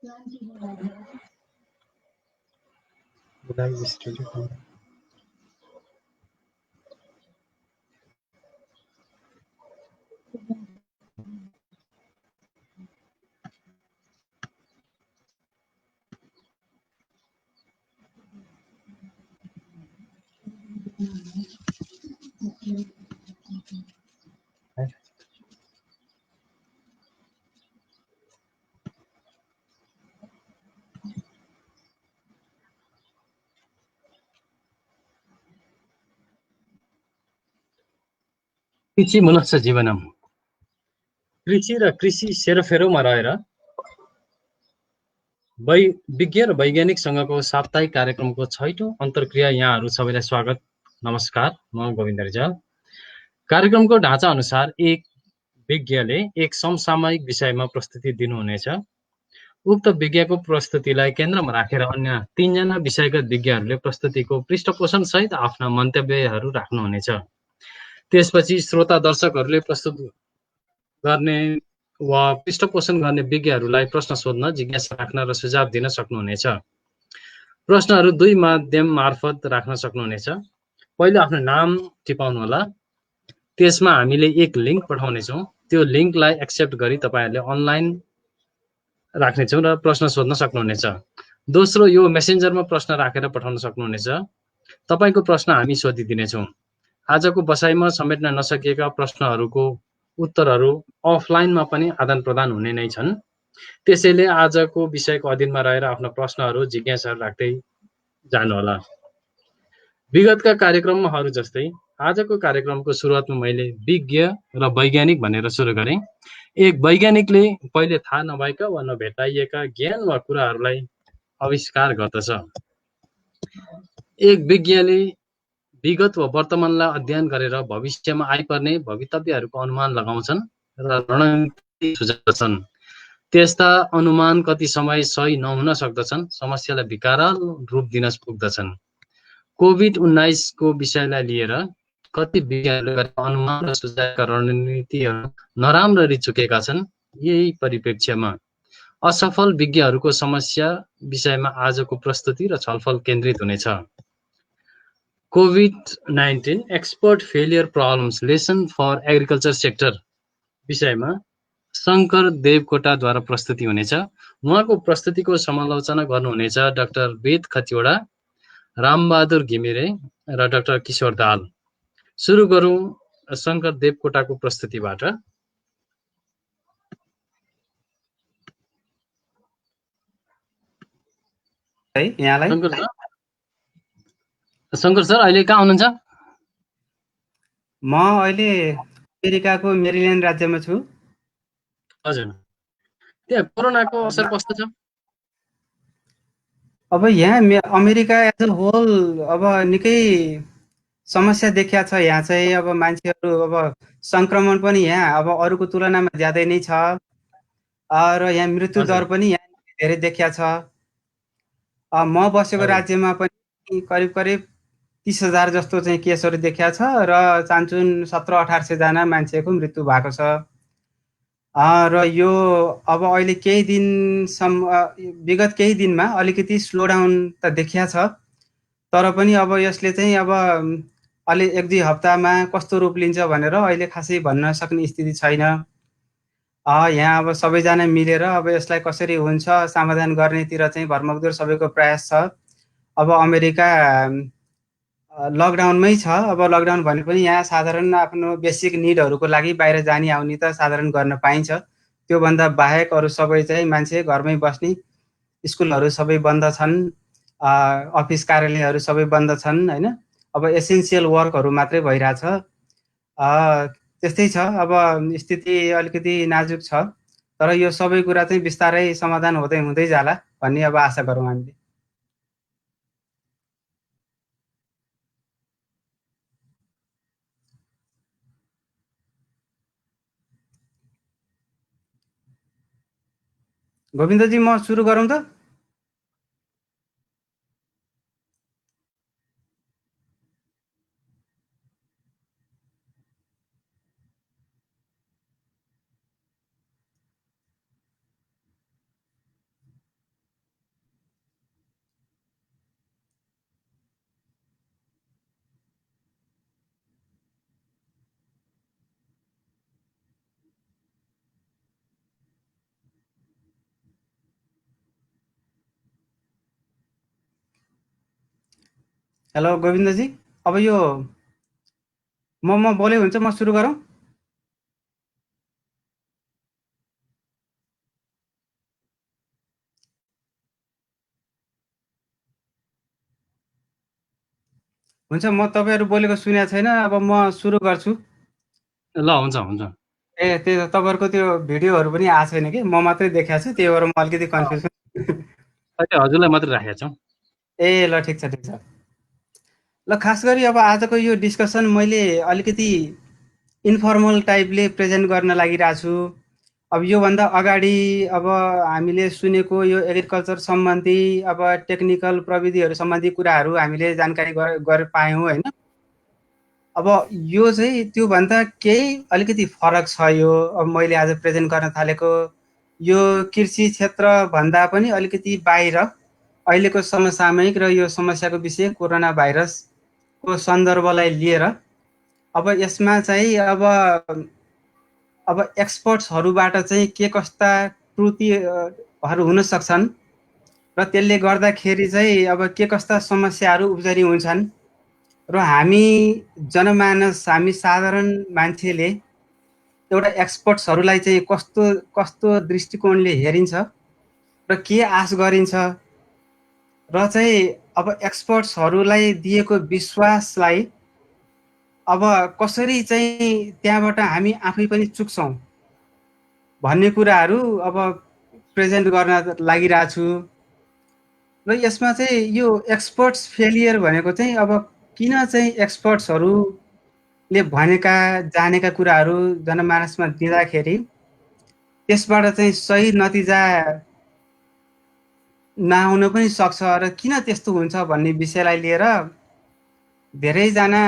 Live studio. कृषि मनुष्य जीवनम। कृषि र कृषि सेरोफेरोमा रहेर विज्ञ र वैज्ञानिकसँगको साप्ताहिक कार्यक्रमको 6औं अन्तर्क्रिया यहाँहरू सबैलाई स्वागत। नमस्कार, म गोविन्द रिजाल। कार्यक्रमको ढाँचा अनुसार एक विज्ञले एक समसामयिक विषयमा प्रस्तुति दिनुहुनेछ। उक्त विज्ञको प्रस्तुतिलाई केन्द्रमा राखेर अन्य 3 जना विषयगत विज्ञहरूले प्रस्तुतिको पृष्ठपोषण सहित आफ्ना मन्तव्यहरू राख्नुहुनेछ। त्यसपछि श्रोता दर्शकहरूले प्रस्तुत गर्ने वा पृष्ठपोषण गर्ने विज्ञहरूलाई प्रश्न सोध्न, जिज्ञासा राख्न र सुझाव दिन सक्नुहुनेछ। प्रश्नहरू 2 माध्यम मार्फत राख्न सक्नुहुनेछ। पहिलो आफ्नो नाम टिपाउनुहोला। त्यसमा हामीले एक लिङ्क पठाउनेछौँ। त्यो लिङ्कलाई एक्सेप्ट गरी तपाईहरूले अनलाइन राख्नेछौँ र प्रश्न सोध्न सक्नुहुनेछ। दोस्रो, यो मेसेन्जरमा प्रश्न राखेर पठाउन सक्नुहुनेछ। तपाईको प्रश्न हामी सोधिदिनेछौँ। आजको बसाइमा समेट्न नसकिएका प्रश्नहरूको उत्तरहरू अफलाइनमा पनि आदान प्रदान हुने नै छन्। त्यसैले आजको विषयको अधीनमा रहेर आफ्ना प्रश्नहरू, जिज्ञासाहरू राख्दै जानुहोला। विगतका कार्यक्रमहरू जस्तै आजको कार्यक्रमको सुरुवातमा मैले विज्ञ र वैज्ञानिक भनेर सुरु गरेँ। एक वैज्ञानिकले पहिले थाहा नभएका वा नभेटाइएका ज्ञान वा कुराहरूलाई आविष्कार गर्दछ। एक विज्ञले विगत वा वर्तमानलाई अध्ययन गरेर भविष्यमा आइपर्ने भवितव्यहरूको अनुमान लगाउँछन् र रणनीति सुझाउँछन्। त्यस्ता अनुमान कति समय सही नहुन सक्दछन्, समस्यालाई विकराल रूप दिन पुग्दछन्। कोभिड-19 को विषयलाई लिएर कति विज्ञहरूले गरेका अनुमान र सुझाएका रणनीतिहरू नराम्ररी चुकेका छन्। यही परिप्रेक्ष्यमा असफल विज्ञहरूको समस्या विषयमा आजको प्रस्तुति र छलफल केन्द्रित हुनेछ। कोभिड-19 expert failure problems lesson for agriculture sector विषयमा शङ्कर देवकोटाद्वारा प्रस्तुति हुनेछ। उहाँको प्रस्तुतिको समालोचना गर्नुहुनेछ डाक्टर वेद खतिवडा, रामबहादुर घिमिरे र डाक्टर किशोर दाहाल। सुरु गरौँ शङ्कर देवकोटाको प्रस्तुतिबाट। शङ्कर सर अहिले कहाँ हुनुहुन्छ? म अहिले अमेरिकाको मेरील्यान्ड राज्यमा छु। हजुर, त्यहाँ कोरोनाको असर कस्तो छ? अब यहाँ अमेरिका एज अ होल अब निकै समस्या देखिया छ। यहाँ चाहिँ अब मान्छेहरू अब सङ्क्रमण पनि यहाँ अब अरूको तुलनामा ज्यादै नै छ र यहाँ मृत्यु दर पनि यहाँ धेरै देखिया छ। म बसेको राज्यमा पनि करिब 30,000 जस्तो चाहिँ केसहरू देखिया छ र चान्चुन 1700-1800 जना मान्छेको मृत्यु भएको छ। र यो अब अहिले केही दिनसम्म विगत केही दिनमा अलिकति स्लोडाउन त देखिया छ, तर पनि अब यसले चाहिँ अब अलि 1-2 हप्तामा कस्तो रूप लिन्छ भनेर अहिले खासै भन्न सक्ने स्थिति छैन। यहाँ अब सबैजना मिलेर अब यसलाई कसरी हुन्छ समाधान गर्नेतिर चाहिँ भरमग्दुर सबैको प्रयास छ। अब अमेरिका लकडाउनमै छ। अब लकडाउन भने पनि यहाँ साधारण आफ्नो बेसिक निडहरूको लागि बाहिर जाने आउने त साधारण गर्न पाइन्छ। त्योभन्दा बाहेक अरू सबै चाहिँ मान्छे घरमै बस्ने, स्कुलहरू सबै बन्द छन्, अफिस कार्यालयहरू सबै बन्द छन् हैन। अब एसेन्सियल वर्कहरू मात्रै भइरहेछ। त्यस्तै छ। अब स्थिति अलिकति नाजुक छ, तर यो सबै कुरा चाहिँ बिस्तारै समाधान हुँदै जाला भन्ने अब आशा गरौँ हामीले। गोविन्दजी म सुरु गरौँ त? हेलो गोविन्दजी, अब यो म बोले हुन्छ, म सुरु गरौँ? हुन्छ, म तपाईँहरू बोलेको सुनेको छैन, अब म सुरु गर्छु। ल हुन्छ हुन्छ। ए त्यही त, तपाईँहरूको त्यो भिडियोहरू पनि आएको छैन कि, म मात्रै देखाएको छु, त्यही भएर म अलिकति कन्फ्युज छु। अहिले हजुरलाई मात्रै राखेका छौँ। ए ल ठिक छ ठिक छ। ल खास गरी अब आजको यो डिस्कसन मैले अलिकति इन्फर्मल टाइपले प्रेजेन्ट गर्न लागिरहेको छु। अब योभन्दा अगाडि अब हामीले सुनेको यो एग्रिकल्चर सम्बन्धी अब टेक्निकल प्रविधिहरू सम्बन्धी कुराहरू हामीले जानकारी गरेर पायौँ होइन। अब यो चाहिँ त्योभन्दा केही अलिकति फरक छ। यो अब मैले आज प्रेजेन्ट गर्न थालेको यो कृषि क्षेत्रभन्दा पनि अलिकति बाहिर अहिलेको समसामयिक र यो समस्याको विषय कोरोना भाइरसको सन्दर्भलाई लिएर अब यसमा चाहिँ अब एक्सपर्ट्सहरूबाट चाहिँ के कस्ता त्रुटिहरू हुन सक्छन् र त्यसले गर्दाखेरि चाहिँ अब के कस्ता समस्याहरू उब्जनी हुन्छन् र हामी जनमानस, हामी साधारण मान्छेले एउटा एक्सपर्ट्सहरूलाई चाहिँ कस्तो कस्तो दृष्टिकोणले हेरिन्छ र के आश गरिन्छ र चाहिँ अब एक्सपर्ट्सहरूलाई दिएको विश्वासलाई अब कसरी चाहिँ त्यहाँबाट हामी आफै पनि चुक्छौँ भन्ने कुराहरू अब प्रेजेन्ट गर्न लागिरहेको छु। र यसमा चाहिँ यो एक्सपर्ट्स फेलियर भनेको चाहिँ अब किन चाहिँ एक्सपर्ट्सहरूले भनेका जानेका कुराहरू जनमानसमा दिँदाखेरि त्यसबाट चाहिँ सही नतिजा नआउन पनि सक्छ र किन त्यस्तो हुन्छ भन्ने विषयलाई लिएर धेरैजना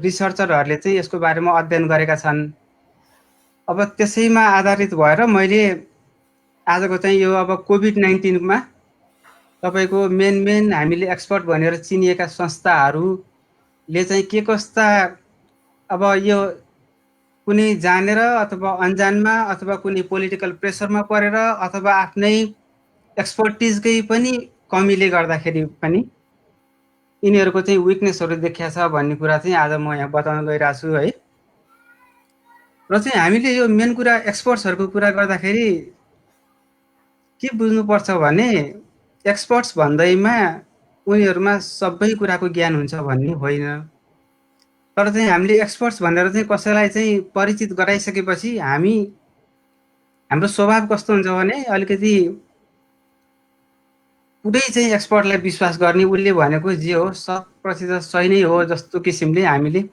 रिसर्चरहरूले चाहिँ यसको बारेमा अध्ययन गरेका छन्। अब त्यसैमा आधारित भएर मैले आजको चाहिँ यो अब कोभिड-19मा तपाईँको मेन हामीले एक्सपर्ट भनेर चिनिएका संस्थाहरूले चाहिँ के कस्ता अब यो कुनै जानेर अथवा अनजानमा अथवा कुनै पोलिटिकल प्रेसरमा परेर अथवा आफ्नै एक्सपर्टिजकै पनि कमीले गर्दाखेरि पनि यिनीहरूको चाहिँ विकनेसहरू देखिया छ भन्ने कुरा चाहिँ आज म यहाँ बताउन गइरहेको छु है। र चाहिँ हामीले यो मेन कुरा एक्सपर्ट्सहरूको कुरा गर्दाखेरि के बुझ्नुपर्छ भने एक्सपर्ट्स भन्दैमा उनीहरूमा सबै कुराको ज्ञान हुन्छ भन्ने होइन। तर चाहिँ हामीले एक्सपर्ट्स भनेर चाहिँ कसैलाई चाहिँ परिचित गराइसकेपछि हाम्रो स्वभाव कस्तो हुन्छ भने अलिकति पुरै चाहिँ एक्सपर्टलाई विश्वास गर्ने, उसले भनेको जे हो 100% सही नै हो जस्तो किसिमले हामीलाई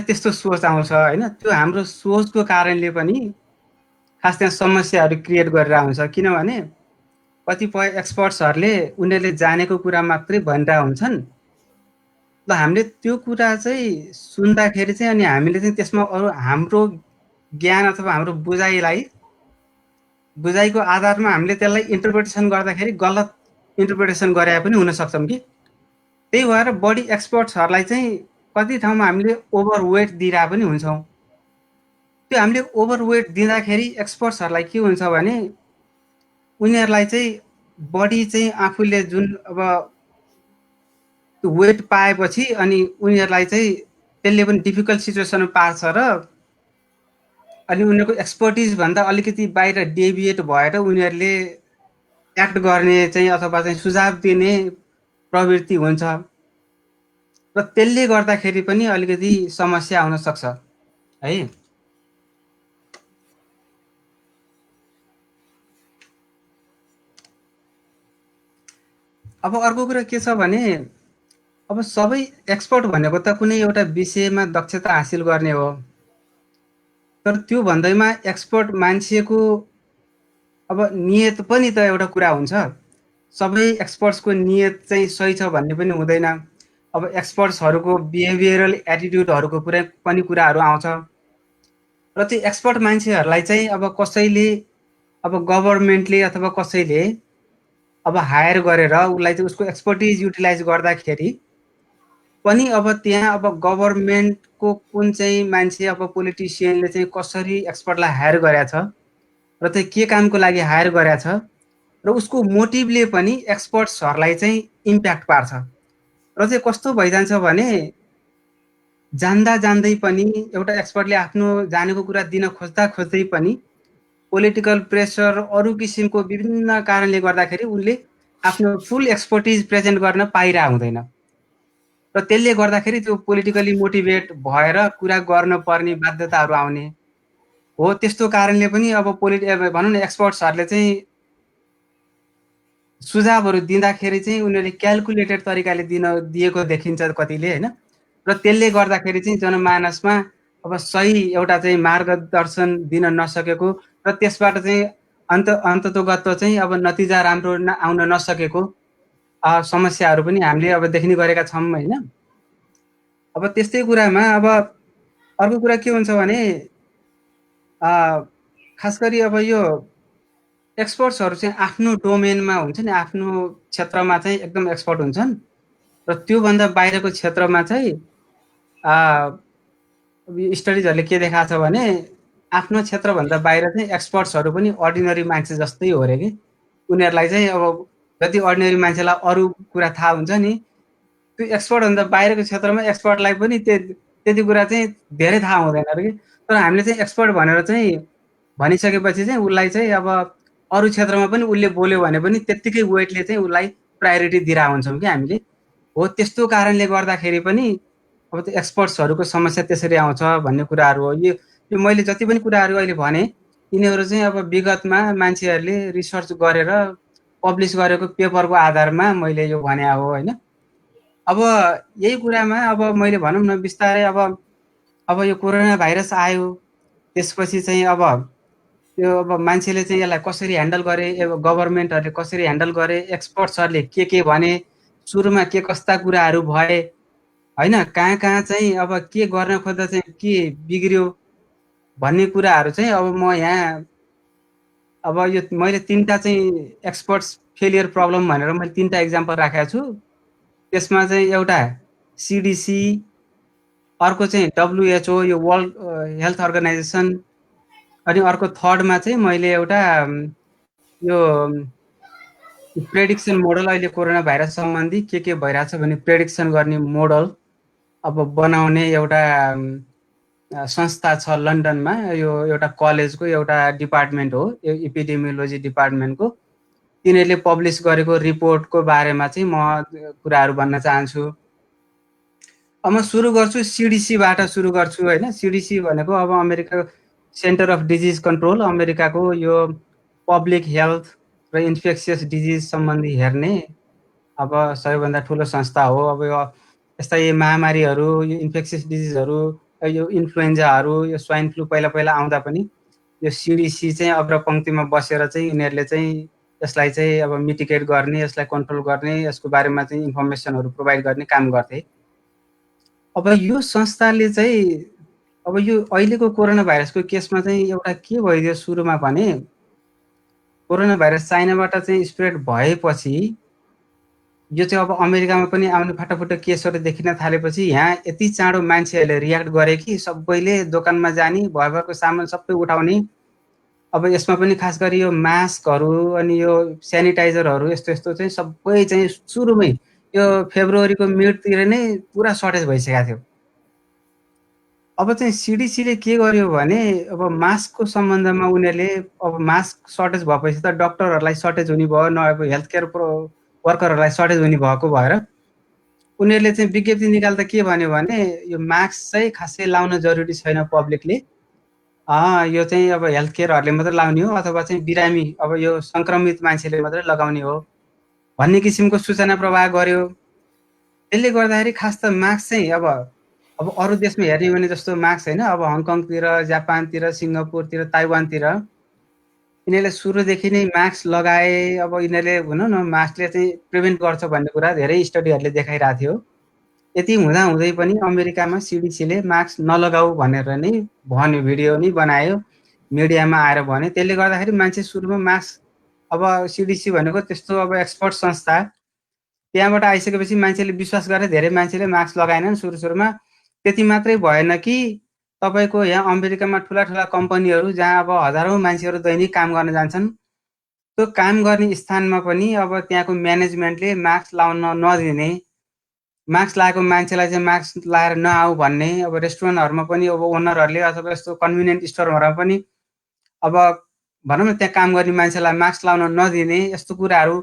त्यस्तो सोच आउँछ होइन। त्यो हाम्रो सोचको कारणले पनि खास त्यहाँ समस्याहरू क्रिएट गरेर आउँछ। किनभने कतिपय एक्सपर्ट्सहरूले उनीहरूले जानेको कुरा मात्रै भनिरहेका हुन्छन्। ल हामीले त्यो कुरा चाहिँ सुन्दाखेरि चाहिँ अनि हामीले चाहिँ त्यसमा अरू हाम्रो ज्ञान अथवा हाम्रो बुझाइको आधारमा हामीले त्यसलाई इन्टरप्रिटेसन गर्दाखेरि गलत इन्टरप्रिटेसन गरे पनि हुन सक्छौँ कि। त्यही भएर बढी एक्सपर्ट्सहरूलाई चाहिँ कति ठाउँमा हामीले ओभरवेट दिइरहेको पनि हुन्छौँ। त्यो हामीले ओभरवेट दिँदाखेरि एक्सपर्ट्सहरूलाई के हुन्छ भने उनीहरूलाई चाहिँ बढी चाहिँ आफूले जुन अब वेट पाएपछि अनि उनीहरूलाई चाहिँ त्यसले पनि डिफिकल्ट सिचुएसनमा पार्छ र अनि उनीहरूको एक्सपर्टिजभन्दा अलिकति बाहिर डेभिएट भएर उनीहरूले एक्ट गर्ने चाहिँ अथवा चाहिँ सुझाव दिने प्रवृत्ति हुन्छ र त्यसले गर्दाखेरि पनि अलिकति समस्या आउन सक्छ है। अब अर्को कुरा के छ भने अब सबै एक्सपर्ट भनेको त कुनै एउटा विषयमा दक्षता हासिल गर्ने हो। तर त्यो भन्दैमा एक्सपर्ट मान्छेको अब नियत पनि त एउटा कुरा हुन्छ। सबै एक्सपर्ट्सको नियत चाहिँ सही छ भन्ने पनि हुँदैन। अब एक्सपर्ट्सहरूको बिहेभियरल एटिट्युडहरूको पनि कुराहरू आउँछ र त्यो एक्सपर्ट मान्छेहरूलाई चाहिँ अब कसैले अब गभर्मेन्टले अथवा कसैले अब हायर गरेर उसलाई चाहिँ उसको एक्सपर्टिज युटिलाइज गर्दाखेरि पनि अब त्यहाँ अब गभर्मेन्टको कुन चाहिँ मान्छे अब पोलिटिसियनले चाहिँ कसरी एक्सपर्टलाई हायर गरेछ र चाहिँ के कामको लागि हायर गरेछ र उसको मोटिभले पनि एक्सपर्ट्सहरूलाई चाहिँ इम्प्याक्ट पार्छ। र चाहिँ कस्तो भइजान्छ भने जान्दा जान्दै पनि एउटा एक्सपर्टले आफ्नो जानेको कुरा दिन खोज्दा खोज्दै पनि पोलिटिकल प्रेसर अरू किसिमको विभिन्न कारणले गर्दाखेरि उनले आफ्नो फुल एक्सपर्टिज प्रेजेन्ट गर्न पाइरहेको हुँदैन र त्यसले गर्दाखेरि त्यो पोलिटिकली मोटिभेट भएर कुरा गर्न पर्ने बाध्यताहरू आउने हो। त्यस्तो कारणले पनि अब भनौँ न एक्सपर्ट्सहरूले चाहिँ सुझावहरू दिँदाखेरि चाहिँ उनीहरूले क्यालकुलेटेड तरिकाले दिएको देखिन्छ कतिले होइन। र त्यसले गर्दाखेरि चाहिँ जनमानसमा अब सही एउटा चाहिँ मार्गदर्शन दिन नसकेको र त्यसबाट चाहिँ अन्ततोगत्व चाहिँ अब नतिजा राम्रो आउन नसकेको समस्याहरू पनि हामीले अब देख्ने गरेका छौँ होइन। अब त्यस्तै कुरामा अब अर्को कुरा के हुन्छ भने खास गरी अब यो एक्सपर्ट्सहरू चाहिँ आफ्नो डोमेनमा हुन्छ नि, आफ्नो क्षेत्रमा चाहिँ एकदम एक्सपर्ट हुन्छन् र त्योभन्दा बाहिरको क्षेत्रमा चाहिँ स्टडिजहरूले के देखाएको छ भने आफ्नो क्षेत्रभन्दा बाहिर चाहिँ एक्सपर्ट्सहरू पनि अर्डिनरी मान्छे जस्तै हो अरे कि। उनीहरूलाई चाहिँ अब जति अर्डिनरी मान्छेलाई अरू कुरा थाहा हुन्छ नि, त्यो एक्सपर्टभन्दा बाहिरको क्षेत्रमा एक्सपर्टलाई पनि त्यति कुरा चाहिँ धेरै थाहा हुँदैन अरे कि। तर हामीले चाहिँ एक्सपर्ट भनेर चाहिँ भनिसकेपछि चाहिँ उसलाई चाहिँ अब अरू क्षेत्रमा पनि उसले बोल्यो भने पनि त्यत्तिकै वेटले चाहिँ उसलाई प्रायोरिटी दिइरहेको हुन्छौँ कि हामीले हो। त्यस्तो कारणले गर्दाखेरि पनि अब त्यो एक्सपर्ट्सहरूको समस्या त्यसरी आउँछ भन्ने कुराहरू हो। यो मैले जति पनि कुराहरू अहिले भने यिनीहरू चाहिँ अब विगतमा मान्छेहरूले रिसर्च गरेर पब्लिस गरेको पेपरको आधारमा मैले यो भने हो होइन। अब यही कुरामा अब मैले भनौँ न बिस्तारै अब यो कोरोना भाइरस आयो, त्यसपछि चाहिँ अब यो अब मान्छेले चाहिँ यसलाई कसरी ह्यान्डल गरे, गभर्मेन्टहरूले कसरी ह्यान्डल गरे, एक्सपर्ट्सहरूले के भने, सुरुमा के कस्ता कुराहरू भए होइन, कहाँ कहाँ चाहिँ अब के गर्न खोज्दा चाहिँ के बिग्रियो भन्ने कुराहरू चाहिँ अब म यहाँ अब यो मैले 3टा चाहिँ एक्सपर्ट्स फेलियर प्रब्लम भनेर मैले 3टा इक्जाम्पल राखेको छु। त्यसमा चाहिँ एउटा सिडिसी, अर्को चाहिँ WHO यो वर्ल्ड हेल्थ अर्गनाइजेसन, अनि अर्को थर्डमा चाहिँ मैले एउटा यो प्रेडिक्सन मोडल, अहिले कोरोना भाइरस सम्बन्धी के भइरहेछ भन्ने प्रेडिक्सन गर्ने मोडल अब बनाउने एउटा संस्था छ लन्डनमा। यो एउटा कलेजको एउटा डिपार्टमेन्ट हो, यो एपिडेमियोलोजी डिपार्टमेन्टको। तिनीहरूले पब्लिस गरेको रिपोर्टको बारेमा चाहिँ म कुराहरू भन्न चाहन्छु। अब म सुरु गर्छु सिडिसीबाट सुरु गर्छु होइन। सिडिसी भनेको अब America centre of disease control, अमेरिकाको यो पब्लिक हेल्थ र इन्फेक्सियस डिजिज सम्बन्धी हेर्ने अब सबैभन्दा ठुलो संस्था हो। अब यो यस्ता यी महामारीहरू, यो इन्फेक्सियस डिजिजहरू, यो इन्फ्लुएन्जाहरू, यो स्वाइन फ्लू पहिला आउँदा पनि यो सिडिसी चाहिँ अग्रपङ्क्तिमा बसेर चाहिँ यिनीहरूले चाहिँ यसलाई चाहिँ अब मिटिगेट गर्ने, यसलाई कन्ट्रोल गर्ने, यसको बारेमा चाहिँ इन्फर्मेसनहरू प्रोभाइड गर्ने काम गर्थे। अब यो संस्थाले चाहिँ अब यो अहिलेको कोरोना भाइरसको केसमा चाहिँ एउटा के भइदियो सुरुमा भने, कोरोना भाइरस चाइनाबाट चाहिँ स्प्रेड भएपछि यो चाहिँ अब अमेरिकामा पनि आउने फाटाफुट्टा केसहरू देखिन थालेपछि यहाँ यति चाँडो मान्छेहरूले रियाक्ट गरे कि सबैले दोकानमा जाने, भरभरको सामान सबै उठाउने। अब यसमा पनि खास गरी यो मास्कहरू अनि यो सेनिटाइजरहरू यस्तो चाहिँ सबै चाहिँ सुरुमै यो फेब्रुअरीको मिडतिर नै पुरा सर्टेज भइसकेको थियो। अब चाहिँ सिडिसीले के गर्यो भने अब मास्कको सम्बन्धमा उनीहरूले अब मास्क सर्टेज भएपछि त डक्टरहरूलाई सर्टेज हुने भयो, न अब हेल्थ केयर वर्करहरूलाई सर्टेज हुने भएको भएर उनीहरूले चाहिँ विज्ञप्ति निकाल्दा के भन्यो भने यो मास्क चाहिँ खासै लाउन जरुरी छैन पब्लिकले, यो चाहिँ अब हेल्थ केयरहरूले मात्रै लाउने हो अथवा चाहिँ बिरामी अब यो सङ्क्रमित मान्छेले मात्रै लगाउने हो भन्ने किसिमको सूचना प्रवाह गर्यो। त्यसले गर्दाखेरि खास त मास्क चाहिँ अब अरू देशमा हेर्ने भने जस्तो मास्क होइन, अब हङकङतिर, जापानतिर, सिङ्गापुरतिर, ताइवानतिर यिनीहरूले सुरुदेखि नै मास्क लगाए। अब यिनीहरूले भनौँ न मास्कले चाहिँ प्रिभेन्ट गर्छ भन्ने कुरा धेरै स्टडीहरूले देखाइरहेको थियो। यति हुँदै पनि अमेरिकामा सिडिसीले मास्क नलगाऊ भनेर नै भन्यो, भिडियो नै बनायो, मिडियामा आएर भन्यो। त्यसले गर्दाखेरि मान्छे सुरुमा मास्क अब सिडिसी भनेको त्यस्तो अब एक्सपर्ट संस्था, त्यहाँबाट आइसकेपछि मान्छेले विश्वास गरे, धेरै मान्छेले मास्क लगाएनन् सुरुमा। त्यति मात्रै भएन कि तपाईँको यहाँ अमेरिकामा ठुला कम्पनीहरू जहाँ अब हजारौँ मान्छेहरू दैनिक काम गर्न जान्छन्, त्यो काम गर्ने स्थानमा पनि अब त्यहाँको म्यानेजमेन्टले मास्क लाउन नदिने मास्क लगाएको मान्छेलाई चाहिँ मास्क लगाएर नआऊ भन्ने, अब रेस्टुरेन्टहरूमा पनि अब ओनरहरूले अथवा यस्तो कन्भिनियन्ट स्टोरहरूमा पनि अब भनौँ न त्यहाँ काम गर्ने मान्छेलाई मास्क लाउन नदिने यस्तो कुराहरू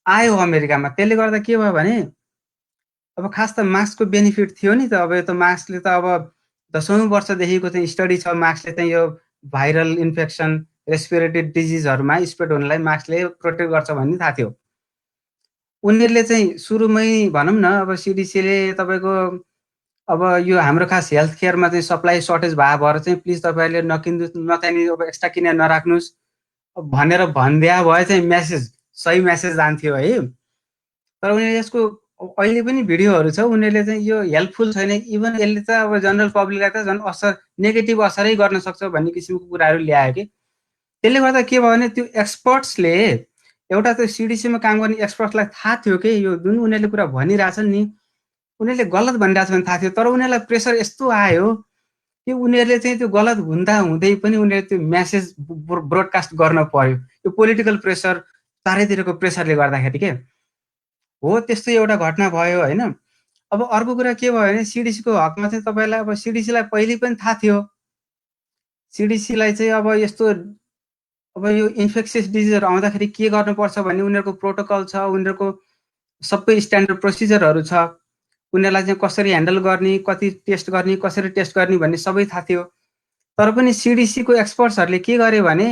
आयो अमेरिकामा। त्यसले गर्दा के भयो भने अब खास त मास्कको बेनिफिट थियो नि त। अब यो त मास्कले त अब दशौँ वर्षदेखिको चाहिँ स्टडी छ, मास्कले चाहिँ यो भाइरल इन्फेक्सन, रेस्पिरेटरी डिजिजहरूमा स्प्रेड हुनलाई मास्कले प्रोटेक्ट गर्छ भन्ने थाहा थियो। उनीहरूले चाहिँ सुरुमै भनौँ न अब सिडिसीले तपाईँको अब यो हाम्रो खास हेल्थ केयरमा चाहिँ सप्लाई सर्टेज भएर चाहिँ प्लिज तपाईँहरूले नकिन्नु, नचाहिने अब एक्स्ट्रा किनेर नराख्नुहोस् भनेर भनिदिया भए चाहिँ मेसेज, सही मेसेज जान्थ्यो है। तर उनीहरूले यसको अहिले पनि भिडियोहरू छ, उनीहरूले चाहिँ यो हेल्पफुल छैन, इभन यसले त अब जनरल पब्लिकलाई त झन् असर, नेगेटिभ असरै गर्न सक्छ भन्ने किसिमको कुराहरू ल्यायो कि। त्यसले गर्दा के भयो भने त्यो एक्सपर्ट्सले एउटा त्यो सिडिसीमा काम गर्ने एक्सपर्ट्सलाई थाहा थियो कि यो जुन उनीहरूले कुरा भनिरहेछन् नि उनीहरूले गलत भनिरहेछ भने थाहा थियो, तर उनीहरूलाई प्रेसर यस्तो आयो कि उनीहरूले चाहिँ त्यो गलत हुँदा हुँदै पनि उनीहरूले त्यो मेसेज ब्रोडकास्ट गर्न पर्यो। यो पोलिटिकल प्रेसर, चारैतिरको प्रेसरले गर्दाखेरि के हो त्यस्तो एउटा घटना भयो होइन। अब अर्को कुरा के भयो भने सिडिसीको हकमा चाहिँ तपाईँलाई अब सिडिसीलाई पहिले पनि थाहा थियो, सिडिसीलाई चाहिँ अब यस्तो अब यो इन्फेक्सियस डिजिजहरू आउँदाखेरि के गर्नुपर्छ भन्ने उनीहरूको प्रोटोकल छ, उनीहरूको सबै स्ट्यान्डर्ड प्रोसिजरहरू छ, उनीहरूलाई चाहिँ कसरी ह्यान्डल गर्ने, कति टेस्ट गर्ने, कसरी टेस्ट गर्ने भन्ने सबै थाहा थियो। तर पनि सिडिसीको एक्सपर्ट्सहरूले के गर्यो भने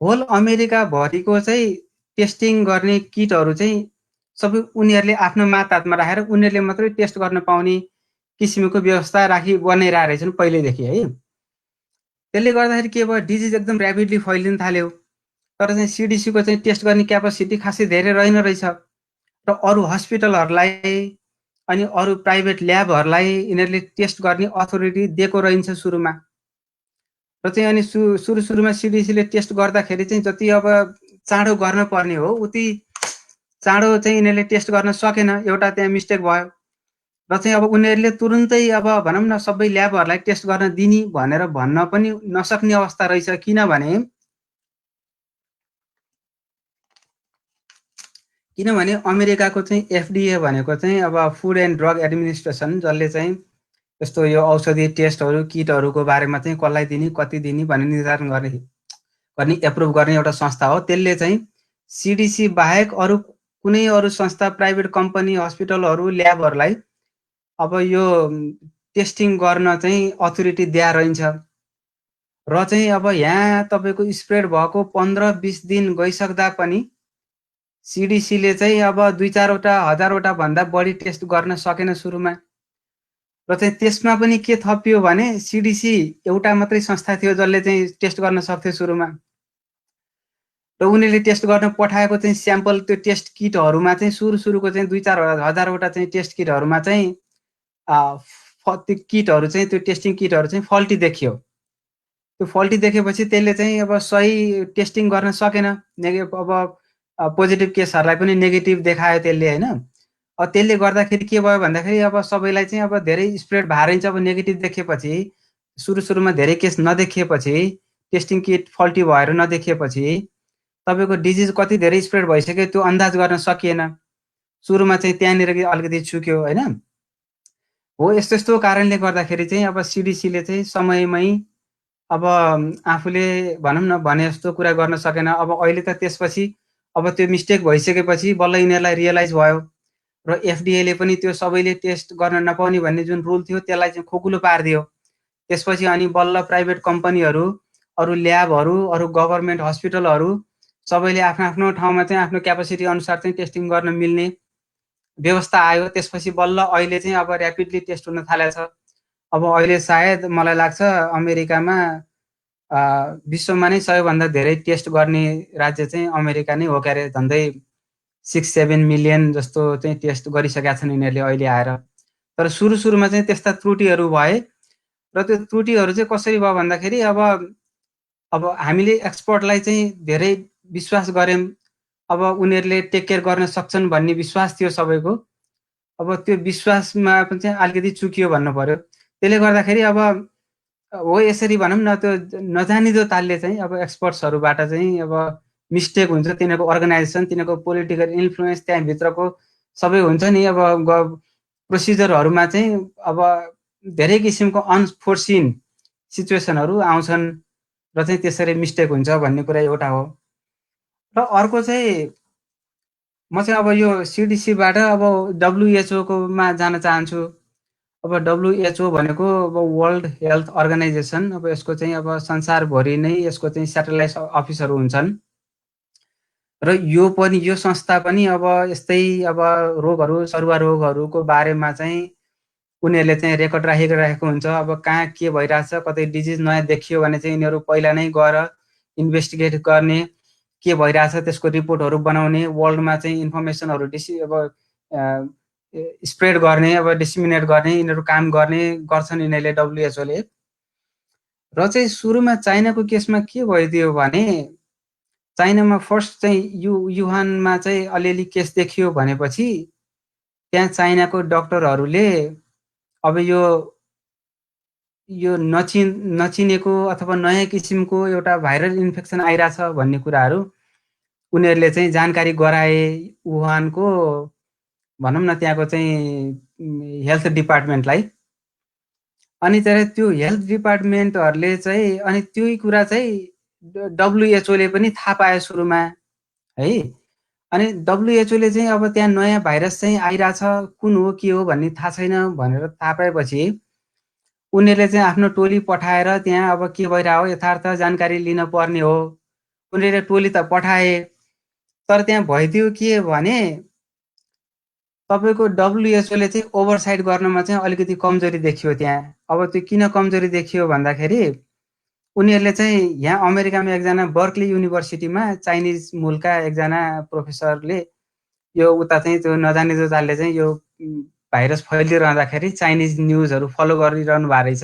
होल अमेरिकाभरिको चाहिँ टेस्टिङ गर्ने किटहरू चाहिँ सबै उनीहरूले आफ्नो मातहतमा राखेर उनीहरूले मात्रै टेस्ट गर्न पाउने किसिमको व्यवस्था बनाइरहेको रहेछन् पहिल्यैदेखि है। त्यसले गर्दाखेरि के भयो, डिजिज एकदम ऱ्यापिडली फैलिन थाल्यो। तर चाहिँ सिडिसीको चाहिँ टेस्ट गर्ने क्यापासिटी खासै धेरै रहेन रहेछ र अरू हस्पिटलहरूलाई अनि अरू प्राइभेट ल्याबहरूलाई यिनीहरूले टेस्ट गर्ने अथोरिटी दिएको रहन्छ सुरुमा। र चाहिँ अनि सुरुमा सिडिसीले टेस्ट गर्दाखेरि चाहिँ जति अब चाँडो गर्न पर्ने हो उति चाँडो चाहिँ यिनीहरूले टेस्ट गर्न सकेन, एउटा त्यहाँ मिस्टेक भयो। र चाहिँ अब उनीहरूले तुरुन्तै अब भनौँ न सबै ल्याबहरूलाई टेस्ट गर्न दिने भनेर भन्न पनि नसक्ने अवस्था रहेछ, किनभने अमेरिकाको चाहिँ एफडिए भनेको चाहिँ अब फुड एन्ड ड्रग एडमिनिस्ट्रेसन, जसले चाहिँ यस्तो यो औषधि टेस्टहरू किटहरूको बारेमा चाहिँ कसलाई दिने कति दिने भन्ने निर्धारण गर्ने एप्रुभ गर्ने एउटा संस्था हो। त्यसले चाहिँ सिडिसी बाहेक अरू कुनै अरू संस्था, प्राइभेट कम्पनी, हस्पिटलहरू, ल्याबहरूलाई अब यो टेस्टिङ गर्न चाहिँ अथोरिटी दिया रहन्छ। र चाहिँ अब यहाँ तपाईँको स्प्रेड भएको 15-20 दिन गइसक्दा पनि सिडिसीले चाहिँ अब 2-4वटा 1000वटा भन्दा बढी टेस्ट गर्न सकेन सुरुमा। र चाहिँ त्यसमा पनि के थपियो भने सिडिसी एउटा मात्रै संस्था थियो जसले चाहिँ टेस्ट गर्न सक्थ्यो सुरुमा। र उनीहरूले टेस्ट गर्न पठाएको चाहिँ स्याम्पल त्यो टेस्ट किटहरूमा चाहिँ सुरुको चाहिँ 2-4 हजारवटा चाहिँ टेस्ट किटहरूमा चाहिँ त्यो किटहरू चाहिँ त्यो टेस्टिङ किटहरू चाहिँ फल्टी देखियो। त्यो फल्टी देखेपछि त्यसले चाहिँ अब सही टेस्टिङ गर्न सकेन, अब पोजिटिभ केसहरूलाई पनि नेगेटिभ देखायो त्यसले होइन। त्यसले गर्दाखेरि के भयो भन्दाखेरि अब सबैलाई चाहिँ अब धेरै स्प्रेड भएर चाहिँ अब नेगेटिभ देखेपछि सुरुमा धेरै केस नदेखिएपछि, टेस्टिङ किट फल्टी भएर नदेखिएपछि तपाईँको डिजिज कति धेरै स्प्रेड भइसक्यो त्यो अन्दाज गर्न सकिएन। सुरुमा चाहिँ त्यहाँनिर अलिकति चुक्यो होइन। हो यस्तो यस्तो कारणले गर्दाखेरि चाहिँ अब सिडिसीले चाहिँ समयमै अब आफूले भनौँ न भने जस्तो कुरा गर्न सकेन। अब अहिले त त्यसपछि अब त्यो मिस्टेक भइसकेपछि बल्ल यिनीहरूलाई रियलाइज भयो र एफडिएले पनि त्यो सबैले टेस्ट गर्न नपाउने भन्ने जुन रुल थियो त्यसलाई चाहिँ खोकुलो पारिदियो। त्यसपछि अनि बल्ल प्राइभेट कम्पनीहरू, अरू ल्याबहरू, अरू गभर्मेन्ट हस्पिटलहरू सबैले आफ्नो आफ्नो ठाउँमा चाहिँ आफ्नो क्यापासिटी अनुसार चाहिँ टेस्टिङ गर्न मिल्ने व्यवस्था आयो। त्यसपछि बल्ल अहिले चाहिँ अब ऱ्यापिडली टेस्ट हुन थालेको छ। अब अहिले सायद मलाई लाग्छ अमेरिकामा विश्वमा नै सबैभन्दा धेरै टेस्ट गर्ने राज्य चाहिँ अमेरिका नै हो क्यारे। झन्डै 6-7 मिलियन जस्तो चाहिँ टेस्ट गरिसकेका छन् यिनीहरूले अहिले आएर। तर सुरुमा चाहिँ त्यस्ता त्रुटिहरू भए र त्यो त्रुटिहरू चाहिँ कसरी भयो भन्दाखेरि अब हामीले एक्सपर्टलाई चाहिँ धेरै विश्वास गऱ्यौँ, अब उनीहरूले टेक केयर गर्न सक्छन् भन्ने विश्वास थियो सबैको। अब त्यो विश्वासमा पनि चाहिँ अलिकति चुकियो भन्नु पर्यो। त्यसले गर्दाखेरि अब हो यसरी भनौँ न त्यो नजानिदो तालले चाहिँ अब एक्सपर्ट्सहरूबाट चाहिँ अब मिस्टेक हुन्छ, तिनीहरूको अर्गनाइजेसन, तिनीहरूको पोलिटिकल इन्फ्लुएन्स, त्यहाँभित्रको सबै हुन्छ नि। अब प्रोसिजरहरूमा चाहिँ अब धेरै किसिमको अनफोर्सिन सिचुएसनहरू आउँछन् र चाहिँ त्यसरी मिस्टेक हुन्छ भन्ने कुरा एउटा हो। र अर्को चाहिँ म चाहिँ अब यो सिडिसीबाट अब WHO मा जान चाहन्छु। अब WHO भनेको अब वर्ल्ड हेल्थ अर्गनाइजेसन, अब यसको चाहिँ अब संसारभरि नै यसको चाहिँ स्याटेलाइट अफिसहरू हुन्छन् र यो संस्था पनि अब यस्तै अब रोगहरू, सरुवा रोगहरूको बारेमा चाहिँ उनीहरूले चाहिँ रेकर्ड राखेको हुन्छ। अब कहाँ के भइरहेछ, कतै डिजिज नयाँ देखियो भने चाहिँ यिनीहरू पहिला नै गएर इन्भेस्टिगेट गर्ने, के भइरहेछ त्यसको रिपोर्टहरू बनाउने, वर्ल्डमा चाहिँ इन्फर्मेसनहरू स्प्रेड गर्ने, अब डिसिमिनेट गर्ने यिनीहरू काम गर्छन् यिनीहरूले WHO ले। र चाहिँ सुरुमा चाइनाको केसमा के भइदियो भने चाइनामा फर्स्ट चाहिँ युहानमा चाहिँ अलिअलि केस देखियो भनेपछि त्यहाँ चाइनाको डक्टरहरूले अब यो नचिनेको अथवा नयाँ किसिमको एउटा भाइरल इन्फेक्सन आइरहेछ भन्ने कुराहरू उनीहरूले चाहिँ जानकारी गराए वुहानको भनौँ न त्यहाँको चाहिँ हेल्थ डिपार्टमेन्टलाई। अनि तर त्यो हेल्थ डिपार्टमेन्टहरूले चाहिँ अनि त्यही कुरा चाहिँ WHO ले पनि थाहा पायो सुरुमा है। अनि WHO ले चाहिँ अब त्यहाँ नयाँ भाइरस चाहिँ आइरहेछ, कुन हो के हो भन्ने थाहा छैन भनेर थाहा पाएपछि उनीहरूले चाहिँ आफ्नो टोली पठाएर त्यहाँ अब के भइरहेको यथार्थ जानकारी लिन पर्ने हो। उनीहरूले टोली त पठाए, तर त्यहाँ भइदियो के भने तपाईँको WHO ले चाहिँ ओभरसाइट गर्नमा चाहिँ अलिकति कमजोरी देखियो त्यहाँ। अब त्यो किन कमजोरी देखियो भन्दाखेरि उनीहरूले चाहिँ यहाँ अमेरिकामा एकजना बर्कली युनिभर्सिटीमा चाइनिज मूलका एकजना प्रोफेसरले यो उता चाहिँ त्यो नजाने जोजाले चाहिँ यो भाइरस फैलिरहँदाखेरि चाइनिज न्युजहरू फलो गरिरहनु भएको रहेछ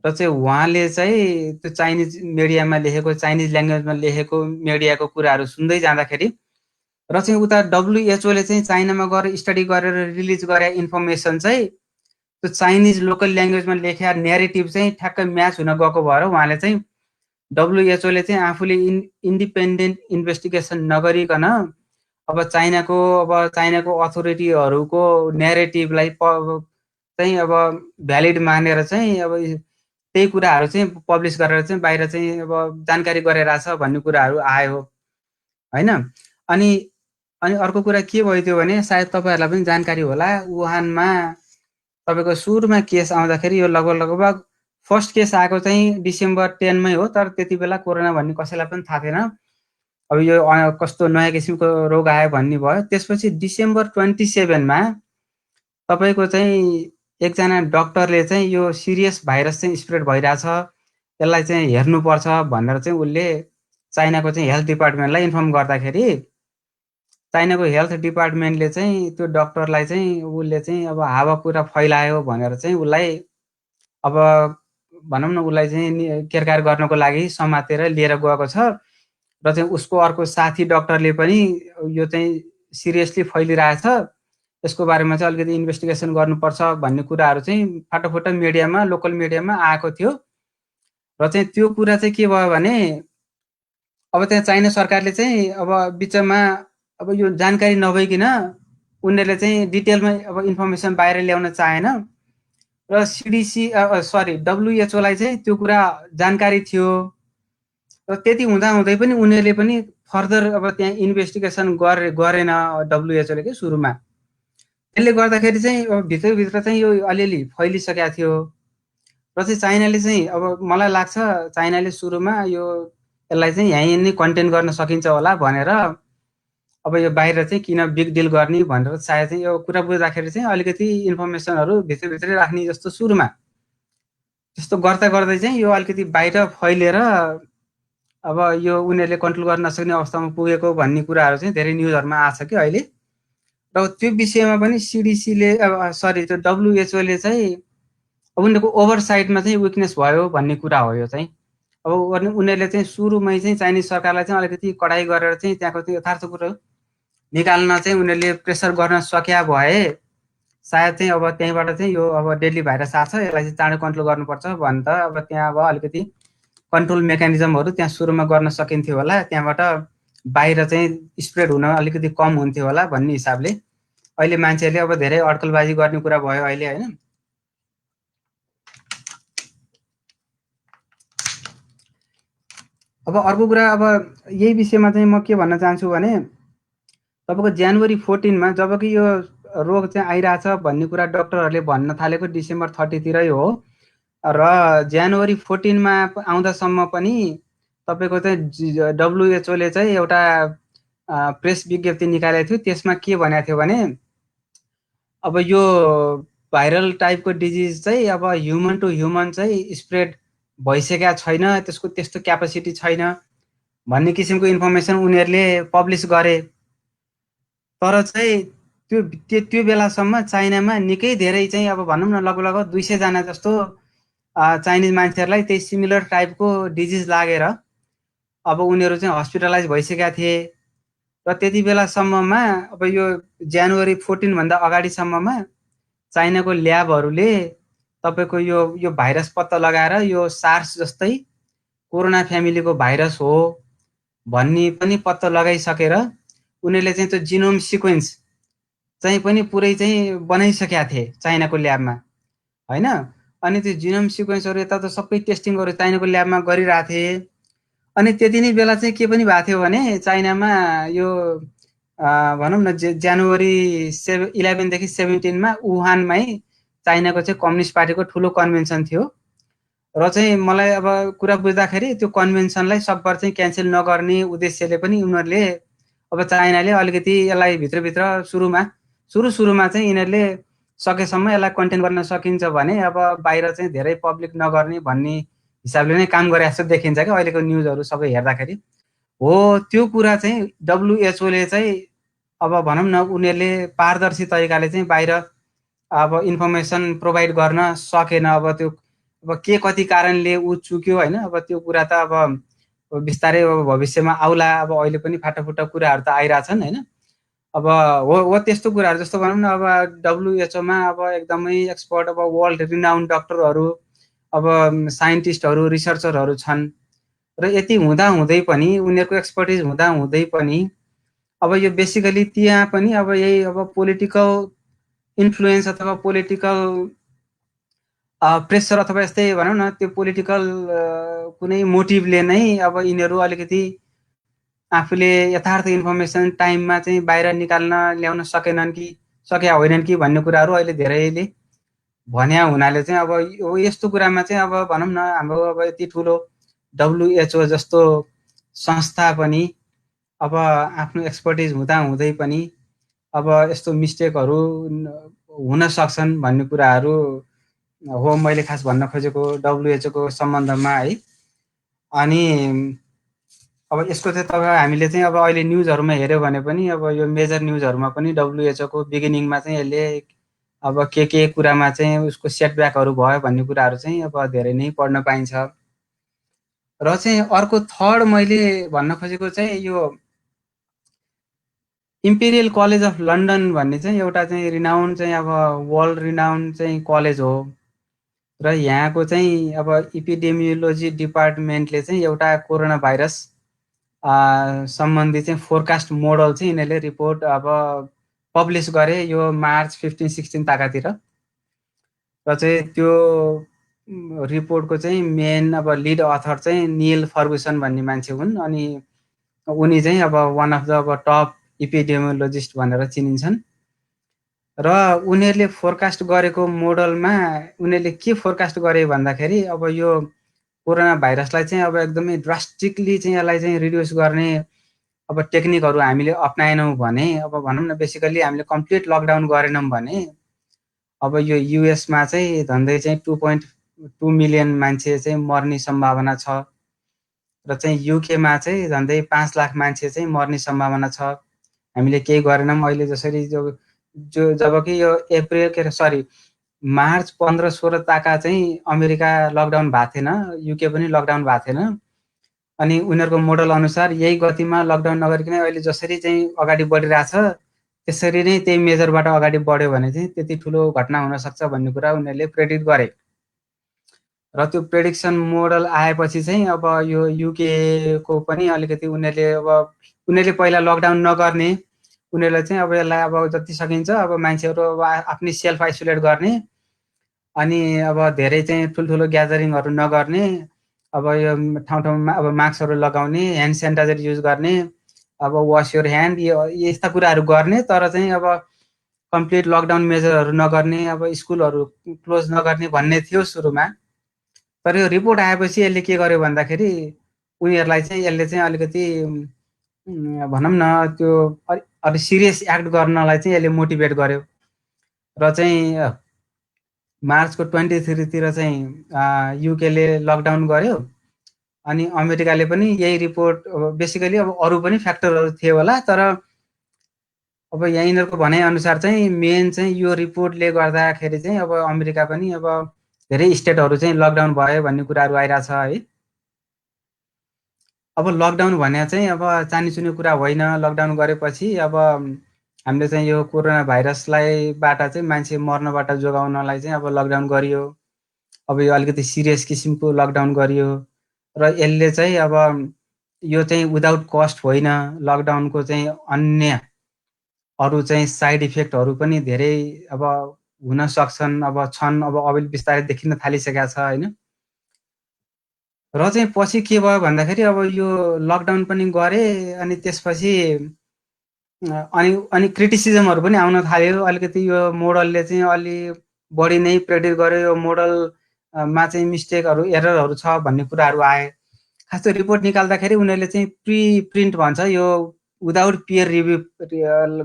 र चाहिँ उहाँले चाहिँ त्यो चाइनिज मिडियामा लेखेको, चाइनिज ल्याङ्ग्वेजमा लेखेको मिडियाको कुराहरू सुन्दै जाँदाखेरि र चाहिँ उता WHO ले चाहिँ चाइनामा गएर स्टडी गरेर रिलिज गरे इन्फर्मेसन चाहिँ त्यो चाइनिज लोकल ल्याङ्ग्वेजमा लेखेका न्यारेटिभ चाहिँ ठ्याक्कै म्याच हुन गएको भएर उहाँले चाहिँ WHO ले चाहिँ आफूले इन्डिपेन्डेन्ट इन्भेस्टिगेसन नगरिकन अब चाइनाको अथोरिटीहरूको न्यारेटिभलाई चाहिँ अब भ्यालिड मानेर चाहिँ अब त्यही कुराहरू चाहिँ पब्लिस गरेर चाहिँ बाहिर चाहिँ अब जानकारी गरेरहेछ भन्ने कुराहरू आयो हैन। अनि अर्को कुरा के भइदियो भने सायद तपाईँहरूलाई पनि जानकारी होला, वुहानमा तपाईँको सुरुमा केस आउँदाखेरि यो लगभग फर्स्ट केस आएको चाहिँ डिसेम्बर 10 मै हो, तर त्यति बेला कोरोना भन्ने कसैलाई पनि थाहा थिएन। अब यो कस्तो नयाँ किसिमको रोग आयो भन्ने भयो। त्यसपछि डिसेम्बर 27 मा तपाईँको चाहिँ एकजना डक्टरले चाहिँ यो सिरियस भाइरस चाहिँ स्प्रेड भइरहेछ, यसलाई चाहिँ हेर्नुपर्छ भनेर चाहिँ उसले चाइनाको चाहिँ हेल्थ डिपार्टमेन्टलाई इन्फर्म गर्दाखेरि चाइनाको हेल्थ डिपार्टमेन्टले चाहिँ त्यो डक्टरलाई चाहिँ उसले चाहिँ अब हावाकुरा फैलायो भनेर चाहिँ उसलाई अब भनौँ न उसलाई चाहिँ केरकार गर्नको लागि समातेर लिएर गएको छ र चाहिँ उसको अर्को साथी डक्टरले पनि यो चाहिँ सिरियसली फैलिरहेछ, यसको बारेमा चाहिँ अलिकति इन्भेस्टिगेसन गर्नुपर्छ भन्ने कुराहरू चाहिँ फाटोफुटो मिडियामा, लोकल मिडियामा आएको थियो। र चाहिँ त्यो कुरा चाहिँ के भयो भने अब त्यहाँ चाइना सरकारले चाहिँ अब बिचमा अब यो जानकारी नभइकन उनीहरूले चाहिँ डिटेलमा अब इन्फर्मेसन बाहिर ल्याउन चाहेन र WHO लाई चाहिँ त्यो कुरा जानकारी थियो र त्यति हुँदाहुँदै पनि उनीहरूले पनि फर्दर अब त्यहाँ इन्भेस्टिगेसन गरेन WHO ले के सुरुमा। त्यसले गर्दाखेरि चाहिँ अब भित्रभित्र चाहिँ यो अलिअलि फैलिसकेको थियो र चाहिँ चाइनाले चाहिँ अब मलाई लाग्छ चाइनाले सुरुमा यसलाई चाहिँ यहीँ नै कन्टेन गर्न सकिन्छ होला भनेर अब यो बाहिर चाहिँ किन बिग डिल गर्ने भनेर सायद चाहिँ यो कुरा बुझ्दाखेरि चाहिँ अलिकति इन्फर्मेसनहरू भित्रभित्रै राख्ने जस्तो सुरुमा त्यस्तो गर्दा गर्दै चाहिँ यो अलिकति बाहिर फैलेर अब यो उनीहरूले कन्ट्रोल गर्न नसक्ने अवस्थामा पुगेको भन्ने कुराहरू चाहिँ धेरै न्युजहरूमा आछ कि अहिले। र त्यो विषयमा पनि सिडिसीले त्यो WHO ले चाहिँ अब उनीहरूको ओभरसाइटमा चाहिँ विकनेस भयो भन्ने कुरा हो यो चाहिँ। अब उनीहरूले चाहिँ सुरुमै चाहिँ चाइनिज सरकारलाई चाहिँ अलिकति कडाई गरेर चाहिँ त्यहाँको त्यो यथार्थ कुरो निकाल्न चाहिँ उनीहरूले प्रेसर गर्न सकिया भए सायद चाहिँ अब त्यहीँबाट चाहिँ यो अब डेडली भाइरस आछ, यसलाई चाहिँ चाँडो कन्ट्रोल गर्नुपर्छ भनेर अब त्यहाँ अब अलिकति कन्ट्रोल मेकानिजमहरू त्यहाँ सुरुमा गर्न सकिन्थ्यो होला, त्यहाँबाट बाहिर चाहिँ स्प्रेड हुन अलिकति कम हुन्थ्यो होला भन्ने हिसाबले अहिले मान्छेहरूले अब धेरै अड्कलबाजी गर्ने कुरा भयो अहिले हैन। अब अर्को कुरा अब यही विषयमा चाहिँ म के भन्न चाहन्छु भने तपाईँको जनवरी 14 मा जबकि यो रोग चाहिँ आइरहेछ भन्ने कुरा डाक्टरहरूले भन्न थालेको डिसेम्बर 30 तिरै हो र जनवरी 14 मा आउँदासम्म पनि तपाईँको चाहिँ WHO ले चाहिँ एउटा प्रेस विज्ञप्ति निकालेको थियो। त्यसमा के भनेको थियो भने अब यो भाइरल टाइपको डिजिज चाहिँ अब ह्युमन टु ह्युमन चाहिँ स्प्रेड भइसकेका छैन, त्यसको त्यस्तो क्यापेसिटी छैन भन्ने किसिमको इन्फर्मेसन उनीहरूले पब्लिस गरे। तर चाहिँ त्यो बेलासम्म चाइनामा निकै धेरै चाहिँ अब भनौँ न लगभग 200 जना जस्तो चाइनिज मान्छेहरूलाई त्यही सिमिलर टाइपको डिजिज लागेर अब उनीहरू चाहिँ हस्पिटलाइज भइसकेका थिए र त्यति बेलासम्ममा अब यो जनवरी 14 भन्दा अगाडिसम्ममा चाइनाको ल्याबहरूले तपाईँको यो भाइरस पत्ता लगाएर यो सार्स जस्तै कोरोना फ्यामिलीको भाइरस हो भन्ने पनि पत्ता लगाइसकेर उनीहरूले चाहिँ त्यो जिनोम सिक्वेन्स चाहिँ पनि पुरै चाहिँ बनाइसकेका थिए चाइनाको ल्याबमा हैन। अनि त्यो जिनोम सिक्वेन्सहरू यता त सबै टेस्टिङहरू चाइनाको ल्याबमा गरिरहेको थिए। अनि त्यति नै बेला चाहिँ के पनि भएको थियो भने चाइनामा यो भनौँ न जनवरी 11 देखि 17 मा वुहानमै चाइनाको चाहिँ कम्युनिस्ट पार्टीको ठुलो कन्भेन्सन थियो र चाहिँ मलाई अब कुरा बुझ्दाखेरि त्यो कन्भेन्सनलाई सकभर चाहिँ क्यान्सल नगर्ने उद्देश्यले पनि उनीहरूले अब चाइनाले अलिकति यसलाई भित्रभित्र सुरुमा चाहिँ यिनीहरूले सकेसम्म यसलाई कन्टेन गर्न सकिन्छ भने अब बाहिर चाहिँ धेरै पब्लिक नगर्ने भन्ने हिसाबले नै काम गरे जस्तो देखिन्छ क्या अहिलेको न्युजहरू सबै हेर्दाखेरि। हो त्यो कुरा चाहिँ WHO ले चाहिँ अब भनौँ न उनीहरूले पारदर्शी तरिकाले चाहिँ बाहिर अब इन्फर्मेसन प्रोभाइड गर्न सकेन। अब त्यो अब के कति कारणले ऊ चुक्यो हैन। अब त्यो कुरा त अब बिस्तारै अब भविष्यमा आउला। अब अहिले पनि फाटाफुटा कुराहरू त आइरहेछन् हैन। अब हो त्यस्तो कुराहरू जस्तो भनौँ न अब WHO मा अब एकदमै एक्सपर्ट अब वर्ल्ड रिनाउन्ड डक्टरहरू अब साइन्टिस्टहरू रिसर्चरहरू छन् र यति हुँदै पनि उनीहरूको एक्सपर्टिज हुँदै पनि अब यो बेसिकली त्यहाँ पनि अब यही अब पोलिटिकल इन्फ्लुएन्स अथवा पोलिटिकल प्रेसर अथवा यस्तै भनौँ न त्यो पोलिटिकल कुनै मोटिभले नै अब यिनीहरू अलिकति आफूले यथार्थ इन्फर्मेसन टाइममा चाहिँ बाहिर निकाल्न ल्याउन सकेनन् कि सकेका होइनन् कि भन्ने कुराहरू अहिले धेरैले भन्या हुनाले चाहिँ अब यस्तो कुरामा चाहिँ अब भनौँ न हाम्रो अब यति ठुलो WHO जस्तो संस्था पनि अब आफ्नो एक्सपर्टिज हुँदै पनि अब यस्तो मिस्टेकहरू हुन सक्छन् भन्ने कुराहरू हो मैले खास भन्न खोजेको WHO को सम्बन्धमा है। अनि अब यसको चाहिँ तपाईँ हामीले चाहिँ अब अहिले न्युजहरूमा हेऱ्यो भने पनि अब यो मेजर न्युजहरूमा पनि WHO को बिगिनिङमा चाहिँ यसले अब के कुरामा चाहिँ उसको सेटब्याकहरू भयो भन्ने कुराहरू चाहिँ अब धेरै नै पढ्न पाइन्छ। र चाहिँ अर्को थर्ड मैले भन्न खोजेको चाहिँ यो इम्पेरियल कलेज अफ लन्डन भन्ने चाहिँ एउटा चाहिँ रिनाउन्ड चाहिँ अब वर्ल्ड रिनाउन्ड चाहिँ कलेज हो र यहाँको चाहिँ अब इपिडेमियोलोजी डिपार्टमेन्टले चाहिँ एउटा कोरोना भाइरस सम्बन्धी चाहिँ फोरकास्ट मोडल चाहिँ यिनीहरूले रिपोर्ट अब पब्लिस गरे यो मार्च 15-16 ताकातिर र चाहिँ त्यो रिपोर्टको चाहिँ मेन अब लिड अथर चाहिँ निल फर्गुसन भन्ने मान्छे हुन्। अनि उनी चाहिँ अब वान अफ द अब टप इपिडेमियोलोजिस्ट भनेर चिनिन्छन् र उनीहरूले फोरकास्ट गरेको मोडलमा उनीहरूले के फोरकास्ट गरे भन्दाखेरि अब यो कोरोना भाइरसलाई चाहिँ अब एकदमै ड्रास्टिकली चाहिँ यसलाई चाहिँ रिड्युस गर्ने अब टेक्निकहरू हामीले अपनाएनौँ भने अब भनौँ न बेसिकली हामीले कम्प्लिट लकडाउन गरेनौँ भने अब यो युएसमा चाहिँ झन्डै चाहिँ 2.2 मिलियन मान्छे चाहिँ मर्ने सम्भावना छ र चाहिँ युकेमा चाहिँ झन्डै 5 लाख मान्छे चाहिँ मर्ने सम्भावना छ। हामीले केही गरेनौँ अहिले जसरी जो जबकि यो मार्च 15-16 ताका चाहिँ अमेरिका लकडाउन भएको थिएन, युके पनि लकडाउन भएको थिएन। अनि उनीहरूको मोडल अनुसार यही गतिमा लकडाउन नगरिकन अहिले जसरी चाहिँ अगाडि बढिरहेछ त्यसरी नै त्यही मेजरबाट अगाडि बढ्यो भने चाहिँ त्यति ठुलो घटना हुन सक्छ भन्ने कुरा उनीहरूले प्रेडिक्ट गरे। र त्यो प्रेडिक्सन मोडल आएपछि चाहिँ अब यो युके को पनि अलिकति उनीहरूले पहिला लकडाउन नगर्ने उनीहरूले चाहिँ अब यसलाई अब जति सकिन्छ अब मान्छेहरू अब आफ्नै सेल्फ आइसोलेट गर्ने, अनि अब धेरै चाहिँ ठुल्ठुलो ग्यादरिङहरू नगर्ने, अब यो ठाउँ ठाउँमा अब मास्कहरू लगाउने, ह्यान्ड सेनिटाइजर युज गर्ने, अब वास योर ह्यान्ड, यो यस्ता कुराहरू गर्ने, तर चाहिँ अब कम्प्लिट लकडाउन मेजरहरू नगर्ने, अब स्कुलहरू क्लोज नगर्ने भन्ने थियो सुरुमा। तर यो रिपोर्ट आएपछि यसले के गर्यो भन्दाखेरि उनीहरूलाई चाहिँ यसले चाहिँ अलिकति भनौँ न त्यो अलि सिरियस एक्ट गर्नलाई चाहिँ यसले मोटिभेट गर्यो र चाहिँ मार्चको 23 चाहिँ युकेले लकडाउन गर्यो, अनि अमेरिकाले पनि यही रिपोर्ट बेसिकली अब अरू पनि फ्याक्टरहरू थियो होला, तर अब यहीँनिरको भनाइअनुसार चाहिँ मेन चाहिँ यो रिपोर्टले गर्दाखेरि चाहिँ अब अमेरिका पनि अब धेरै स्टेटहरू चाहिँ लकडाउन भयो भन्ने कुराहरू आइरहेछ है। अब लकडाउन भने चाहिँ अब चानीचुनी कुरा होइन। लकडाउन गरेपछि अब हामीले चाहिँ यो कोरोना भाइरसलाई बाट चाहिँ मान्छे मर्नबाट जोगाउनलाई चाहिँ अब लकडाउन गरियो। अब यो अलिकति सिरियस किसिमको लकडाउन गरियो र यसले चाहिँ अब यो चाहिँ विदाउट कस्ट होइन। लकडाउनको चाहिँ अन्य अरू चाहिँ साइड इफेक्टहरू पनि धेरै अब हुन सक्छन्, अब छन्, अब बिस्तारै देखिन थालिसकेका छ होइन। र चाहिँ पछि के भयो भन्दाखेरि अब यो लकडाउन पनि गरे, अनि त्यसपछि अनि क्रिटिसिजमहरू पनि आउन थाल्यो। अलिकति यो मोडलले चाहिँ अलि बढी नै प्रेडिक्ट गर्यो, यो मोडलमा चाहिँ मिस्टेकहरू एररहरू छ भन्ने कुराहरू आए। खास त्यो रिपोर्ट निकाल्दाखेरि उनीहरूले चाहिँ प्रिन्ट भन्छ, यो विदाउट पियर रिभ्यू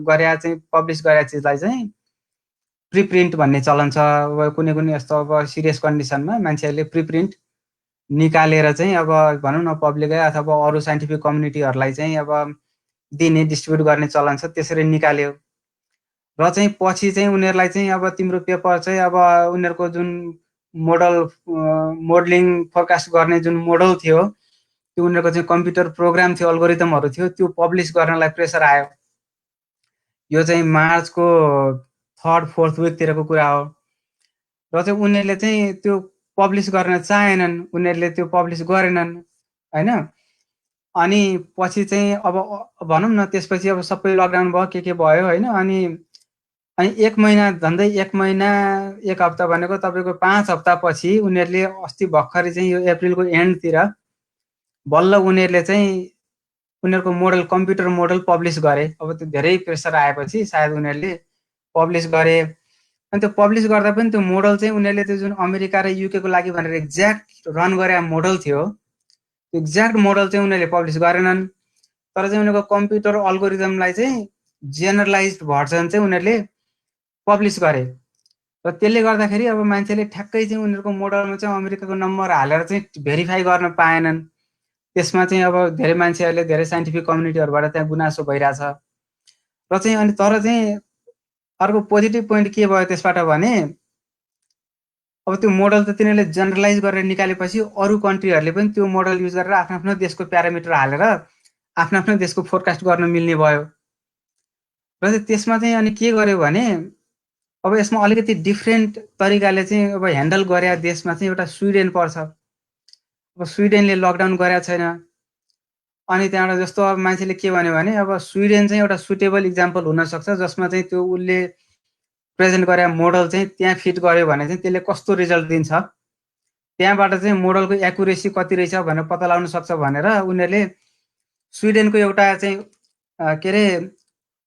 गरे चाहिँ पब्लिस गरे चिजलाई चाहिँ प्रिप्रिन्ट भन्ने चलन छ। अब कुनै कुनै यस्तो अब सिरियस कन्डिसनमा मान्छेहरूले प्रिप्रिन्ट निकालेर चाहिँ अब भनौँ न पब्लिकै अथवा अरू साइन्टिफिक कम्युनिटीहरूलाई चाहिँ अब दिने, डिस्ट्रिब्युट गर्ने चलन छ। त्यसरी निकाल्यो र चाहिँ पछि चाहिँ उनीहरूलाई चाहिँ अब तिम्रो पेपर चाहिँ अब उनीहरूको जुन मोडलिङ फोरकास्ट गर्ने जुन मोडल थियो, त्यो उनीहरूको चाहिँ कम्प्युटर प्रोग्राम थियो, अल्गोरिदमहरू थियो, त्यो पब्लिस गर्नलाई प्रेसर आयो। यो चाहिँ मार्चको 3rd-4th विकतिरको कुरा हो। र चाहिँ उनीहरूले चाहिँ त्यो पब्लिस गर्न चाहेनन्, उनीहरूले त्यो पब्लिस गरेनन् होइन। अनि पछि चाहिँ अब भनौँ न त्यसपछि अब सबै लकडाउन भयो, के भयो होइन। अनि 1 महिना, झन्डै 1 महिना 1 हप्ता भनेको तपाईँको 5 हप्तापछि उनीहरूले अस्ति भर्खरै चाहिँ यो अप्रिलको एन्डतिर बल्ल उनीहरूले चाहिँ उनीहरूको मोडल, कम्प्युटर मोडल पब्लिस गरे। अब त्यो धेरै प्रेसर आएपछि सायद उनीहरूले पब्लिस गरे। अनि त्यो पब्लिस गर्दा पनि त्यो मोडल चाहिँ उनीहरूले त्यो जुन अमेरिका र युकेको लागि भनेर एक्ज्याक्ट रन गरे मोडल थियो, त्यो एक्ज्याक्ट मोडल चाहिँ उनीहरूले पब्लिस गरेनन्। तर चाहिँ उनीहरूको कम्प्युटर अल्गोरिदमलाई चाहिँ जेनरलाइज्ड भर्जन चाहिँ उनीहरूले पब्लिस गरे। र त्यसले गर्दाखेरि अब मान्छेले ठ्याक्कै चाहिँ उनीहरूको मोडलमा चाहिँ अमेरिकाको नम्बर हालेर चाहिँ भेरिफाई गर्न पाएनन्। त्यसमा चाहिँ अब धेरै मान्छेहरूले, धेरै साइन्टिफिक कम्युनिटीहरूबाट त्यहाँ गुनासो भइरहेछ। र चाहिँ अनि तर चाहिँ अर्को पोजिटिभ पोइन्ट के भयो त्यसबाट भने, अब त्यो मोडल त तिनीहरूले जेनरलाइज गरेर निकालेपछि अरू कन्ट्रीहरूले पनि त्यो मोडल युज गरेर आफ्नो आफ्नो देशको प्यारामिटर हालेर आफ्नो आफ्नो देशको फोरकास्ट गर्न मिल्ने भयो। र चाहिँ त्यसमा चाहिँ अनि के गर्यो भने, अब यसमा अलिकति डिफ्रेन्ट तरिकाले चाहिँ अब ह्यान्डल गरे देशमा चाहिँ एउटा स्विडेन पर्छ। अब स्विडेनले लकडाउन गरेको छैन। अनि त्यहाँबाट जस्तो अब मान्छेले के भन्यो भने, अब स्विडेन चाहिँ एउटा सुटेबल इक्जाम्पल हुनसक्छ जसमा चाहिँ त्यो उसले प्रेजेन्ट गरे मोडल चाहिँ त्यहाँ फिट गर्यो भने चाहिँ त्यसले कस्तो रिजल्ट दिन्छ, त्यहाँबाट चाहिँ मोडलको एक्युरेसी कति रहेछ भनेर पत्ता लगाउन सक्छ भनेर उनीहरूले स्विडेनको एउटा चाहिँ के अरे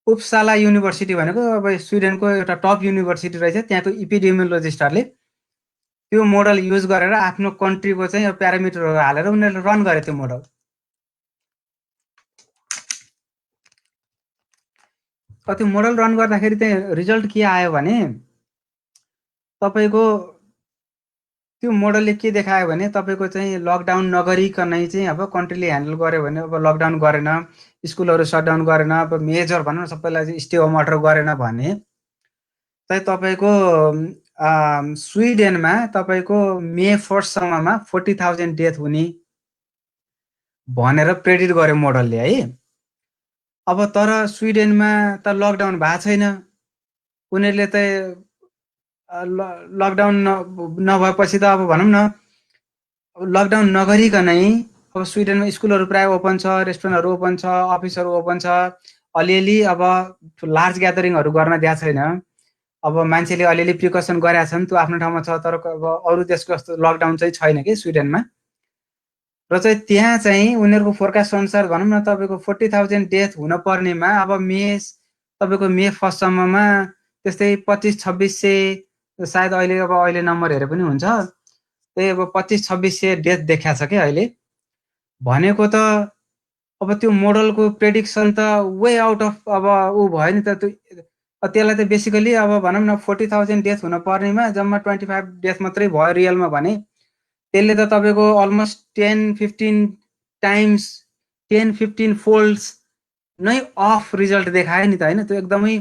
उपसाला युनिभर्सिटी भनेको अब स्विडेनको एउटा टप युनिभर्सिटी रहेछ, त्यहाँको इपिडेमियोलोजिस्टहरूले त्यो मोडल युज गरेर आफ्नो कन्ट्रीको चाहिँ प्यारामिटरहरू हालेर उनीहरूले रन गरे त्यो मोडल। त्यो मोडल रन गर्दाखेरि चाहिँ रिजल्ट के आयो भने, तपाईँको त्यो मोडलले के देखायो भने तपाईँको चाहिँ लकडाउन नगरिकनै चाहिँ अब कन्ट्रीले ह्यान्डल गर्यो भने, अब लकडाउन गरेन, स्कुलहरू सटडाउन गरेन, अब मेजर भनौँ न सबैलाई चाहिँ स्टे होम अर्डर गरेन भने चाहिँ तपाईँको स्विडेनमा तपाईँको मे 1 सम्ममा 40,000 डेथ हुने भनेर प्रेडिक्ट गर्यो मोडलले है। अब तर स्विडेनमा त लकडाउन भएको छैन, उनीहरूले त लकडाउन नभएपछि त अब भनौँ न लकडाउन नगरिकनै अब स्विडेनमा स्कुलहरू प्राय ओपन छ, रेस्टुरेन्टहरू ओपन छ, अफिसहरू ओपन छ, अलिअलि अब लार्ज ग्यादरिङहरू गर्न दिएको छैन। अब मान्छेले अलिअलि प्रिकसन गरेका छन्, त्यो आफ्नो ठाउँमा छ, तर अब अरू देशको जस्तो लकडाउन चाहिँ छैन कि स्विडेनमा। र चाहिँ त्यहाँ चाहिँ उनीहरूको फोरकास्ट अनुसार भनौँ न तपाईँको 40,000 डेथ हुन पर्नेमा अब तपाईँको मे 1 सम्ममा त्यस्तै 2500-2600 सायद अहिले नम्बर हेरे पनि हुन्छ, त्यही अब 2500-2600 डेथ देखाएको छ क्या अहिले। भनेको त अब त्यो मोडलको प्रेडिक्सन त वे आउट अफ अब ऊ भयो नि त। त्यसलाई त बेसिकली अब भनौँ न 40,000 डेथ हुन पर्नेमा जम्मा 25 डेथ मात्रै भयो रियलमा भने, त्यसले त तपाईँको अलमोस्ट 10-15 टाइम्स 10-15 फोल्ड्स नै अफ रिजल्ट देखायो नि त होइन। त्यो एकदमै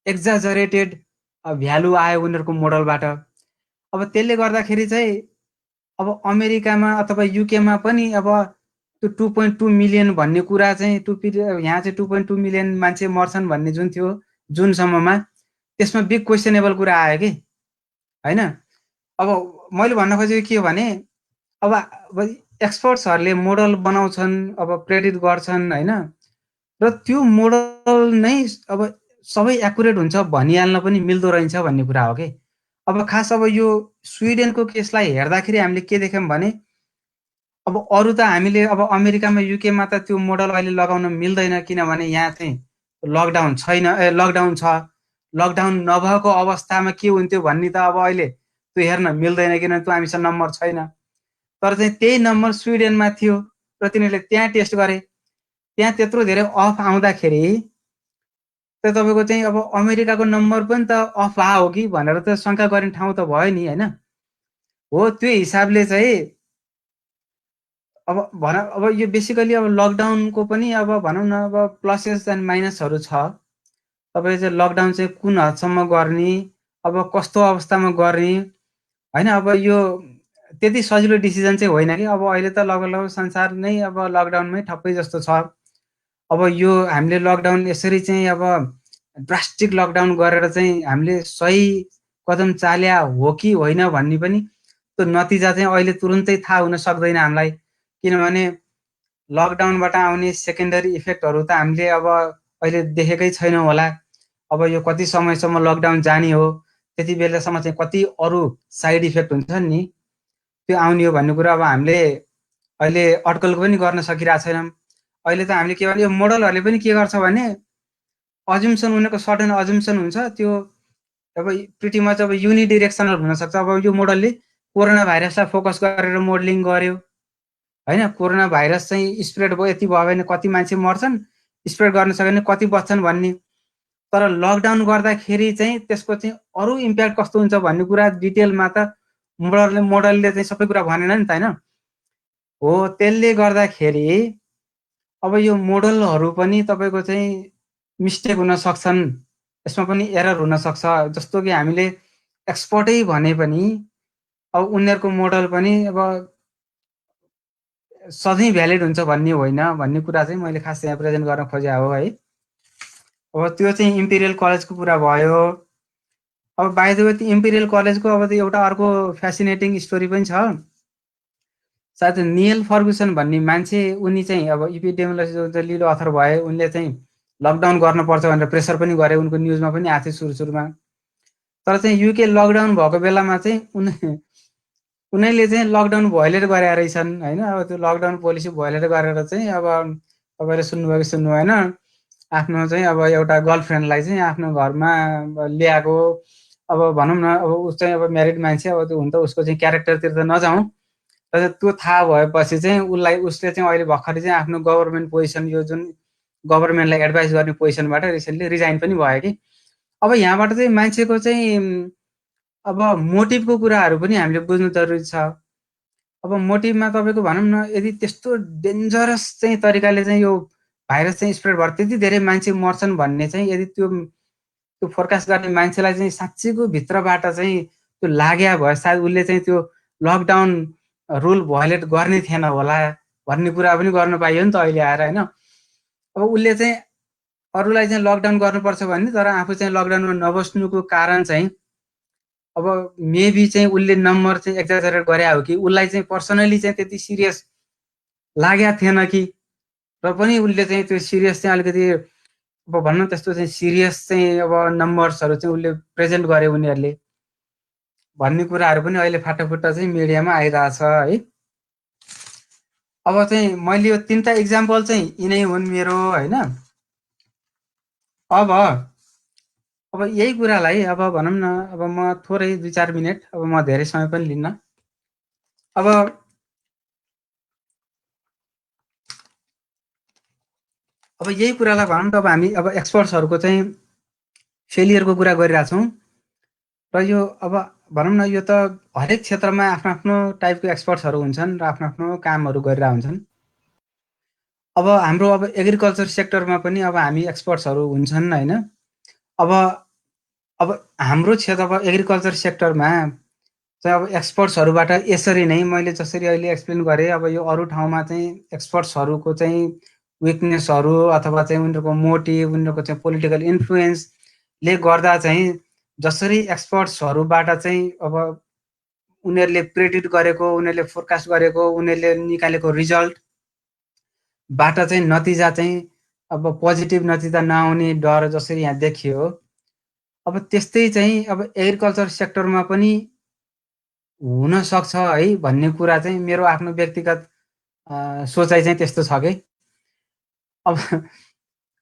एक्जाजरेटेड भ्यालु आयो उनीहरूको मोडलबाट। अब त्यसले गर्दाखेरि चाहिँ अब अमेरिकामा अथवा युकेमा पनि अब त्यो 2.2 मिलियन भन्ने कुरा चाहिँ यहाँ चाहिँ 2.2 मिलियन मान्छे मर्छन् भन्ने जुन थियो जुनसम्ममा, त्यसमा बिग क्वेसनेबल कुरा आयो कि होइन। अब मैले भन्न खोजेको के हो भने अब एक्सपर्ट्सहरूले मोडल बनाउँछन्, अब प्रेडिक्ट गर्छन् होइन, र त्यो मोडल नै अब सबै एक्युरेट हुन्छ भनिहाल्न पनि मिल्दो रहेछ भन्ने कुरा हो कि। अब खास अब यो स्विडेनको केसलाई हेर्दाखेरि हामीले के देख्यौँ भने अब अरू त हामीले अब अमेरिकामा युकेमा त त्यो मोडल अहिले लगाउन मिल्दैन, किनभने यहाँ चाहिँ लकडाउन छैन, लकडाउन छ। लकडाउन नभएको अवस्थामा के हुन्थ्यो भन्ने त अब अहिले त्यो हेर्न मिल्दैन, किनभने त्यो हामीसँग नम्बर छैन। तर चाहिँ त्यही नम्बर स्विडेनमा थियो र तिनीहरूले त्यहाँ टेस्ट गरे, त्यहाँ त्यत्रो धेरै अफ आउँदाखेरि त तपाईँको चाहिँ अब अमेरिकाको नम्बर पनि त अफ आयो कि भनेर त शङ्का गर्ने ठाउँ त भयो नि होइन। हो त्यो हिसाबले चाहिँ अब यो बेसिकली अब लकडाउनको पनि अब भनौँ न अब प्लसेस एन्ड माइनसहरू छ। तपाईँ चाहिँ लकडाउन चाहिँ कुन हदसम्म गर्ने, अब कस्तो अवस्थामा गर्ने होइन। अब यो त्यति सजिलो डिसिजन चाहिँ होइन कि। अब अहिले त लगभग संसार नै अब लकडाउनमै ठप्पै जस्तो छ। अब यो हामीले लकडाउन यसरी चाहिँ अब ड्रास्टिक लकडाउन गरेर चाहिँ हामीले सही कदम चाल्या हो कि होइन भन्ने पनि त्यो नतिजा चाहिँ अहिले तुरुन्तै थाहा हुन सक्दैन हामीलाई, किनभने लकडाउनबाट आउने सेकेन्डरी इफेक्टहरू त हामीले अब अहिले देखेकै छैनौँ होला। अब यो कति समयसम्म लकडाउन जाने हो, त्यति बेलासम्म चाहिँ कति अरू साइड इफेक्ट हुन्छन् नि त्यो आउने हो भन्ने कुरा अब हामीले अहिले अड्कल पनि गर्न सकिरहेको छैनौँ। अहिले त हामीले के भने यो मोडलहरूले पनि के गर्छ भने अजम्सन, उनीहरूको सर्टेन अजम्सन हुन्छ, त्यो अब प्रिटी मच अब युनिडिरेक्सनल हुनसक्छ। अब यो मोडलले कोरोना भाइरसलाई फोकस गरेर मोडलिङ गर्यो होइन, कोरोना भाइरस चाहिँ स्प्रेड भयो, यति भयो भने कति मान्छे मर्छन्, स्प्रेड गर्न सक्यो भने कति बच्छन् भन्ने। तर लकडाउन गर्दाखेरि चाहिँ त्यसको चाहिँ अरू इम्प्याक्ट कस्तो हुन्छ भन्ने कुरा डिटेलमा त मोडलले चाहिँ सबै कुरा भनेन नि त होइन। हो त्यसले गर्दाखेरि अब यो मोडलहरू पनि तपाईँको चाहिँ मिस्टेक हुन सक्छन्, यसमा पनि एरर हुन सक्छ। जस्तो कि हामीले एक्सपर्टै भने पनि अब उनीहरूको मोडल पनि अब सधैँ भ्यालिड हुन्छ भन्ने होइन भन्ने कुरा चाहिँ मैले खास यहाँ प्रेजेन्ट गर्न खोजेको हो है। अब त्यो चाहिँ इम्पेरियल कलेजको कुरा भयो। अब बाइ द वे त्यो इम्पेरियल कलेजको अब त्यो एउटा अर्को फ्यासिनेटिङ स्टोरी पनि छ। सायद नियल फर्गुसन भन्ने मान्छे, उनी चाहिँ अब इपिडेमियोलोजी जो लिड अथर भए, उनले चाहिँ लकडाउन गर्नुपर्छ भनेर प्रेसर पनि गरे, उनको न्युजमा पनि आएको थियो सुरुमा। तर चाहिँ युके लकडाउन भएको बेलामा चाहिँ उनीहरूले चाहिँ लकडाउन भोइलेट गरेका रहेछन् होइन। अब त्यो लकडाउन पोलिसी भोइलेट गरेर चाहिँ अब तपाईँले सुन्नुभयो कि सुन्नु भएन, आफ्नो चाहिँ अब एउटा गर्लफ्रेन्डलाई चाहिँ आफ्नो घरमा ल्याएको। अब भनौँ न अब उस चाहिँ अब म्यारिड मान्छे, अब त्यो हुन त उसको चाहिँ क्यारेक्टरतिर त नजाउँ, तर त्यो थाहा भएपछि चाहिँ उसले चाहिँ अहिले भर्खरै चाहिँ आफ्नो गभर्मेन्ट पोजिसन, यो जुन गभर्मेन्टलाई एडभाइस गर्ने पोजिसनबाट रिसेन्टली रिजाइन पनि भयो कि। अब यहाँबाट चाहिँ मान्छेको चाहिँ अब मोटिभको कुराहरू पनि हामीले बुझ्नु जरुरी छ। अब मोटिभमा तपाईँको भनौँ न यदि त्यस्तो डेन्जरस चाहिँ तरिकाले चाहिँ यो भाइरस चाहिँ स्प्रेड भएर त्यति धेरै मान्छे मर्छन् भन्ने चाहिँ यदि त्यो फोरकास्ट गर्ने मान्छेलाई चाहिँ साँच्चैको भित्रबाट चाहिँ त्यो लाग्या भयो, सायद उसले चाहिँ त्यो लकडाउन रुल भोइलेट गर्ने थिएन होला भन्ने कुरा पनि गर्न पाइयो नि त अहिले आएर होइन। अब उसले चाहिँ अरूलाई चाहिँ लकडाउन गर्नुपर्छ भन्ने, तर आफू चाहिँ लकडाउनमा नबस्नुको कारण चाहिँ अब मेबी चाहिँ उसले नम्बर चाहिँ एक्जाजरेट गरे हो कि उसलाई चाहिँ पर्सनली चाहिँ त्यति सिरियस लागेको थिएन कि, र पनि उसले चाहिँ त्यो सिरियस चाहिँ अलिकति अब भन्न त्यस्तो चाहिँ सिरियस चाहिँ अब नम्बर्सहरू चाहिँ उसले प्रेजेन्ट गरे उनीहरूले भन्ने कुराहरू पनि अहिले फाटाफुट्टा चाहिँ मिडियामा आइरहेछ है। अब चाहिँ मैले यो 3टा इक्जाम्पल चाहिँ यिनै हुन् मेरो होइन। अब यही कुरालाई अब भनौँ न, अब म थोरै 2-4 मिनट, अब म धेरै समय पनि लिन्न। अब यही कुरालाई भनौँ त, अब हामी अब एक्सपर्ट्सहरूको चाहिँ फेलियरको कुरा गरिरहेछौँ र यो अब भनौँ न, यो त हरेक क्षेत्रमा आफ्नो आफ्नो टाइपको एक्सपर्ट्सहरू हुन्छन् र आफ्नो आफ्नो कामहरू गरिरहेका हुन्छन्। अब हाम्रो अब एग्रिकल्चर सेक्टरमा पनि अब हामी एक्सपर्ट्सहरू हुन्छन् होइन। अब हाम्रो क्षेत्र अब एग्रिकल्चर सेक्टरमा चाहिँ अब एक्सपर्ट्सहरूबाट यसरी नै मैले जसरी अहिले एक्सप्लेन गरेँ, अब यो अरू ठाउँमा चाहिँ एक्सपर्ट्सहरूको चाहिँ विकनेसहरू अथवा चाहिँ उनीहरूको मोटिभ, उनीहरूको चाहिँ पोलिटिकल इन्फ्लुएन्सले गर्दा चाहिँ जसरी एक्सपर्ट्सहरूबाट चाहिँ अब उनीहरूले प्रेडिक्ट गरेको, उनीहरूले फोरकास्ट गरेको, उनीहरूले निकालेको रिजल्टबाट चाहिँ नतिजा चाहिँ अब पोजिटिभ नतिजा नआउने डर जसरी यहाँ देखियो, अब त्यस्तै चाहिँ अब एग्रिकल्चर सेक्टरमा पनि हुन सक्छ है भन्ने कुरा चाहिँ मेरो आफ्नो व्यक्तिगत सोचाइ चाहिँ त्यस्तो छ कि अब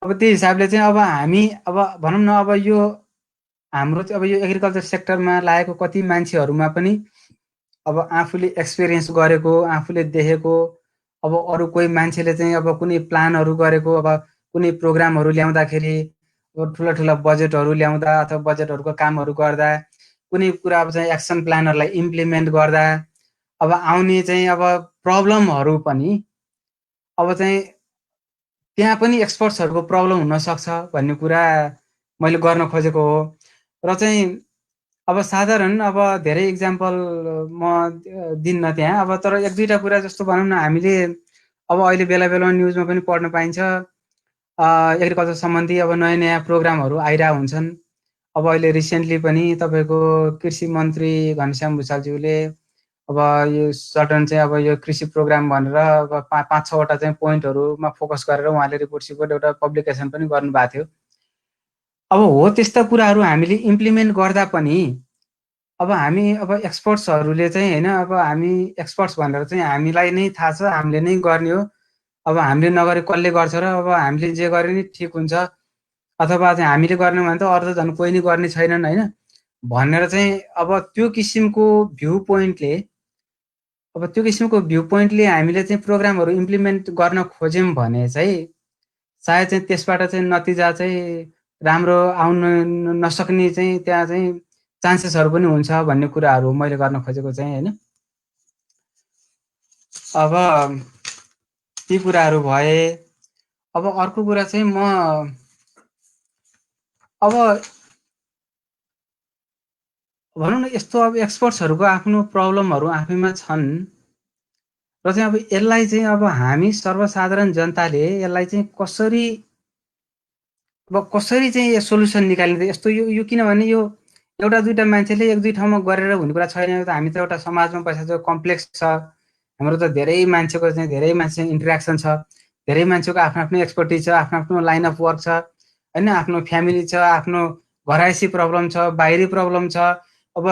त्यही हिसाबले चाहिँ अब हामी अब भनौँ न, अब यो हाम्रो अब यो एग्रिकल्चर सेक्टरमा लागेको कति मान्छेहरूमा पनि अब आफूले एक्सपिरियन्स गरेको, आफूले देखेको, अब अरू कोही मान्छेले चाहिँ अब कुनै प्लानहरू गरेको, अब कुनै प्रोग्रामहरू ल्याउँदाखेरि, अब ठुला ठुला बजेटहरू ल्याउँदा अथवा बजेटहरूको कामहरू गर्दा, कुनै कुरा अब चाहिँ एक्सन प्लानहरूलाई इम्प्लिमेन्ट गर्दा अब आउने चाहिँ अब प्रब्लमहरू पनि अब चाहिँ त्यहाँ पनि एक्सपर्ट्सहरूको प्रब्लम हुनसक्छ भन्ने कुरा मैले गर्न खोजेको हो। र चाहिँ अब साधारण अब धेरै इक्जाम्पल म दिन्न त्यहाँ, अब तर 1-2टा कुरा जस्तो भनौँ न, हामीले अब अहिले बेला बेलामा न्युजमा पनि पढ्न पाइन्छ एग्रिकल्चर सम्बन्धी अब नयाँ नयाँ प्रोग्रामहरू आइरहेको हुन्छन्। अब अहिले रिसेन्टली पनि तपाईँको कृषि मन्त्री घनश्याम भुषालज्यूले अब यो सडन चाहिँ अब यो कृषि प्रोग्राम भनेर अब 5-6वटा चाहिँ पोइन्टहरूमा फोकस गरेर उहाँले रिपोर्ट एउटा पब्लिकेसन पनि गर्नुभएको थियो। अब हो त्यस्ता कुराहरू हामीले इम्प्लिमेन्ट गर्दा पनि अब हामी अब एक्सपर्ट्सहरूले चाहिँ होइन, अब हामी एक्सपर्ट्स भनेर चाहिँ हामीलाई नै थाहा छ, हामीले नै गर्ने हो, अब हामीले नगरे कसले गर्छ र अब हामीले जे गरे नि ठिक हुन्छ, अथवा चाहिँ हामीले गर्ने भने त अरू त झन् कोही नै गर्ने छैनन् होइन भनेर चाहिँ अब त्यो किसिमको भ्यू पोइन्टले हामीले चाहिँ प्रोग्रामहरू इम्प्लिमेन्ट गर्न खोज्यौँ भने चाहिँ सायद चाहिँ त्यसबाट चाहिँ नतिजा चाहिँ राम्रो आउन नसक्ने चाहिँ त्यहाँ चाहिँ चान्सेसहरू पनि हुन्छ भन्ने कुराहरू मैले गर्न खोजेको चाहिँ होइन। अब ती कुराहरू भए। अब अर्को कुरा चाहिँ म अब भनौँ न, यस्तो अब एक्सपर्ट्सहरूको आफ्नो प्रब्लमहरू आफैमा छन् र चाहिँ अब यसलाई चाहिँ अब हामी सर्वसाधारण जनताले यसलाई चाहिँ कसरी चाहिँ सोल्युसन निकालिन्छ यस्तो यो किनभने यो एउटा दुईटा मान्छेले 1-2 ठाउँमा गरेर हुने कुरा छैन। त हामी त एउटा समाजमा बसेको कम्प्लेक्स छ, हाम्रो त धेरै मान्छेको चाहिँ धेरै मान्छे इन्टरेक्सन छ, धेरै मान्छेको आफ्नो आफ्नो एक्सपर्टिज छ, आफ्नो आफ्नो लाइन अफ वर्क छ होइन, आफ्नो फ्यामिली छ, आफ्नो घरायसी प्रब्लम छ, बाहिरी प्रब्लम छ, अब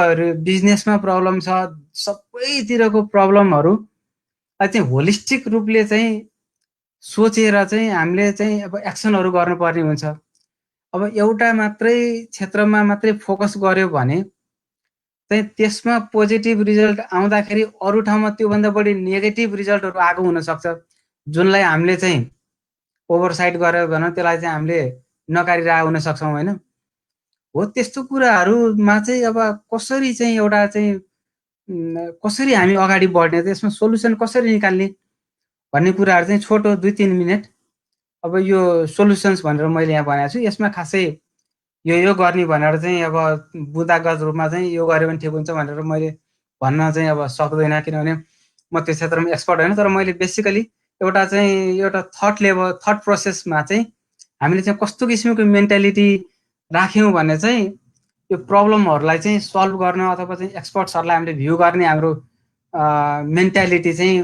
बिजनेसमा प्रब्लम छ, सबैतिरको प्रब्लमहरू चाहिँ होलिस्टिक रूपले चाहिँ सोचेर चाहिँ हामीले चाहिँ अब एक्सनहरू गर्नुपर्ने हुन्छ। अब एउटा मात्रै क्षेत्रमा मात्रै फोकस गर्यो भने चाहिँ त्यसमा पोजिटिभ रिजल्ट आउँदाखेरि अरू ठाउँमा त्योभन्दा बढी नेगेटिभ रिजल्टहरू आएको हुनसक्छ, जुनलाई हामीले चाहिँ ओभरसाइट गरेर भनौँ त्यसलाई चाहिँ हामीले नकारिरहेको हुन सक्छौँ होइन। हो त्यस्तो कुराहरूमा चाहिँ अब कसरी चाहिँ एउटा चाहिँ कसरी हामी अगाडि बढ्ने, त्यसमा सोल्युसन कसरी निकाल्ने भन्ने कुराहरू चाहिँ छोटो 2-3 मिनट अब यो सोल्युसन्स भनेर मैले यहाँ भनेको छु। यसमा खासै यो गर्ने भनेर चाहिँ अब बुँदागत रूपमा चाहिँ यो गऱ्यो भने ठिक हुन्छ भनेर मैले भन्न चाहिँ अब सक्दैन, किनभने म त्यो क्षेत्रमा एक्सपर्ट होइन। तर मैले बेसिकली एउटा थट प्रोसेसमा चाहिँ हामीले चाहिँ कस्तो किसिमको मेन्टालिटी राख्यौँ भने चाहिँ यो प्रब्लमहरूलाई चाहिँ सल्भ गर्न अथवा चाहिँ एक्सपर्ट्सहरूलाई हामीले भ्यू गर्ने हाम्रो मेन्टालिटी चाहिँ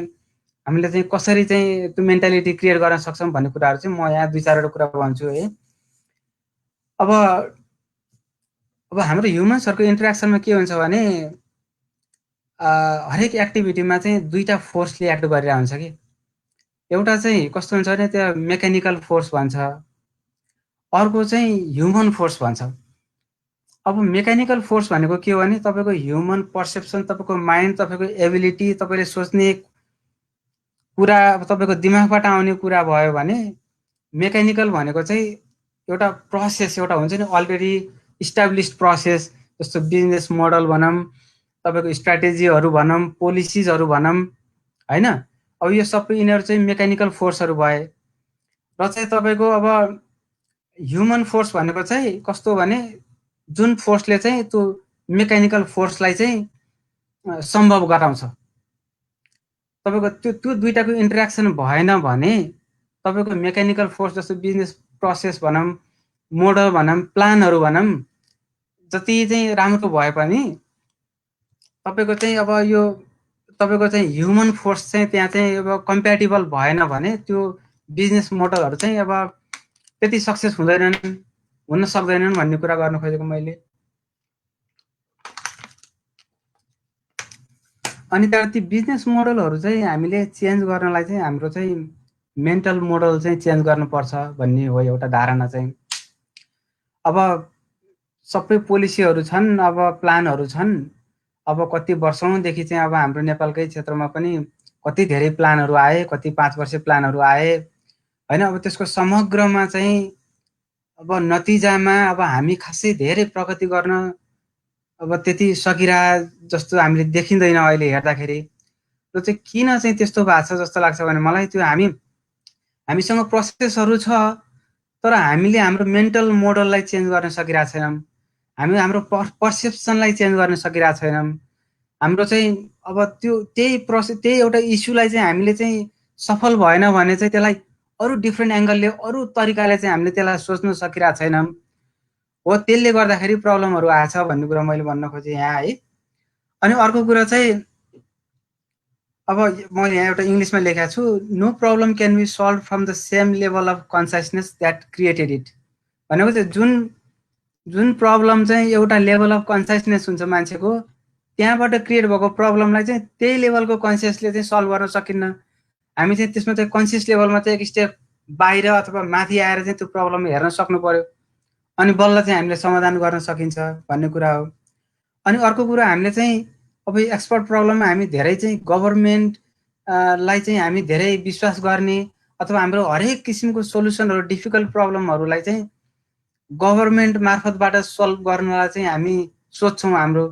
हामीले चाहिँ कसरी चाहिँ त्यो मेन्टालिटी क्रिएट गर्न सक्छौँ भन्ने कुराहरू चाहिँ म यहाँ 2-4वटा कुरा भन्छु है। अब हाम्रो ह्युमन्सहरूको इन्टरेक्सनमा के हुन्छ भने हरेक एक्टिभिटीमा चाहिँ दुईटा फोर्सले एक्ट गरिरहेको हुन्छ कि। एउटा चाहिँ कस्तो हुन्छ भने त्यो मेकानिकल फोर्स भन्छ, अर्को चाहिँ ह्युमन फोर्स भन्छ। अब मेकानिकल फोर्स भनेको के हो भने तपाईँको ह्युमन पर्सेप्सन, तपाईँको माइन्ड, तपाईँको एबिलिटी, तपाईँले सोच्ने कुरा, तपाईँको दिमागबाट आउने कुरा भयो भने मेकानिकल भनेको चाहिँ एउटा प्रोसेस, एउटा हुन्छ नि अलरेडी इस्टाब्लिस्ड प्रोसेस, जस्तो बिजनेस मोडल भनौँ, तपाईँको स्ट्राटेजीहरू भनौँ, पोलिसिजहरू भनौँ, होइन। अब यो सबै यिनीहरू चाहिँ मेकानिकल फोर्सहरू भए। र चाहिँ तपाईँको अब ह्युमन फोर्स भनेको चाहिँ कस्तो भने जुन फोर्सले चाहिँ त्यो मेकानिकल फोर्सलाई चाहिँ सम्भव गराउँछ। तपाईँको त्यो दुईटाको इन्टरेक्सन भएन भने तपाईँको मेकानिकल फोर्स जस्तो बिजनेस प्रोसेस भनौँ, मोडल भनौँ, प्लानहरू भनौँ, जति चाहिँ राम्रो भए पनि तपाईँको चाहिँ अब यो तपाईँको चाहिँ ह्युमन फोर्स चाहिँ त्यहाँ चाहिँ अब कम्प्याटिबल भएन भने त्यो बिजनेस मोडलहरू चाहिँ अब त्यति सक्सेस हुँदैनन्, हुन सक्दैनन् भन्ने कुरा गर्न खोजेको मैले। अनि त्यहाँबाट ती बिजनेस मोडलहरू चाहिँ हामीले चेन्ज गर्नलाई चाहिँ हाम्रो चाहिँ मेन्टल मोडल चाहिँ चेन्ज गर्नुपर्छ भन्ने हो एउटा धारणा चाहिँ। अब सबै पोलिसीहरू छन्, अब प्लानहरू छन्, अब कति वर्षौँदेखि चाहिँ अब हाम्रो नेपालकै क्षेत्रमा पनि कति धेरै प्लानहरू आए, कति 5 वर्षे प्लानहरू आए, होइन। अब त्यसको समग्रमा चाहिँ अब नतिजामा अब हामी खासै धेरै प्रगति गर्न अब त्यति सकिरा जस्तो हामीले देखिँदैन अहिले हेर्दाखेरि। र चाहिँ किन चाहिँ त्यस्तो भएको छ जस्तो लाग्छ भने मलाई त्यो हामीसँग प्रोसेसहरू छ, तर हामीले हाम्रो मेन्टल मोडललाई चेन्ज गर्न सकिरहेको छैनौँ। हामी हाम्रो पर्सेप्सनलाई चेन्ज गर्न सकिरहेको छैनौँ। हाम्रो चाहिँ अब त्यही एउटा इस्युलाई चाहिँ हामीले चाहिँ सफल भएन भने चाहिँ त्यसलाई अरू डिफ्रेन्ट एङ्गलले, अरू तरिकाले चाहिँ हामीले त्यसलाई सोच्न सकिरहेको छैनौँ। हो, त्यसले गर्दाखेरि प्रब्लमहरू आएछ भन्ने कुरा मैले भन्न खोजेँ यहाँ, है। अनि अर्को कुरा चाहिँ अब मैले यहाँ एउटा इङ्ग्लिसमा लेखेको छु, no problem can be solve from the same level of consciousness that created it. भनेको चाहिँ जुन प्रब्लम चाहिँ एउटा लेभल अफ कन्सियसनेस हुन्छ मान्छेको, त्यहाँबाट क्रिएट भएको प्रब्लमलाई चाहिँ त्यही लेभलको कन्सियसले चाहिँ सल्भ गर्न सकिन्न। हामी चाहिँ त्यसमा चाहिँ कन्सियस लेभलमा चाहिँ एक स्टेप बाहिर अथवा माथि आएर चाहिँ त्यो प्रब्लम हेर्न सक्नु पर्यो, अनि बल्ल चाहिँ हामीले समाधान गर्न सकिन्छ भन्ने कुरा हो। अनि अर्को कुरा, हामीले चाहिँ अब एक्सपर्ट प्रब्लममा हामी धेरै चाहिँ गभर्मेन्ट लाई चाहिँ हामी धेरै विश्वास गर्ने, अथवा हाम्रो हरेक किसिमको सोल्युसनहरू डिफिकल्ट प्रब्लमहरूलाई चाहिँ गभर्मेन्ट मार्फतबाट सल्भ गर्नलाई चाहिँ हामी सोच्छौँ हाम्रो।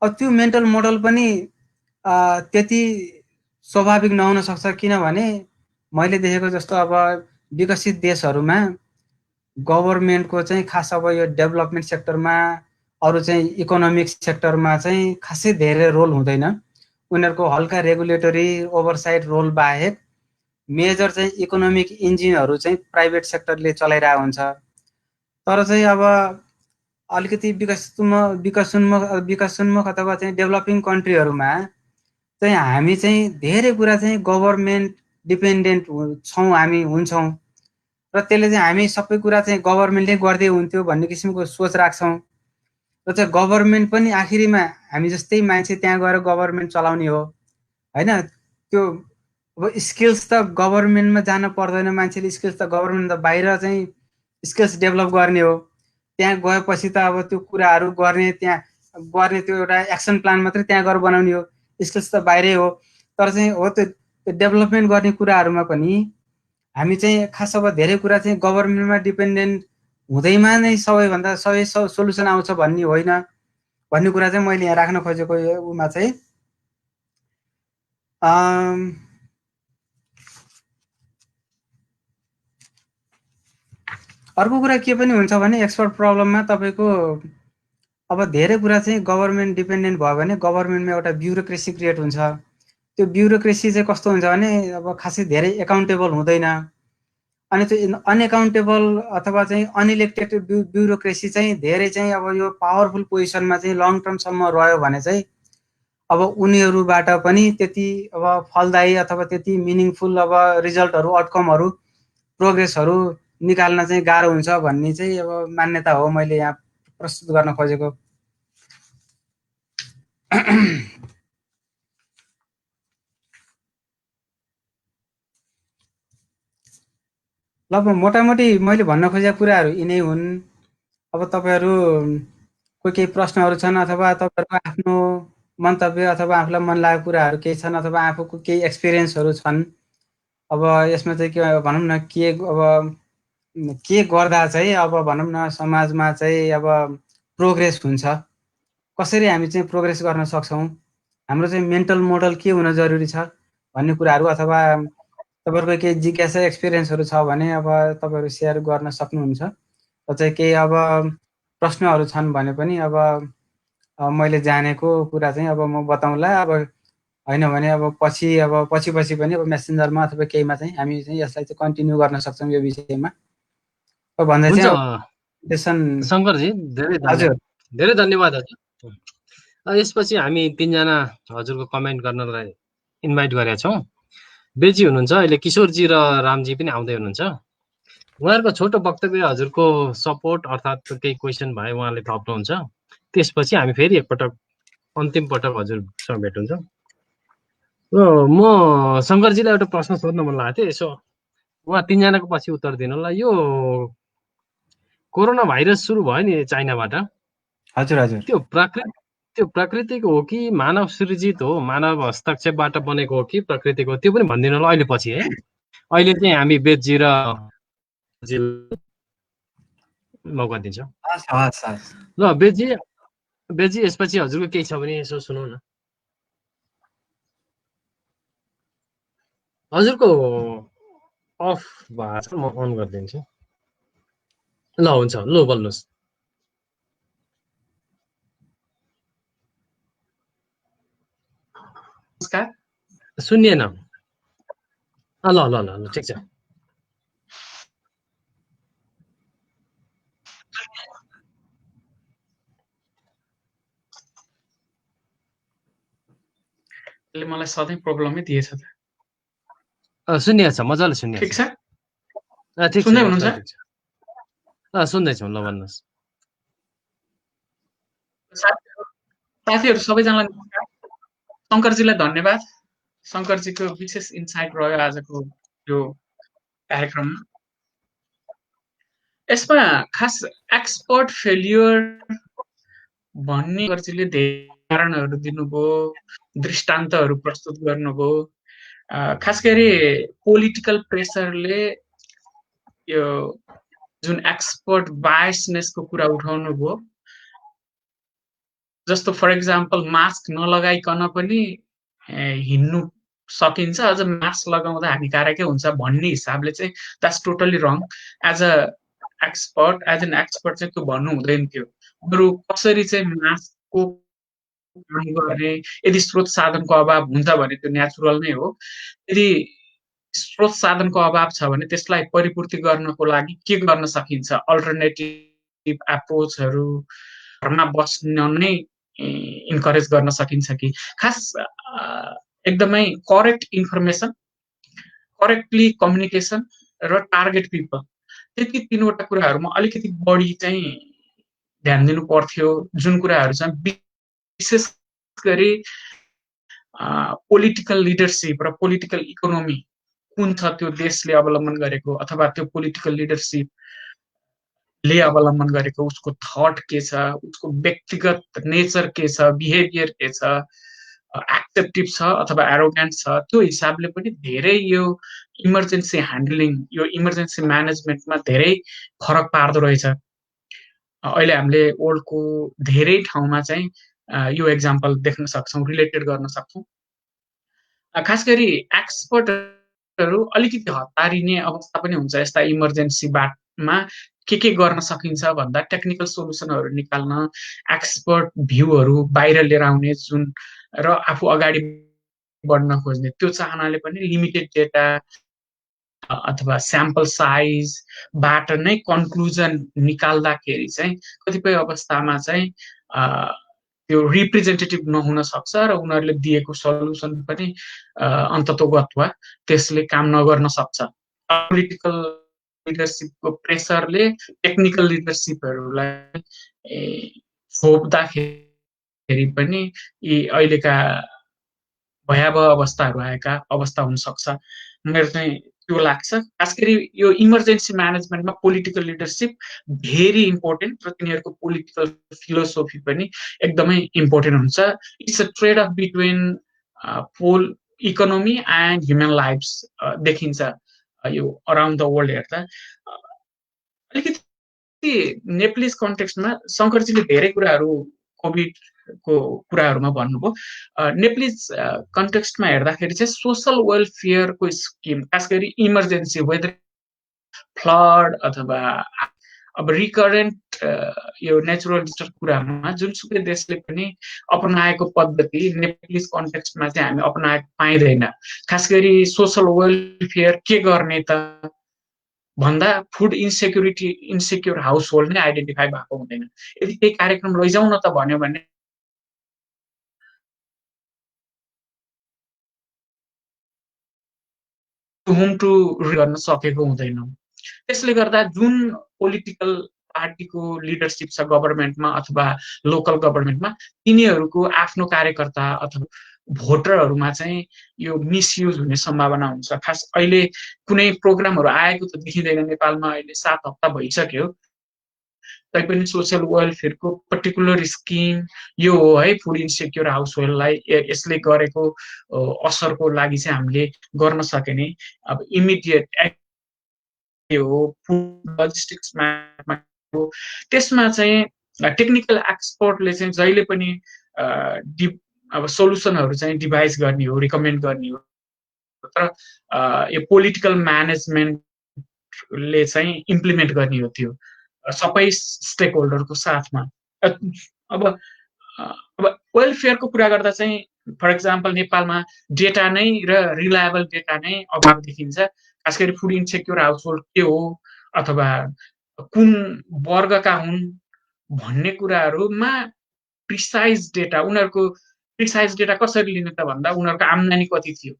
अब त्यो मेन्टल मोडल पनि त्यति स्वाभाविक नहुन सक्छ, किनभने मैले देखेको जस्तो अब विकसित देशहरूमा गभर्मेन्टको चाहिँ खास अब यो डेभलपमेन्ट सेक्टरमा, अरू चाहिँ इकोनोमिक सेक्टरमा चाहिँ खासै धेरै रोल हुँदैन। उनीहरूको हल्का रेगुलेटरी ओभरसाइट रोल बाहेक मेजर चाहिँ इकोनोमिक इन्जिनहरू चाहिँ प्राइभेट सेक्टरले चलाइरहेको हुन्छ। तर चाहिँ अब अलिकति विकसोन्मुख अथवा चाहिँ डेभलपिङ कन्ट्रीहरूमा चाहिँ हामी चाहिँ धेरै कुरा चाहिँ गभर्मेन्ट डिपेन्डेन्ट छौँ, हामी हुन्छौँ, र त्यसले चाहिँ हामी सबै कुरा चाहिँ गभर्मेन्टले गर्दै हुन्थ्यो भन्ने किसिमको सोच राख्छौँ। र चाहिँ गभर्मेन्ट पनि आखिरीमा हामी जस्तै मान्छे त्यहाँ गएर गभर्मेन्ट चलाउने हो, होइन। त्यो अब स्किल्स त गभर्मेन्टमा जान पर्दैन, मान्छेले स्किल्स त गभर्मेन्ट त बाहिर चाहिँ स्किल्स डेभलप गर्ने हो। त्यहाँ गएपछि त अब त्यो कुराहरू गर्ने, त्यहाँ गर्ने त्यो एउटा एक्सन प्लान मात्रै त्यहाँ गएर बनाउने हो, स्किल्स त बाहिरै हो। तर चाहिँ हो त्यो डेभलपमेन्ट गर्ने कुराहरूमा पनि हामी चाहिँ खास अब धेरै कुरा चाहिँ गभर्मेन्टमा डिपेन्डेन्ट हुँदैमा नै सबैभन्दा सबै सोल्युसन आउँछ भन्ने होइन भन्ने कुरा चाहिँ मैले यहाँ राख्न खोजेको यो उमा चाहिँ। अर्को कुरा के पनि हुन्छ भने एक्सपर्ट प्रब्लममा तपाईँको अब धेरै कुरा चाहिँ गभर्मेन्ट डिपेन्डेन्ट भयो भने गभर्मेन्टमा एउटा ब्युरोक्रेसी क्रिएट हुन्छ। त्यो ब्युरोक्रेसी चाहिँ कस्तो हुन्छ भने अब खासै धेरै एकाउन्टेबल हुँदैन। अनि त्यो अनएकाउन्टेबल अथवा चाहिँ अनइलेक्टेड ब्युरोक्रेसी चाहिँ धेरै चाहिँ अब यो पावरफुल पोजिसनमा चाहिँ लङ टर्मसम्म रह्यो भने चाहिँ अब उनीहरूबाट पनि त्यति अब फलदायी अथवा त्यति मिनिङफुल अब रिजल्टहरू, आउटकमहरू, प्रोग्रेसहरू निकाल्न चाहिँ गाह्रो हुन्छ भन्ने चाहिँ अब मान्यता हो मैले यहाँ प्रस्तुत गर्न खोजेको। ल मोटामोटी मैले भन्न खोजेका कुराहरू यिनै हुन्। अब तपाईँहरू केही प्रश्नहरू छन् अथवा तपाईँहरूको आफ्नो मन्तव्य अथवा आफूलाई मन लागेको कुराहरू केही छन् अथवा आफूको केही एक्सपिरियन्सहरू छन्। अब यसमा चाहिँ के भनौँ न, के गर्दा चाहिँ अब भनौँ न समाजमा चाहिँ अब प्रोग्रेस हुन्छ, कसरी हामी चाहिँ प्रोग्रेस गर्न सक्छौँ, हाम्रो चाहिँ मेन्टल मोडल के हुन जरुरी छ भन्ने कुराहरू अथवा तपाईँहरूको केही जिज्ञासा एक्सपिरियन्सहरू छ भने अब तपाईँहरू सेयर गर्न सक्नुहुन्छ। र चाहिँ केही अब प्रश्नहरू छन् भने पनि अब मैले जानेको कुरा चाहिँ अब म बताउँला। अब होइन भने अब पछि पनि अब मेसेन्जरमा अथवा केहीमा चाहिँ हामी चाहिँ यसलाई चाहिँ कन्टिन्यू गर्न सक्छौँ यो विषयमा भन्दा हुन्छ चाहिँ शङ्करजी, धेरै धन्यवाद हजुर। यसपछि हामी 3 जना हजुरको कमेन्ट गर्नलाई इन्भाइट गरेका छौँ। बेजी हुनुहुन्छ, अहिले किशोरजी र रामजी पनि आउँदै हुनुहुन्छ। उहाँहरूको छोटो वक्तव्य हजुरको सपोर्ट अर्थात् केही क्वेसन भए उहाँले थप्नुहुन्छ। त्यसपछि हामी फेरि एकपटक अन्तिम पटक हजुरसँग भेट हुन्छ। र म शङ्करजीलाई एउटा प्रश्न सोध्न मन लागेको थियो, यसो उहाँ 3 जनाको पछि उत्तर दिनु होला। यो कोरोना भाइरस सुरु भयो नि चाइनाबाट, हजुर हजुर, त्यो प्राकृतिक हो कि मानव सृजित हो, मानव हस्तक्षेपबाट बनेको हो कि प्राकृतिक हो, त्यो पनि भनिदिनु होला अहिले पछि है। अहिले चाहिँ हामी बेजी र मौका दिन्छौँ। ल बेजी यसपछि हजुरको केही छ भने यसो सुनौ न। हजुरको अफ भएको छ, म अन गरिदिन्छु। ल हुन्छ, ल बोल्नुहोस्। नमस्कार, सुनिएन। ल ल ल ल ठिक छ। मलाई सधैँ प्रब्लमै दिएछ त। सुनिएको छ, मजाले सुनिएको ठिक छ, ठिक छ, सुन्दै हुनुहुन्छ? सुन्दैछौँ, ल भन्नुहोस्। साथीहरू सबैजनालाई नमस्कार। शङ्करजीलाई धन्यवाद। शङ्करजीको विशेष इन्साइट रह्यो आजको यो कार्यक्रममा। यसमा खास एक्सपर्ट फेलियर भन्ने शङ्करजीले धेरै उदाहरणहरू दिनुभयो, दृष्टान्तहरू प्रस्तुत गर्नुभयो। खास गरी पोलिटिकल प्रेसरले यो जुन एक्सपर्ट बायसनेसको कुरा उठाउनु भयो, जस्तो फर एक्जाम्पल मास्क नलगाइकन पनि हिँड्नु सकिन्छ, अझ मास्क लगाउँदा हानिकारकै हुन्छ भन्ने हिसाबले चाहिँ that's totally wrong. As an expert चाहिँ त्यो भन्नु हुँदैन थियो। बरु कसरी चाहिँ मास्कको काम गर्ने, यदि स्रोत साधनको अभाव हुन्छ भने त्यो नेचुरल नै हो। यदि स्रोत साधनको अभाव छ भने त्यसलाई परिपूर्ति गर्नको लागि के गर्न सकिन्छ, अल्टरनेटिभ एप्रोचहरू, घरमा बस्न नै इन्करेज गर्न सकिन्छ कि। खास एकदमै करेक्ट इन्फर्मेसन, करेक्टली कम्युनिकेसन र टार्गेट पिपल, त्यति 3वटा कुराहरूमा अलिकति बढी चाहिँ ध्यान दिनु पर्थ्यो। जुन कुराहरू चाहिँ विशेष गरी पोलिटिकल लिडरसिप र पोलिटिकल इकोनोमी कुन छ त्यो देशले अवलम्बन गरेको अथवा त्यो पोलिटिकल लिडरसिपले अवलम्बन गरेको, उसको थट के छ, उसको व्यक्तिगत नेचर के छ, बिहेभियर के छ, एक्सेप्टिभ छ अथवा एरोगेन्ट छ, त्यो हिसाबले पनि धेरै यो इमर्जेन्सी ह्यान्डलिङ, यो इमर्जेन्सी म्यानेजमेन्टमा धेरै फरक पार्दो रहेछ। अहिले हामीले वर्ल्डको धेरै ठाउँमा चाहिँ यो एक्जाम्पल देख्न सक्छौँ, रिलेटेड गर्न सक्छौँ। खास गरी एक्सपर्टहरू अलिकति हतारिने अवस्था पनि हुन्छ यस्ता इमर्जेन्सीमा। के गर्न सकिन्छ भन्दा टेक्निकल सोलुसनहरू निकाल्न, एक्सपर्ट भ्यूहरू बाहिर लिएर आउने जुन र आफू अगाडि बढ्न खोज्ने त्यो चाहनाले पनि लिमिटेड डेटा अथवा स्याम्पल साइजबाट नै कन्क्लुजन निकाल्दाखेरि चाहिँ कतिपय अवस्थामा चाहिँ त्यो रिप्रेजेन्टेटिभ नहुन सक्छ र उनीहरूले दिएको सल्युसन पनि अन्ततोगत्वा त्यसले काम नगर्न सक्छ। पोलिटिकल लिडरसिपको प्रेसरले टेक्निकल लिडरसिपहरूलाई छोप्दाखेरि पनि यी अहिलेका भयावह अवस्थाहरू आएका अवस्था हुन सक्छ। मेरो चाहिँ त्यो लाग्छ। खास गरी यो इमर्जेन्सी म्यानेजमेन्टमा पोलिटिकल लिडरसिप भेरी इम्पोर्टेन्ट र तिनीहरूको पोलिटिकल फिलोसोफी पनि एकदमै इम्पोर्टेन्ट हुन्छ। It's a trade off between economy and human lifes देखिन्छ यो अराउन्ड द वर्ल्ड हेर्दा। अलिकति नेप्लिज कन्टेक्स्टमा शङ्करजीले धेरै कुराहरू कोभिडको कुराहरूमा भन्नुभयो। नेप्लिज कन्टेक्स्टमा हेर्दाखेरि चाहिँ सोसल वेलफेयरको स्किम खास गरी इमर्जेन्सी वेदर फ्लड अथवा अब रिकरेन्ट यो नेचुरल डिजास्टर कुरामा जुनसुकै देशले पनि अपनाएको पद्धति नेप्लिज कन्टेक्स्टमा चाहिँ हामी अपनाएको पाइँदैन। खास गरी सोसल वेलफेयर के गर्ने त भन्दा फुड इन्सेक्युर हाउस होल्ड नै आइडेन्टिफाई भएको हुँदैन। यदि केही कार्यक्रम लैजाउँ न त भन्यो भने होम टु गर्न सकेको हुँदैनौँ। त्यसले गर्दा जुन पोलिटिकल पार्टीको लिडरसिप छ गभर्मेन्टमा अथवा लोकल गभर्मेन्टमा तिनीहरूको आफ्नो कार्यकर्ता अथवा भोटरहरूमा चाहिँ यो मिसयुज हुने सम्भावना हुन्छ। खास अहिले कुनै प्रोग्रामहरू आएको त देखिँदैन नेपालमा, अहिले 7 हप्ता भइसक्यो। तैपनि सोसल वेलफेयरको पर्टिकुलर स्किम यो हो है, फुड इन्सेक्युर हाउस होल्डलाई यसले गरेको असरको लागि चाहिँ हामीले गर्न सकेनी अब इमिडिएट हो फुड लजिस्टिक्समा त्यसमा चाहिँ टेक्निकल एक्सपर्टले चाहिँ जहिले पनि अब सोलुसनहरू चाहिँ डिभाइस गर्ने हो, रिकमेन्ड गर्ने हो। तर यो पोलिटिकल म्यानेजमेन्टले चाहिँ इम्प्लिमेन्ट गर्ने हो त्यो सबै स्टेक होल्डरको साथमा। अब वेलफेयरको कुरा गर्दा चाहिँ फर एक्जाम्पल नेपालमा डेटा नै र रिलायबल डेटा नै अभाव देखिन्छ। खास गरी फुड इन्सेक्युर हाउस होल्ड के हो अथवा कुन वर्गका हुन् भन्ने कुराहरूमा प्रिसाइज डेटा, उनीहरूको प्रिसाइज डेटा कसरी लिने त भन्दा उनीहरूको आम्दानी कति थियो,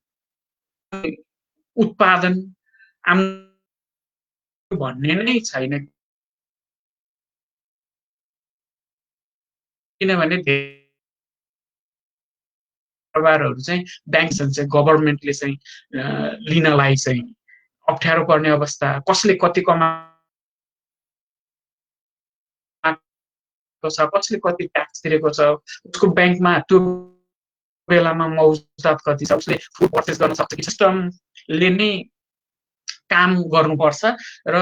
उत्पादन भन्ने नै छैन। किनभने परिवारहरू चाहिँ ब्याङ्क चाहिँ गभर्मेन्टले चाहिँ लिनलाई चाहिँ अप्ठ्यारो पर्ने अवस्था, कसले कति कमाएको छ, कसले कति ट्याक्स तिरेको छ, उसको ब्याङ्कमा त्यो बेलामा मौजदात कति छ, उसले फुड पर्चेस गर्न सक्छ कि सिस्टमले नै काम गर्नुपर्छ। र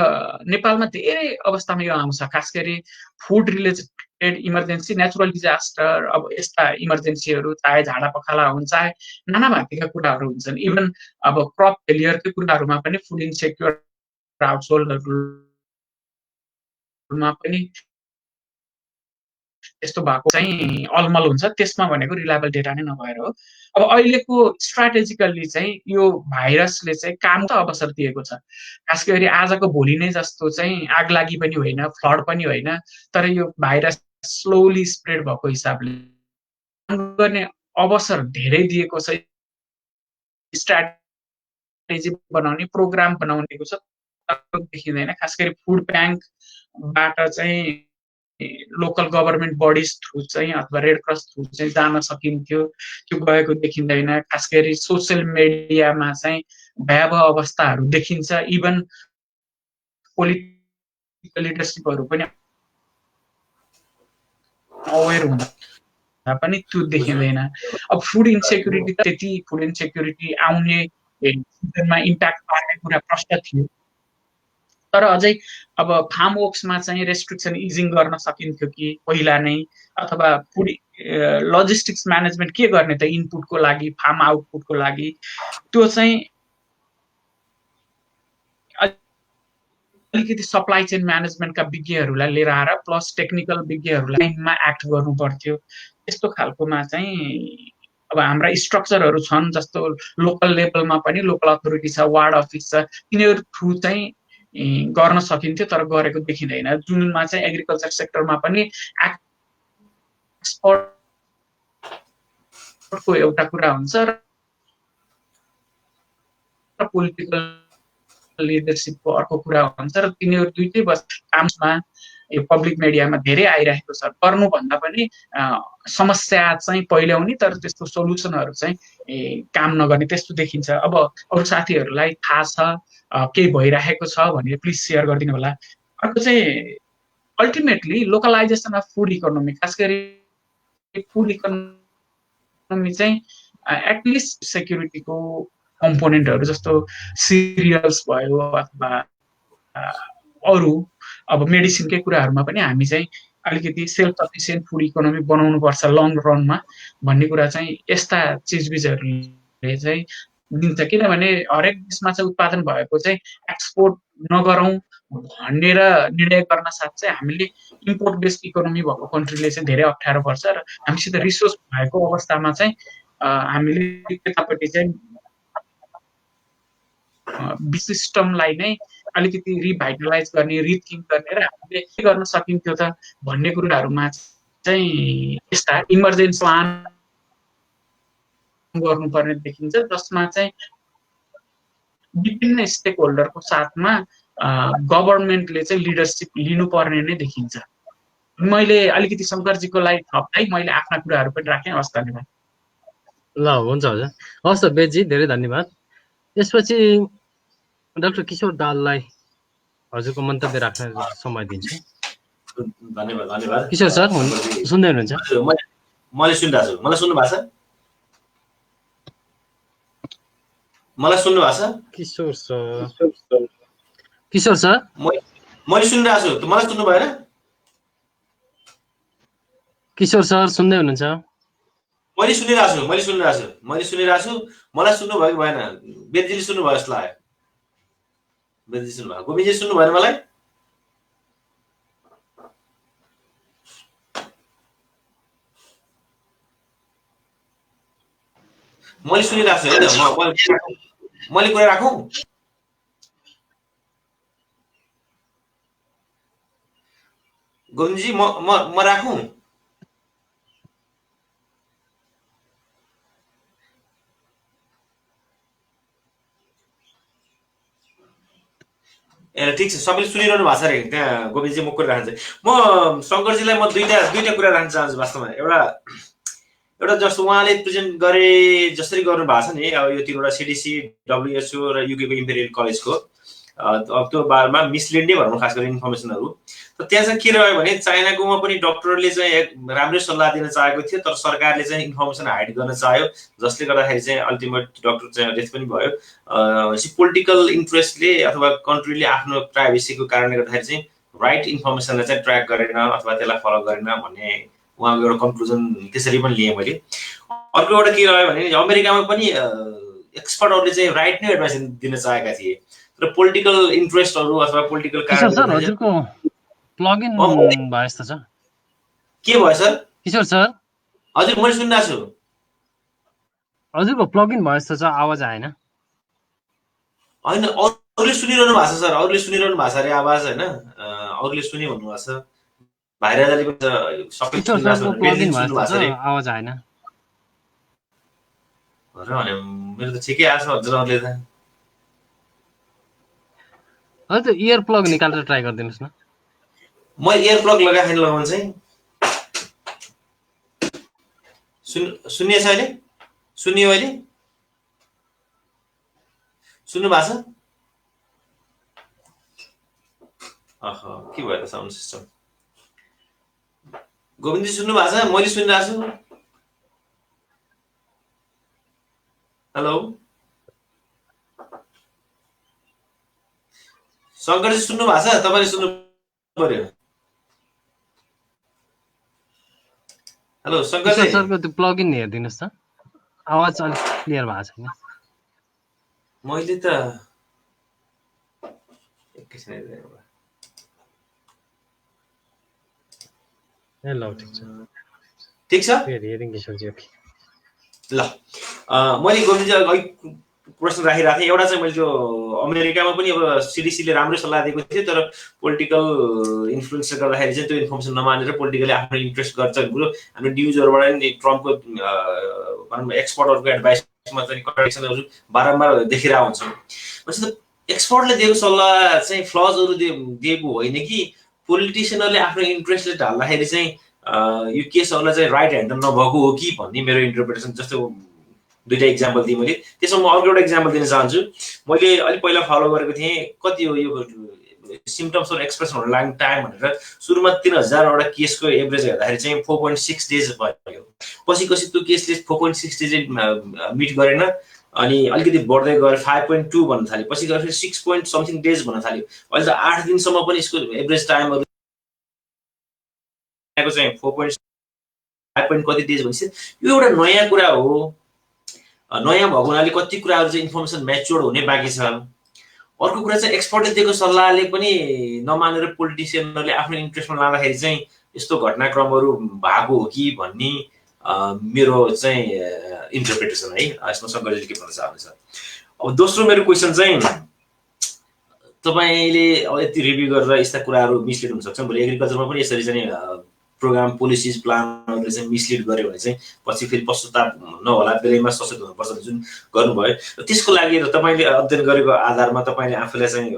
नेपालमा धेरै अवस्थामा यो आउँछ। खास गरी food related emergency, natural disaster, अब यस्ता इमर्जेन्सीहरू चाहे झाडा पखाला हुन्छ, चाहे नाना भाँतीका कुराहरू हुन्छन्। इभन अब क्रप फेलियरकै कुराहरूमा पनि फुड इन्सेक्युर हाउस होल्डहरूमा पनि यस्तो भएको चाहिँ अलमल हुन्छ। त्यसमा भनेको रिलायबल डेटा नै नभएर हो। अब अहिलेको स्ट्राटेजिकल्ली चाहिँ यो भाइरसले चाहिँ काम त अवसर दिएको छ। खास गरी आजको भोलि नै जस्तो चाहिँ आगलागी पनि होइन, फ्लड पनि होइन, तर यो भाइरस स्लोली स्प्रेड भएको हिसाबले गर्ने अवसर धेरै दिएको छ। स्ट्राटेजी बनाउने, प्रोग्राम बनाउनेको छ देखिँदैन। खास गरी फुड ब्याङ्कबाट चाहिँ लोकल गभर्मेन्ट बडिज थ्रु चाहिँ अथवा रेड क्रस थ्रु चाहिँ जान सकिन्थ्यो, त्यो गएको देखिँदैन। खास गरी सोसियल मिडियामा चाहिँ भयावह अवस्थाहरू देखिन्छ। इभन पोलिटिकल लिडरसिपहरू पनि अवेर हुँदा पनि त्यो देखिँदैन। अब फुड इन्सेक्युरिटी त त्यति फुड इन्सेक्युरिटी आउने सिजनमा इम्प्याक्ट पार्ने कुरा प्रष्ट थियो। तर अझै अब फार्म वर्क्समा चाहिँ रेस्ट्रिक्सन इजिङ गर्न सकिन्थ्यो कि पहिला नै, अथवा फुड लजिस्टिक्स म्यानेजमेन्ट के गर्ने त इनपुटको लागि, फार्म आउटपुटको लागि, त्यो चाहिँ अलिकति सप्लाई चेन म्यानेजमेन्टका विज्ञहरूलाई लिएर आएर प्लस टेक्निकल विज्ञहरूलाई मा एक्ट गर्नु पर्थ्यो। यस्तो खालकोमा चाहिँ अब हाम्रा स्ट्रक्चरहरू छन्, जस्तो लोकल लेभलमा पनि लोकल अथोरिटी छ, वार्ड अफिस छ, तिनीहरू थ्रु चाहिँ गर्न सकिन्थ्यो, तर गरेको देखिँदैन। जुनमा चाहिँ एग्रिकल्चर सेक्टरमा पनि एक्सपोर्टको एउटा कुरा हुन्छ र पोलिटिकल लिडरसिपको अर्को कुरा हुन्छ र तिनीहरू दुईटै टाइम्समा यो पब्लिक मिडियामा धेरै आइरहेको छ। गर्नुभन्दा पनि समस्या चाहिँ पहिल्याउने तर त्यस्तो सोल्युसनहरू चाहिँ काम नगर्ने त्यस्तो देखिन्छ। अब अरू साथीहरूलाई थाहा छ केही भइरहेको छ भने प्लिज सेयर गरिदिनु होला। अर्को चाहिँ अल्टिमेटली लोकलाइजेसन अफ फुड इकोनोमी, खास गरी फुड इकोनोमी चाहिँ एटलिस्ट सेक्युरिटीको कम्पोनेन्टहरू जस्तो सिरियल्स भयो अथवा अरू अब मेडिसिनकै कुराहरूमा पनि हामी चाहिँ अलिकति सेल्फ सफिसियन्ट फुड इकोनोमी बनाउनुपर्छ लङ रनमा भन्ने कुरा चाहिँ यस्ता चिजबिजहरूले चाहिँ दिन्छ। किनभने हरेक देशमा चाहिँ उत्पादन भएको चाहिँ एक्सपोर्ट नगरौँ भनेर निर्णय गर्न साथ चाहिँ हामीले इम्पोर्ट बेस्ड इकोनोमी भएको कन्ट्रीले चाहिँ धेरै अप्ठ्यारो पर्छ र हामीसित रिसोर्स भएको अवस्थामा चाहिँ हामीले त्यतापट्टि चाहिँ सिस्टमलाई नै अलिकति रिभाइटलाइज गर्ने, रिथिङ्क गर्ने र हामीले के गर्न सकिन्थ्यो त भन्ने कुराहरूमा चाहिँ यस्ता इमर्जेन्सी प्लान गर्नुपर्ने देखिन्छ, जसमा चाहिँ विभिन्न स्टेक होल्डरको साथमा गभर्मेन्टले चाहिँ लिडरसिप लिनुपर्ने नै देखिन्छ। मैले अलिकति शङ्करजीको लागि थप्दै मैले आफ्ना कुराहरू पनि राखेँ। हस्, धन्यवाद। ल हुन्छ हजुर, हस् त बेजी, धेरै धन्यवाद। त्यसपछि डाक्टर किशोर दाललाई हजुरको मन्तव्य राख्न समय दिन्छु। धन्यवाद धन्यवाद। किशोर सर सुन्दै हुनुहुन्छ? मैले सुनिरहेको छु। मलाई सुन्नु भएको छ? मलाई सुन्नु भएको छ? किशोर सर मैले सुनिरहेको छु, मलाई सुन्नु भएन? किशोर सर सुन्दै हुनुहुन्छ? मैले सुनिरहेको छु। मलाई सुन्नु भयो कि भएन? बेदजीले सुन्नुभयो जस्तो लाग्यो। बेदजी सुन्नुभयो, गोविन्दजी सुन्नु भएन मलाई? मैले सुनिरहेको छु होइन। मैले कुरा राखौँ? गोविन्दजी म राखौँ? ए ठिक छ, सबैले सुनिरहनु भएको छ अरे त्यहाँ। गोविन्दजी म कुरा राख्छु। म शङ्करजीलाई म दुईटा कुरा राख्न चाहन्छु वास्तवमा। एउटा जस्तो उहाँले प्रेजेन्ट गरे जसरी गर्नु भएको छ नि, अब यो तीनवटा CDC, WHO र युकेको इम्पेरियल कलेजको अब त्यो बारेमा मिसलिड नै भनौँ, खास गरी इन्फर्मेसनहरू। त त्यहाँ चाहिँ के रह्यो भने चाइनाकोमा पनि डक्टरले चाहिँ राम्रै सल्लाह दिन चाहेको थियो, तर सरकारले चाहिँ इन्फर्मेसन हाइड गर्न चाह्यो, जसले गर्दाखेरि चाहिँ अल्टिमेट डक्टर चाहिँ डेथ पनि भयो। पोलिटिकल इन्ट्रेस्टले अथवा कन्ट्रीले आफ्नो प्राइभेसीको कारणले गर्दाखेरि चाहिँ राइट इन्फर्मेसनलाई चाहिँ ट्र्याक गरेन अथवा त्यसलाई फलो गरेन भन्ने उहाँको एउटा कन्क्लुजन त्यसरी पनि लिएँ मैले। अर्को एउटा के रह्यो भने अमेरिकामा पनि एक्सपर्टहरूले चाहिँ राइट नै एडभाइस दिन चाहेका थिए, तर पोलिटिकल इन्ट्रेस्टहरू अथवा पोलिटिकल किशोर सर हजुरको प्लगइन भयो जस्तो छ। के भयो सर? किशोर सर हजुर मैले सुनिरहेको छु। हजुरको प्लगइन भयो जस्तो छ, आवाज आएन। होइन, अरूले सुनिरहनु भएको छ सर, अरूले सुनिरहनु भएको छ अरे आवाज होइन, अरूले सुने भन्नुभएको छ। भाइराजाले पनि सबै सुनिरहेको छ, आवाज आएन भने मेरो त ठिकै आएको छ हजुरहरूले त। हजुर इयर प्लग निकालेर ट्राई गरिदिनुहोस् न। म इयर प्लग लगाउनु चाहिँ सुनिएछ अहिले? सुनियो अहिले? सुन्नु भएको छ? के भयो त साउन्ड सिस्टम? गोविन्दजी सुन्नु भएको छ? मैले सुनिरहेको छु। हेलो शङ्करजी सुन्नु भएको छ? तपाईँले सुन्नु पर्यो। हेलो शङ्करजी सरको त्यो प्लगइन हेरिदिनुहोस् त, आवाज अलिक क्लियर भएको छैन। मैले त एकैछिन ठिक छ। ल मैले गोविन्दजी प्रश्न राखिरहेको थिएँ। एउटा चाहिँ मैले त्यो अमेरिकामा पनि अब CDCले राम्रै सल्लाह दिएको थियो, तर पोलिटिकल इन्फ्लुएन्सले गर्दाखेरि चाहिँ त्यो इन्फर्मेसन नमानेर पोलिटिकली आफ्नो इन्ट्रेस्ट गर्छ। हाम्रो न्युजहरूबाट नि ट्रम्पको भनौँ एक्सपर्टहरूको एडभाइसमा चाहिँ कन्ट्राडिक्सनहरू बारम्बार देखिरहेको हुन्छ। एक्सपर्टले दिएको सल्लाह चाहिँ फ्लजहरू दिएको होइन कि पोलिटिसियनहरूले आफ्नो इन्ट्रेस्टले ढाल्दाखेरि चाहिँ यो केसहरूलाई चाहिँ राइट ह्यान्डल नभएको हो कि भन्ने मेरो इन्टरप्रिटेसन। जस्तो दुईटा इक्जाम्पल दिएँ मैले, त्यसमा म अर्को एउटा इक्जाम्पल दिन चाहन्छु। मैले अलिक पहिला फलो गरेको थिएँ, कति हो यो सिम्टम्सहरू एक्सप्रेस हुन लाग्ने टाइम भनेर सुरुमा 3000वटा केसको एभरेज हेर्दाखेरि चाहिँ 4.6 डेज भयो। पछि त्यो केसले 4.6 डेज मिट गरेन, अनि अलिकति बढ्दै गएर 5.2 भन्न थाल्यो, पछि गएर 6 समथिङ डेज भन्न थाल्यो। अहिले त 8 दिनसम्म पनि यसको एभरेज टाइमहरू चाहिँ 4.5 कति डेज भइसक्यो। यो एउटा नयाँ कुरा हो, नयाँ भएको हुनाले कति कुराहरू चाहिँ इन्फर्मेसन म्याच्योर्ड हुने बाँकी छ। अर्को कुरा चाहिँ एक्सपर्टले दिएको सल्लाहले पनि नमानेर पोलिटिसियनहरूले आफ्नो इन्ट्रेस्टमा लाँदाखेरि चाहिँ यस्तो घटनाक्रमहरू भएको हो कि भन्ने मेरो चाहिँ इन्टरप्रिटेसन है। यसमा शङ्करजीले के भन्न चाहनुहुन्छ? अब दोस्रो मेरो क्वेसन चाहिँ, तपाईँले अब यति रिभ्यू गरेर यस्ता कुराहरू मिसलिड हुनसक्छ, भोलि एग्रिकल्चरमा पनि यसरी चाहिँ प्रोग्राम पोलिसिज प्लानहरूले चाहिँ मिसलिड गर्यो भने चाहिँ पछि फेरि पश्चाताप नहोला, बेलैमा सचेत हुनुपर्छ जुन गर्नुभयो। त्यसको लागि तपाईँले अध्ययन गरेको आधारमा तपाईँले आफूलाई चाहिँ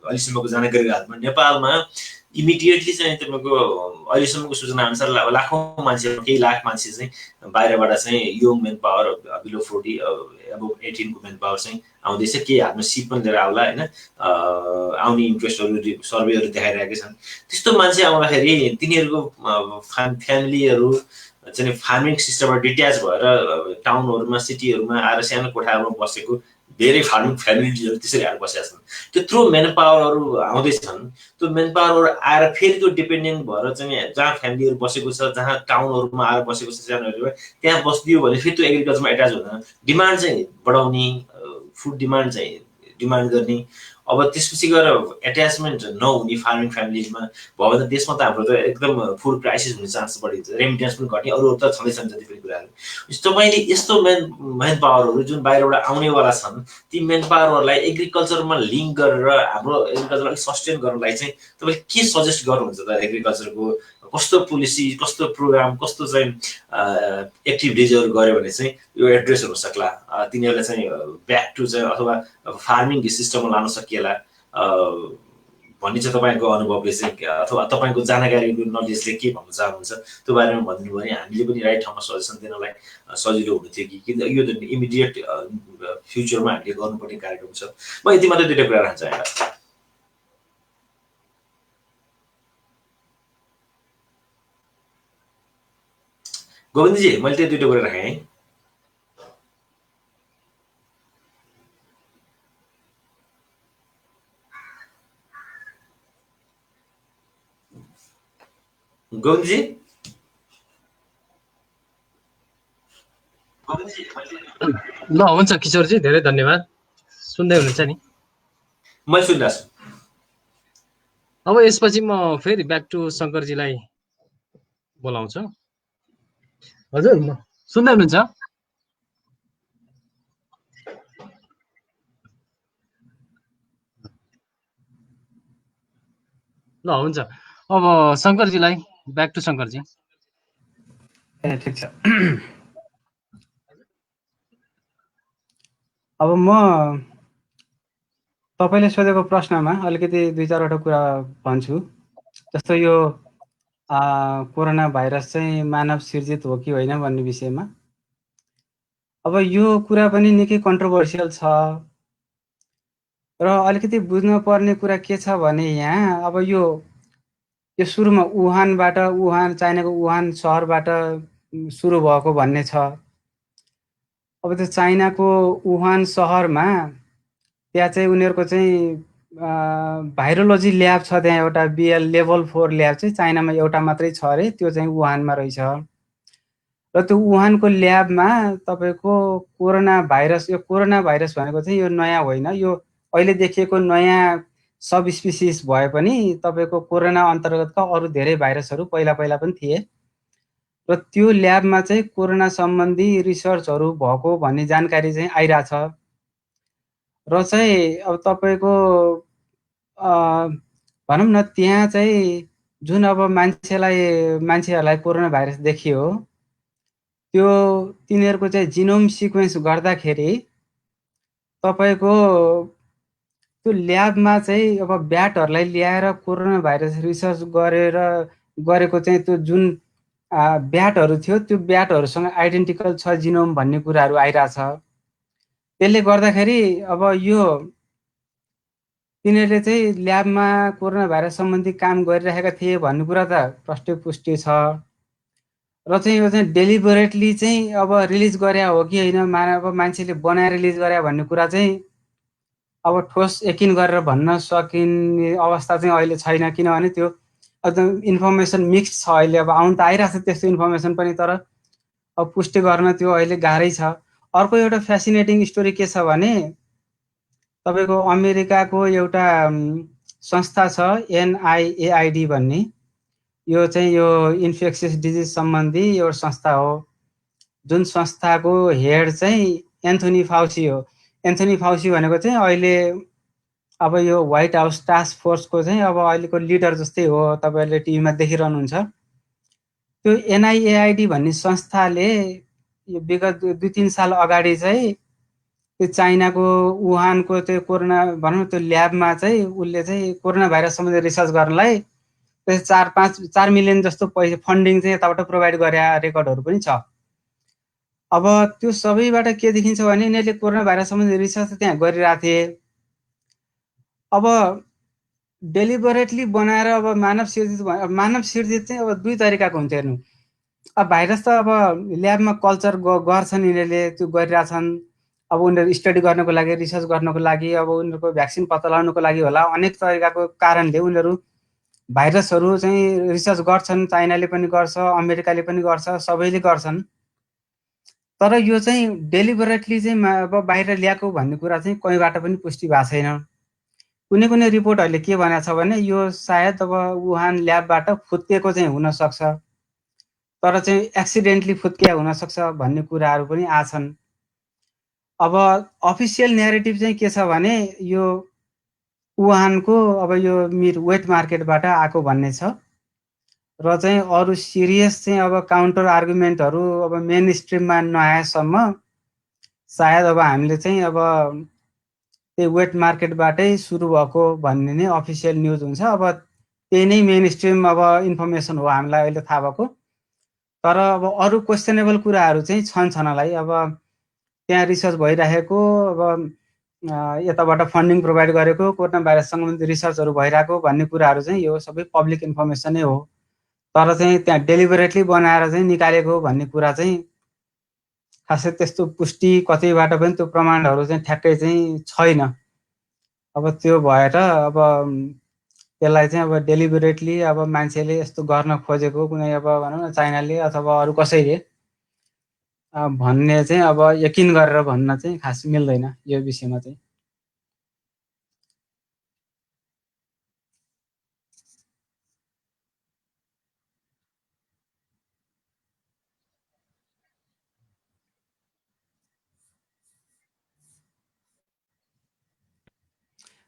अहिलेसम्मको जानकारीको आधारमा नेपालमा इमिडिएटली चाहिँ तपाईँको अहिलेसम्मको सूचना अनुसार लाखौँ मान्छे, केही लाख मान्छे चाहिँ बाहिरबाट चाहिँ यङ मेन पावर बिलो 40 अब 18 को मेन पावर चाहिँ आउँदैछ। केही हातमा सिप पनि लिएर आउला होइन, आउने इन्ट्रेस्टहरू सर्वेहरू देखाइरहेकै छन्। त्यस्तो मान्छे आउँदाखेरि तिनीहरूको फ्यामिलीहरू चाहिँ फार्मिङ सिस्टमबाट डिट्याच भएर टाउनहरूमा सिटीहरूमा आएर सानो कोठाहरूमा बसेको धेरै फार्मिङ फ्यामिलीहरू त्यसरी आएर बसेका छन्। त्यत्रो मेन पावरहरू आउँदैछन्, त्यो मेन पावरहरू आएर फेरि त्यो डिपेन्डेन्ट भएर चाहिँ जहाँ फ्यामिलीहरू बसेको छ, जहाँ टाउनहरूमा आएर बसेको छ सानोहरू, त्यहाँ बसिदियो भने फेरि त्यो एग्रिकल्चरमा एट्याच हुँदैन। डिमान्ड चाहिँ बढाउने, फुड डिमान्ड चाहिँ डिमान्ड गर्ने, अब त्यसपछि गएर एट्याचमेन्ट नहुने फार्मिङ फ्यामिलीमा भयो भने देशमा त हाम्रो त एकदम फुड क्राइसिस हुने चान्स बढी हुन्छ, रेमिटेन्स पनि घट्ने, अरू त छँदैछन् जति पनि कुराहरू। तपाईँले यस्तो मेन पावरहरू जुन बाहिरबाट आउनेवाला छन्, ती मेन पावरहरूलाई एग्रिकल्चरमा लिङ्क गरेर हाम्रो एग्रिकल्चर अलिक सस्टेन गर्नलाई चाहिँ तपाईँले के सजेस्ट गर्नुहुन्छ त? एग्रिकल्चरको कस्तो पोलिसी, कस्तो प्रोग्राम, कस्तो चाहिँ एक्टिभिटिजहरू गऱ्यो भने चाहिँ यो एड्रेस हुन सक्ला, तिनीहरूलाई चाहिँ ब्याक टु चाहिँ अथवा फार्मिङ सिस्टममा लान सकिएला भन्ने चाहिँ तपाईँको अनुभवले चाहिँ अथवा तपाईँको जानकारीको नलेजले के भन्न चाहनुहुन्छ त्यो बारेमा भनिदिनु भने हामीले पनि राइट ठाउँमा सजेसन दिनलाई सजिलो हुने थियो कि यो त इमिडिएट फ्युचरमा हामीले गर्नुपर्ने कार्यक्रम छ। म यति मात्रै दुईवटा कुरा राख्न चाहेँ। गोविन्दजी, मैले त्यही दुईवटा कुरा राखेँ है। गोविन्दजी ल हुन्छ किशोरजी, धेरै धन्यवाद। सुन्दै हुनुहुन्छ नि? मैले सुनिरहेको छु। अब यसपछि म फेरि ब्याक टु शङ्करजीलाई बोलाउँछु। हजुर सुन्दै हुनुहुन्छ? ल हुन्छ, अब शङ्करजीलाई, ब्याक टु शङ्करजी। ठिक छ। अब म तपाईँले सोधेको प्रश्नमा अलिकति 2-4वटा कुरा भन्छु। जस्तो यो कोरोना भाइरस चाहिँ मानव सिर्जित हो कि होइन भन्ने विषयमा अब यो कुरा पनि निकै कन्ट्रोभर्सियल छ र अलिकति बुझ्न पर्ने कुरा के छ भने यहाँ अब यो सुरुमा चाइनाको वुहान सहरबाट सुरु भएको भन्ने छ। अब त्यो चाइनाको वुहान सहरमा त्यहाँ चाहिँ उनीहरूको चाहिँ भाइरोलोजी ल्याब छ, त्यहाँ एउटा BL लेभल 4 ल्याब चाहिँ चाइनामा एउटा मात्रै छ अरे, त्यो चाहिँ वुहानमा रहेछ। र त्यो वुहानको ल्याबमा तपाईँको कोरोना भाइरस भनेको चाहिँ यो नयाँ होइन, यो अहिले देखिएको नयाँ सब स्पिसिस भए पनि तपाईँको कोरोना अन्तर्गतका अरू धेरै भाइरसहरू पहिला पनि थिए र त्यो ल्याबमा चाहिँ कोरोना सम्बन्धी रिसर्चहरू भएको भन्ने जानकारी चाहिँ आइरहेछ। र चाहिँ अब तपाईँको भनौँ न त्यहाँ चाहिँ जुन अब मान्छेहरूलाई कोरोना भाइरस देखियो त्यो तिनीहरूको चाहिँ जिनोम सिक्वेन्स गर्दाखेरि तपाईँको त्यो ल्याबमा चाहिँ अब ब्याटहरूलाई ल्याएर कोरोना भाइरस रिसर्च गरेको चाहिँ त्यो जुन ब्याटहरू थियो त्यो ब्याटहरूसँग आइडेन्टिकल छ जिनोम भन्ने कुराहरू आइरहेछ। त्यसले गर्दाखेरि अब यो तिनीहरूले चाहिँ ल्याबमा कोरोना भाइरस सम्बन्धी काम गरिरहेका थिए भन्ने कुरा त प्रष्ट पुष्टि छ। र चाहिँ यो चाहिँ डेलिबरेटली चाहिँ अब रिलिज गरे हो कि होइन, अब मान्छेले बनाएर रिलिज गरे भन्ने कुरा चाहिँ अब ठोस यकिन गरेर भन्न सकिने अवस्था चाहिँ अहिले छैन, किनभने त्यो एकदम इन्फर्मेसन मिक्स छ अहिले। अब आउनु त आइरहेको छ त्यस्तो इन्फर्मेसन पनि, तर अब पुष्टि गर्न त्यो अहिले गाह्रै छ। अर्को एउटा फेसिनेटिङ स्टोरी के छ भने तपाईँको अमेरिकाको एउटा संस्था छ NIAID भन्ने, यो चाहिँ यो इन्फेक्सियस डिजिज सम्बन्धी एउटा संस्था हो, जुन संस्थाको हेड चाहिँ एन्थोनी फाउची हो। एन्थोनी फाउची भनेको चाहिँ अहिले अब यो व्हाइट हाउस टास्क फोर्सको चाहिँ अब अहिलेको लिडर जस्तै हो, तपाईँहरूले टिभीमा देखिरहनुहुन्छ। त्यो NIAID भन्ने संस्थाले यो विगत 2-3 साल अगाडि चाहिँ त्यो चाइनाको वुहानको त्यो कोरोना भनौँ त्यो ल्याबमा चाहिँ उसले चाहिँ कोरोना भाइरस सम्बन्धी रिसर्च गर्नलाई 4 मिलियन जस्तो पैसा फन्डिङ चाहिँ यताबाट प्रोभाइड गरे रेकर्डहरू पनि छ। अब त्यो सबैबाट के देखिन्छ भने यिनीहरूले कोरोना भाइरस सम्बन्धी रिसर्च त्यहाँ गरिरहेको थिए। अब डेलिबरेटली बनाएर अब मानव सिर्जित चाहिँ अब 2 तरिकाको हुन्छ। हेर्नु, अब भाइरस त अब ल्याबमा कल्चर गर्छन् यिनीहरूले, त्यो गरिरहेछन्। अब उनीहरू स्टडी गर्नको लागि, रिसर्च गर्नको लागि, अब उनीहरूको भ्याक्सिन पत्ता लगाउनको लागि होला, अनेक तरिकाको कारणले उनीहरू भाइरसहरू चाहिँ रिसर्च गर्छन्। चाइनाले पनि गर्छ, अमेरिकाले पनि गर्छ, सबैले गर्छन्। तर यो चाहिँ डेलिबरेटली चाहिँ अब बाहिर ल्याएको भन्ने कुरा चाहिँ कहीँबाट पनि पुष्टि भएको छैन। कुनै रिपोर्टहरूले के भनेको छ भने यो सायद अब वुहान ल्याबबाट फुत्किएको चाहिँ हुनसक्छ, तर चाहिँ एक्सिडेन्टली फुत्किया हुनसक्छ भन्ने कुराहरू पनि आछन्। अब अफिसियल न्यारेटिभ चाहिँ के छ भने यो वुहानको अब यो वेट मार्केटबाट आएको भन्ने छ, र चाहिँ अरू सिरियस चाहिँ अब काउन्टर आर्गुमेन्टहरू अब मेन स्ट्रिममा नआएसम्म सायद अब हामीले चाहिँ अब त्यही वेट मार्केटबाटै सुरु भएको भन्ने नै अफिसियल न्युज हुन्छ। अब त्यही नै मेन स्ट्रिम अब इन्फर्मेसन हो हामीलाई अहिले थाहा भएको। तर अब अरू क्वेसनेबल कुराहरू चाहिँ छन्। अब त्यहाँ रिसर्च भइरहेको, अब यताबाट फन्डिङ प्रोभाइड गरेको, कोरोना भाइरस सम्बन्धी रिसर्चहरू भइरहेको भन्ने कुराहरू चाहिँ यो सबै पब्लिक इन्फर्मेसन नै हो। तर चाहिँ त्यहाँ डेलिबरेटली बनाएर चाहिँ निकालेको भन्ने कुरा चाहिँ खासै त्यस्तो पुष्टि कतैबाट पनि त्यो प्रमाणहरू चाहिँ ठ्याक्कै चाहिँ छैन। अब त्यो भएर अब त्यसलाई चाहिँ अब डेलिबरेटली अब मान्छेले यस्तो गर्न खोजेको कुनै अब भनौँ न चाइनाले अथवा अरू कसैले भन्ने चाहिँ अब यकिन गरेर भन्न चाहिँ खास मिल्दैन यो विषयमा चाहिँ।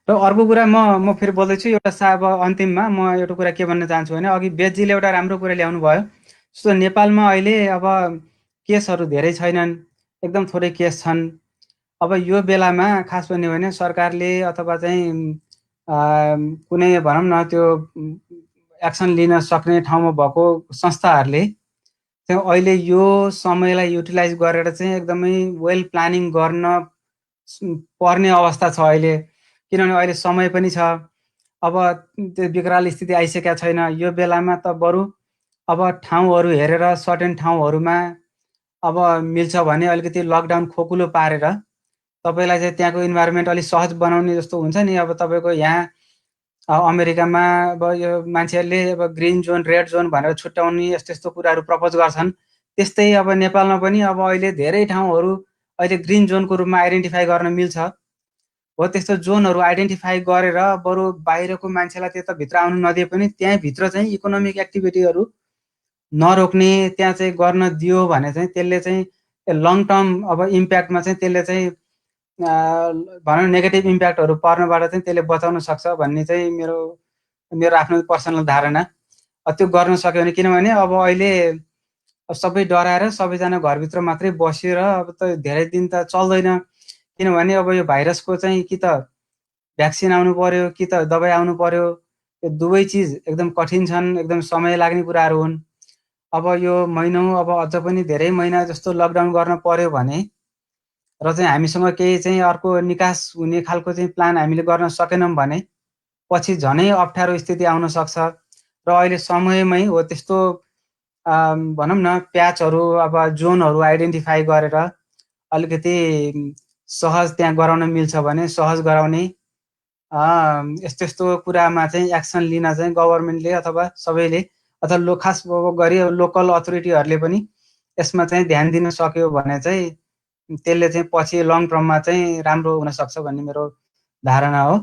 र अर्को कुरा म फेरि बोल्दैछु एउटा अब अन्तिममा म एउटा कुरा के भन्न चाहन्छु भने अघि बेदजीले एउटा राम्रो कुरा ल्याउनु भयो। जस्तो नेपालमा अहिले अब केसहरू धेरै छैनन्, एकदम थोरै केस छन्। अब यो बेलामा खास भन्यो भने सरकारले अथवा चाहिँ कुनै भनौँ न त्यो एक्सन लिन सक्ने ठाउँमा भएको संस्थाहरूले चाहिँ अहिले यो समयलाई युटिलाइज गरेर चाहिँ एकदमै वेल प्लानिङ गर्न पर्ने अवस्था छ अहिले, किनभने अहिले समय पनि छ। अब त्यो विकराल स्थिति आइसकेका छैन। यो बेलामा त बरु अब ठाउँहरू हेरेर सर्टेन ठाउँहरूमा अब मिल्छ भने अलिकति लकडाउन खोकुलो पारेर तपाईँलाई चाहिँ त्यहाँको इन्भाइरोमेन्ट अलिक सहज बनाउने जस्तो हुन्छ नि। अब तपाईँको यहाँ अमेरिकामा अब यो मान्छेहरूले अब ग्रिन जोन रेड जोन भनेर छुट्याउने यस्तो यस्तो कुराहरू प्रपोज गर्छन्। त्यस्तै अब नेपालमा पनि अब अहिले धेरै ठाउँहरू अहिले ग्रिन जोनको रूपमा आइडेन्टिफाई गर्न मिल्छ हो। त्यस्तो जोनहरू आइडेन्टिफाई गरेर बरु बाहिरको मान्छेलाई त्यता भित्र आउनु नदिए पनि त्यहीँभित्र चाहिँ इकोनोमिक एक्टिभिटीहरू नरोक्ने, त्यहाँ चाहिँ गर्न दियो भने चाहिँ त्यसले चाहिँ लङ टर्म अब इम्प्याक्टमा चाहिँ त्यसले चाहिँ भनौँ नेगेटिभ इम्प्याक्टहरू पर्नबाट चाहिँ त्यसले बचाउन सक्छ भन्ने चाहिँ मेरो आफ्नो पर्सनल धारणा। त्यो गर्न सक्यो भने, किनभने अब अहिले सबै डराएर सबैजना घरभित्र मात्रै बसेर अब त धेरै दिन त चल्दैन। किनभने अब यो भाइरसको चाहिँ कि त भ्याक्सिन आउनु पर्यो कि त दबाई आउनु पर्यो, यो दुवै चिज एकदम कठिन छन्, एकदम समय लाग्ने कुराहरू हुन्। अब यो महिनौँ अब अझ पनि धेरै महिना जस्तो लकडाउन गर्न पर्यो भने र चाहिँ हामीसँग केही चाहिँ अर्को निकास हुने खालको चाहिँ प्लान हामीले गर्न सकेनौँ भने पछि झनै अप्ठ्यारो स्थिति आउन सक्छ। र अहिले समयमै हो त्यस्तो भनौँ न प्याचहरू अब जोनहरू आइडेन्टिफाई गरेर अलिकति सहज त्यहाँ गराउन मिल्छ भने सहज गराउने, यस्तो यस्तो कुरामा चाहिँ एक्सन लिन चाहिँ गभर्मेन्टले अथवा सबैले अथवा खास गरी लोकल अथोरिटीहरूले पनि यसमा चाहिँ ध्यान दिन सक्यो भने चाहिँ त्यसले चाहिँ पछि लङ टर्ममा चाहिँ राम्रो हुनसक्छ भन्ने मेरो धारणा हो।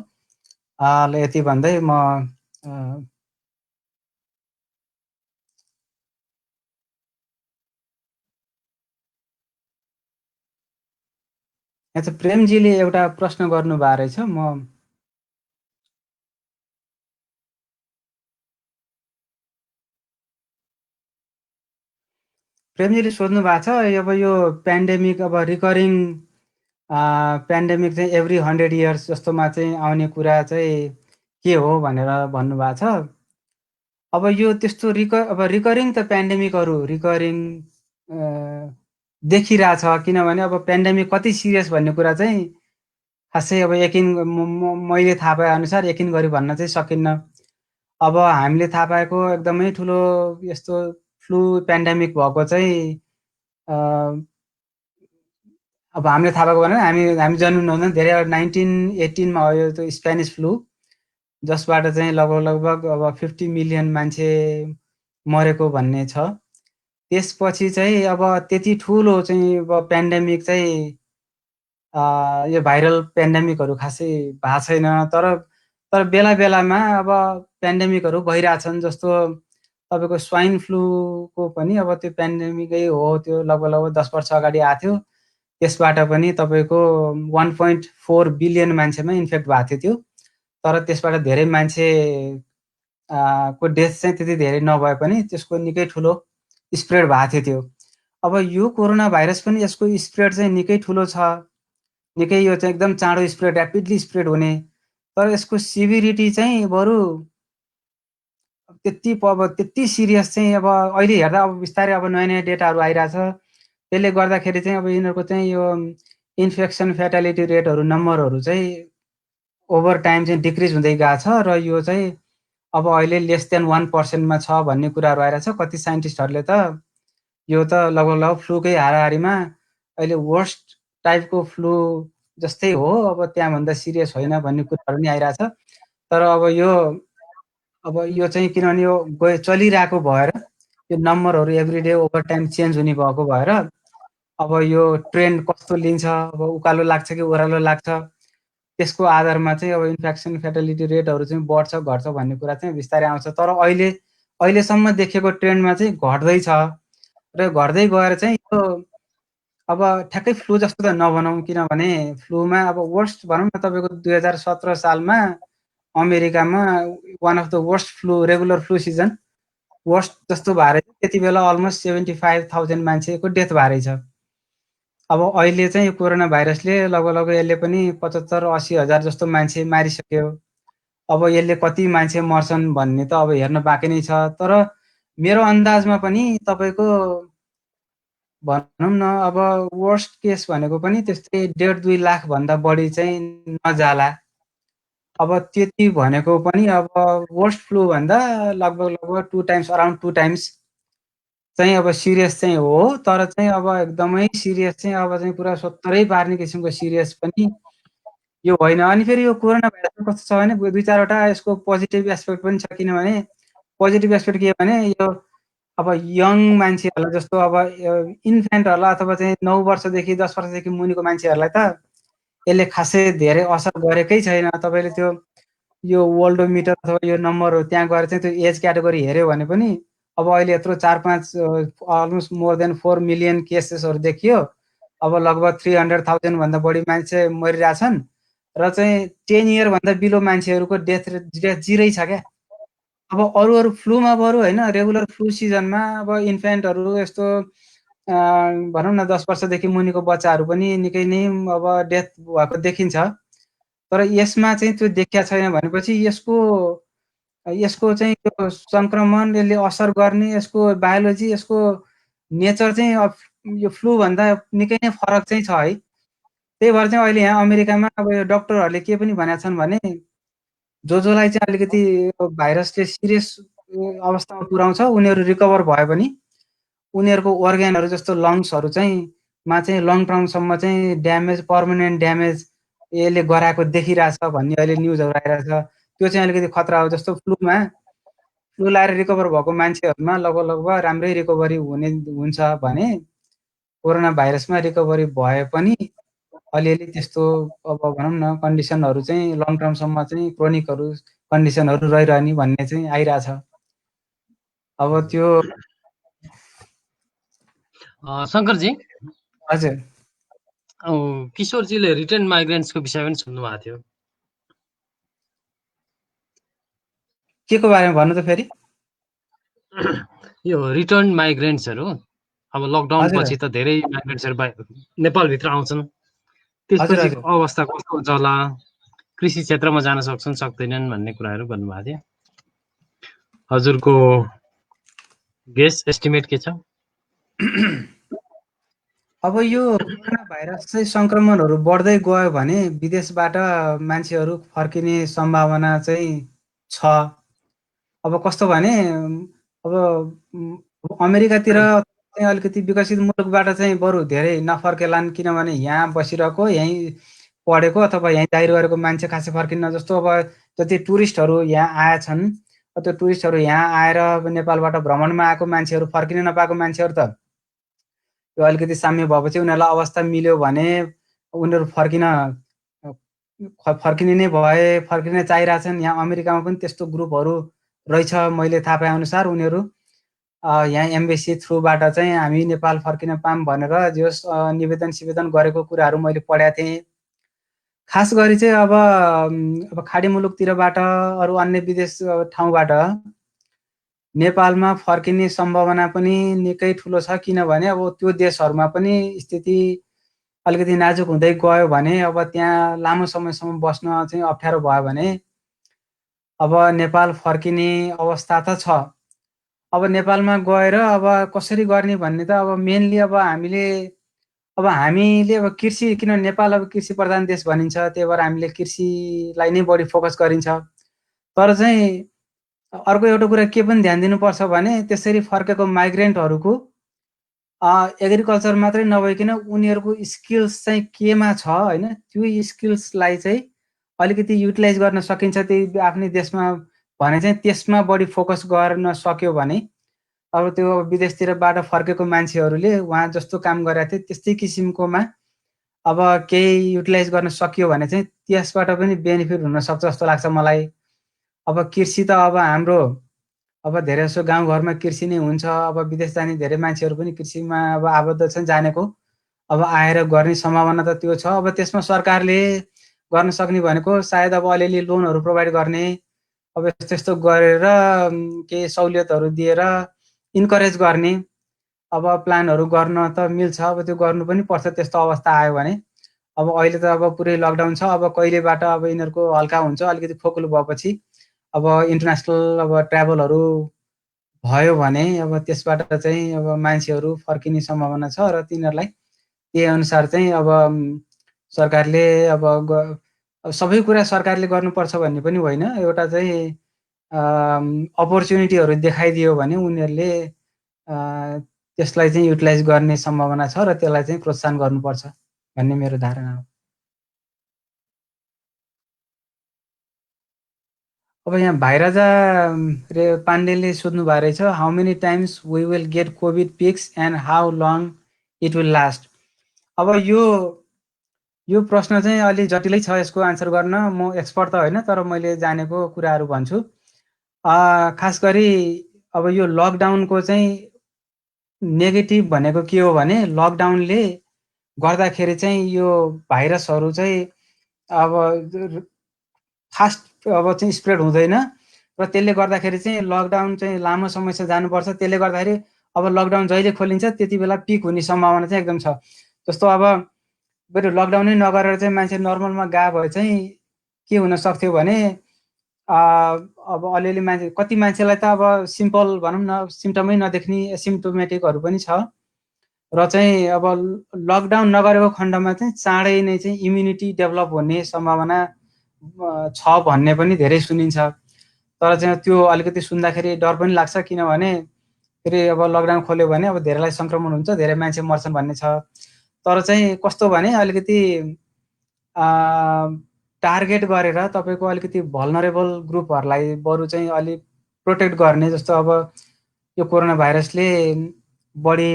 यति भन्दै म यहाँ चाहिँ प्रेमजीले एउटा प्रश्न गर्नुभएको रहेछ। प्रेमजीले सोध्नु भएको छ अब यो पेन्डेमिक अब रिकरिङ पेन्डेमिक चाहिँ एभ्री 100 इयर्स जस्तोमा चाहिँ आउने कुरा चाहिँ के हो भनेर भन्नुभएको छ। अब यो त्यस्तो रिकरिङ त पेन्डेमिकहरू रिकरिङ देखिरहेछ, किनभने अब पेन्डेमिक कति सिरियस भन्ने कुरा चाहिँ खासै अब यकिन मैले थाहा पाए अनुसार यकिन गरी भन्न चाहिँ सकिन्न। अब हामीले थाहा पाएको एकदमै ठुलो यस्तो फ्लू पेन्डेमिक भएको चाहिँ अब हामीले थाहा पाएको भने हामी जन्मिनुभन्दा धेरै 1918 मा हो त्यो स्पेनिस फ्लू, जसबाट चाहिँ लगभग अब 50 मिलियन मान्छे मरेको भन्ने छ। त्यसपछि चाहिँ अब त्यति ठुलो चाहिँ अब पेन्डेमिक चाहिँ यो भाइरल पेन्डेमिकहरू खासै भएको छैन। तर बेला बेलामा अब पेन्डेमिकहरू भइरहेछन्, जस्तो तपाईँको स्वाइन फ्लूको पनि अब त्यो पेन्डेमिकै हो, त्यो लगभग 10 वर्ष अगाडि आएको थियो। त्यसबाट पनि तपाईँको 1.4 बिलियन मान्छेमा इन्फेक्ट भएको थियो त्यो, तर त्यसबाट धेरै मान्छे को डेथ चाहिँ त्यति धेरै नभए पनि त्यसको निकै ठुलो स्प्रेड भएको थियो त्यो। अब यो कोरोना भाइरस पनि यसको स्प्रेड चाहिँ निकै ठुलो छ, निकै यो चाहिँ एकदम चाँडो स्प्रेड, ऱ्यापिडली स्प्रेड हुने, तर यसको सिभिरिटी चाहिँ बरु त्यति सिरियस चाहिँ अब अहिले हेर्दा अब बिस्तारै अब नयाँ नयाँ डेटाहरू आइरहेछ। त्यसले गर्दाखेरि चाहिँ अब यिनीहरूको चाहिँ यो इन्फेक्सन फ्याटालिटी रेटहरू नम्बरहरू चाहिँ ओभर टाइम चाहिँ डिक्रिज हुँदै गएको छ र यो चाहिँ अब अहिले लेस देन 1% मा छ भन्ने कुराहरू आइरहेछ। कति साइन्टिस्टहरूले त यो त लगभग फ्लूकै हाराहारीमा अहिले वर्स्ट टाइपको फ्लू जस्तै हो, अब त्यहाँभन्दा सिरियस होइन भन्ने कुराहरू नि आइरहेछ। तर अब यो चाहिँ किनभने यो चलिरहेको भएर यो नम्बरहरू एभ्रिडे ओभर टाइम चेन्ज हुने भएको भएर अब यो ट्रेन्ड कस्तो लिन्छ, अब उकालो लाग्छ कि ओह्रालो लाग्छ, त्यसको आधारमा चाहिँ अब इन्फेक्सन फ्याटालिटी रेटहरू चाहिँ बढ्छ घट्छ भन्ने कुरा चाहिँ बिस्तारै आउँछ। तर अहिलेसम्म देखेको ट्रेन्डमा चाहिँ घट्दैछ र घट्दै गएर चाहिँ यो अब ठ्याक्कै फ्लू जस्तो त नभनौँ, किनभने फ्लूमा अब वर्स्ट भनौँ न तपाईँको 2017 सालमा अमेरिकामा one of the worst flu, regular flu season worst जस्तो भएर त्यति बेला अलमोस्ट 75,000 मान्छेको डेथ भएर छ। अब अहिले चाहिँ यो कोरोना भाइरसले लगभग यसले पनि 75-80 हजार जस्तो मान्छे मारिसक्यो। अब यसले कति मान्छे मर्छन् भन्ने त अब हेर्न बाँकी नै छ। तर मेरो अन्दाजमा पनि तपाईँको भनौँ न अब वर्स्ट केस भनेको पनि त्यस्तै 1.5-2 लाख भन्दा बढी चाहिँ नजाला। अब त्यति भनेको पनि अब वर्स्ट फ्लू भन्दा लगभग 2 टाइम्स, अराउन्ड 2 टाइम्स चाहिँ अब सिरियस चाहिँ हो। तर चाहिँ अब एकदमै सिरियस चाहिँ अब चाहिँ पुरा 70 पार्ने किसिमको सिरियस पनि यो होइन। अनि फेरि यो कोरोना भाइरस कस्तो छ भने 2-4वटा यसको पोजिटिभ एस्पेक्ट पनि छ। किनभने पोजिटिभ एस्पेक्ट के भने यो अब यङ मान्छेहरूलाई जस्तो अब इन्फेन्टहरूलाई अथवा चाहिँ 9 वर्षदेखि 10 वर्षदेखि मुनिको मान्छेहरूलाई त यसले खासै धेरै असर गरेकै छैन। तपाईँले त्यो यो वर्ल्डोमिटर अथवा यो नम्बरहरू त्यहाँ गएर चाहिँ त्यो एज क्याटेगोरी हेऱ्यो भने पनि अब अहिले यत्रो 4-5 अलमोस्ट मोर देन 4 मिलियन केसेसहरू देखियो। अब लगभग 300,000 भन्दा बढी मान्छे मरिरहेछन् र चाहिँ 10 इयर भन्दा बिलो मान्छेहरूको डेथ रेट 0 छ क्या। अब अरू फ्लूमा बरु होइन, रेगुलर फ्लू सिजनमा अब इन्फेन्टहरू यस्तो भनौँ न 10 वर्षदेखि मुनिको बच्चाहरू पनि निकै नै अब डेथ भएको देखिन्छ। तर यसमा चाहिँ त्यो देखिया छैन भनेपछि यसको चाहिँ यो सङ्क्रमण यसले असर गर्ने यसको बायोलोजी यसको नेचर चाहिँ यो फ्लूभन्दा निकै नै फरक चाहिँ छ है। त्यही भएर चाहिँ अहिले यहाँ अमेरिकामा अब यो डक्टरहरूले के पनि भनेका छन् भने जसलाई चाहिँ अलिकति भाइरसले सिरियस अवस्थामा पुर्याउँछ उनीहरू रिकभर भयो भने उनीहरूको अर्ग्यानहरू जस्तो लङ्सहरू चाहिँ लङ टर्मसम्म चाहिँ ड्यामेज पर्मानेन्ट ड्यामेज यसले गराएको देखिरहेछ भन्ने अहिले न्युजहरू आइरहेछ। त्यो चाहिँ अलिकति खतरा हो। जस्तो फ्लू लाएर रिकभर भएको मान्छेहरूमा लगभग राम्रै रिकभरी हुन्छ भने कोरोना भाइरसमा रिकभरी भए पनि अलिअलि त्यस्तो अब भनौँ न कन्डिसनहरू चाहिँ लङ टर्मसम्म चाहिँ क्रोनिकहरू कन्डिसनहरू रहिरहने भन्ने चाहिँ आइरहेछ। अब त्यो शङ्करजी, हजुर किशोरजीले रिटर्न माइग्रेन्ट्सको विषय पनि सुन्नु भएको थियो। के को बारेमा भन्नु त फेरि? यो रिटर्न माइग्रेन्ट्सहरू अब लकडाउन पछि त धेरै माइग्रेन्ट्सहरू नेपालभित्र आउँछन्, त्यसपछि अवस्था कस्तो हुन्छ होला, कृषि क्षेत्रमा जान सक्छन् सक्दैनन् भन्ने कुराहरू भन्नुभएको थियो। हजुरको गेस एस्टिमेट के छ? अब यो कोरोना भाइरस चाहिँ सङ्क्रमणहरू बढ्दै गयो भने विदेशबाट मान्छेहरू फर्किने सम्भावना चाहिँ छ। अब कस्तो भने अब अमेरिकातिर चाहिँ अलिकति विकसित मुलुकबाट चाहिँ बरु धेरै नफर्केलान्, किनभने यहाँ बसिरहेको यहीँ पढेको अथवा यहीँ जाहिर गरेको मान्छे खासै फर्किन्न। जस्तो अब जति टुरिस्टहरू यहाँ आएछन् त्यो टुरिस्टहरू यहाँ आएर नेपालबाट भ्रमणमा आएको मान्छेहरू फर्किन नपाएको मान्छेहरू त यो अलिकति साम्य भएपछि उनीहरूलाई अवस्था मिल्यो भने उनीहरू फर्किने नै भए फर्किन चाहिरहेछन्। यहाँ अमेरिकामा पनि त्यस्तो ग्रुपहरू रहेछ मैले थाहा पाए अनुसार। उनीहरू यहाँ एम्बेसी थ्रुबाट चाहिँ हामी नेपाल फर्किन पाऊँ भनेर जस निवेदन गरेको कुराहरू मैले पढेको थिएँ। खास गरी चाहिँ अब खाडी मुलुकतिरबाट अरू अन्य विदेश ठाउँबाट नेपालमा फर्किने सम्भावना पनि निकै ठुलो छ, किनभने अब त्यो देशहरूमा पनि स्थिति अलिकति नाजुक हुँदै गयो भने अब त्यहाँ लामो समयसम्म बस्न चाहिँ अप्ठ्यारो भयो भने अब नेपाल फर्किने अवस्था त छ। अब नेपालमा गएर अब कसरी गर्ने भन्ने त अब मेनली अब हामीले अब कृषि, किन नेपाल अब कृषि प्रधान देश भनिन्छ, त्यही भएर हामीले कृषिलाई नै बढी फोकस गरिन्छ। तर चाहिँ अर्को एउटा कुरा के पनि ध्यान दिनुपर्छ भने त्यसरी फर्केको माइग्रेन्टहरूको एग्रिकल्चर मात्रै नभइकन उनीहरूको स्किल्स चाहिँ केमा छ होइन, त्यो स्किल्सलाई चाहिँ अलिकति युटिलाइज गर्न सकिन्छ त्यही आफ्नै देशमा भने चाहिँ त्यसमा बढी फोकस गर्न सक्यो भने अब त्यो विदेशतिरबाट फर्केको मान्छेहरूले उहाँ जस्तो काम गरेका थिए त्यस्तै किसिमकोमा अब केही युटिलाइज गर्न सकियो भने चाहिँ त्यसबाट पनि बेनिफिट हुनसक्छ जस्तो लाग्छ मलाई। अब कृषि त अब हाम्रो अब धेरै जसो गाउँघरमा कृषि नै हुन्छ। अब विदेश जाने धेरै मान्छेहरू पनि कृषिमा अब आबद्ध छन् जानेको, अब आएर गर्ने सम्भावना त त्यो छ। अब त्यसमा सरकारले गर्न सक्ने भनेको सायद अब अलिअलि लोनहरू प्रोभाइड गर्ने, अब यस्तो यस्तो गरेर केही सहुलियतहरू दिएर इन्करेज गर्ने, अब प्लानहरू गर्न त मिल्छ। अब त्यो गर्नु पनि पर्छ त्यस्तो अवस्था आयो भने। अब अहिले त अब पुरै लकडाउन छ, अब कहिलेबाट अब यिनीहरूको हल्का हुन्छ, अलिकति खोक्लो भएपछि अब इन्टरनेसनल अब ट्राभलहरू भयो भने अब त्यसबाट चाहिँ अब मान्छेहरू फर्किने सम्भावना छ र तिनीहरूलाई त्यही अनुसार चाहिँ अब सरकारले अब सबै कुरा सरकारले गर्नुपर्छ भन्ने पनि होइन, एउटा चाहिँ अपर्च्युनिटीहरू देखाइदियो भने उनीहरूले त्यसलाई चाहिँ युटिलाइज गर्ने सम्भावना छ र त्यसलाई चाहिँ प्रोत्साहन गर्नुपर्छ भन्ने मेरो धारणा हो। अब यहाँ भाइराजा पाण्डेले सोध्नु भएको रहेछ, how many times we will get covid peaks and how long it will last. अब यो प्रश्न चाहिँ अलि जटिलै छ, यसको आन्सर गर्न म एक्सपर्ट त होइन, तर मैले जानेको कुराहरू भन्छु। खास गरी अब यो लकडाउनको चाहिँ नेगेटिभ भनेको के हो भने लकडाउनले गर्दाखेरि चाहिँ यो भाइरसहरू चाहिँ अब फास्ट अब चाहिँ स्प्रेड हुँदैन र त्यसले गर्दाखेरि चाहिँ लकडाउन चाहिँ लामो समयसम्म जानुपर्छ। त्यसले गर्दाखेरि अब लकडाउन जहिले खोलिन्छ त्यति बेला पिक हुने सम्भावना चाहिँ एकदम छ। जस्तो अब बरु लकडाउनै नगरेर चाहिँ मान्छे नर्मलमा गए भए चाहिँ के हुन सक्थ्यो भने अब अलिअलि मान्छे कति मान्छेलाई त अब सिम्पल भनौँ न सिम्टमै नदेख्ने एसिम्टोमेटिकहरू पनि छ र चाहिँ अब लकडाउन नगरेको खण्डमा चाहिँ चाँडै नै चाहिँ इम्युनिटी डेभलप हुने सम्भावना छ भन्ने पनि धेरै सुनिन्छ। तर चाहिँ त्यो अलिकति सुन्दाखेरि डर पनि लाग्छ, किनभने फेरि अब लकडाउन खोल्यो भने अब धेरैलाई सङ्क्रमण हुन्छ, धेरै मान्छे मर्छन् भन्ने छ। तर चाहिँ कस्तो भने अलिकति टार्गेट गरेर तपाईँको अलिकति भल्नरेबल ग्रुपहरूलाई बरु चाहिँ अलिक प्रोटेक्ट गर्ने, जस्तो अब यो कोरोना भाइरसले बढी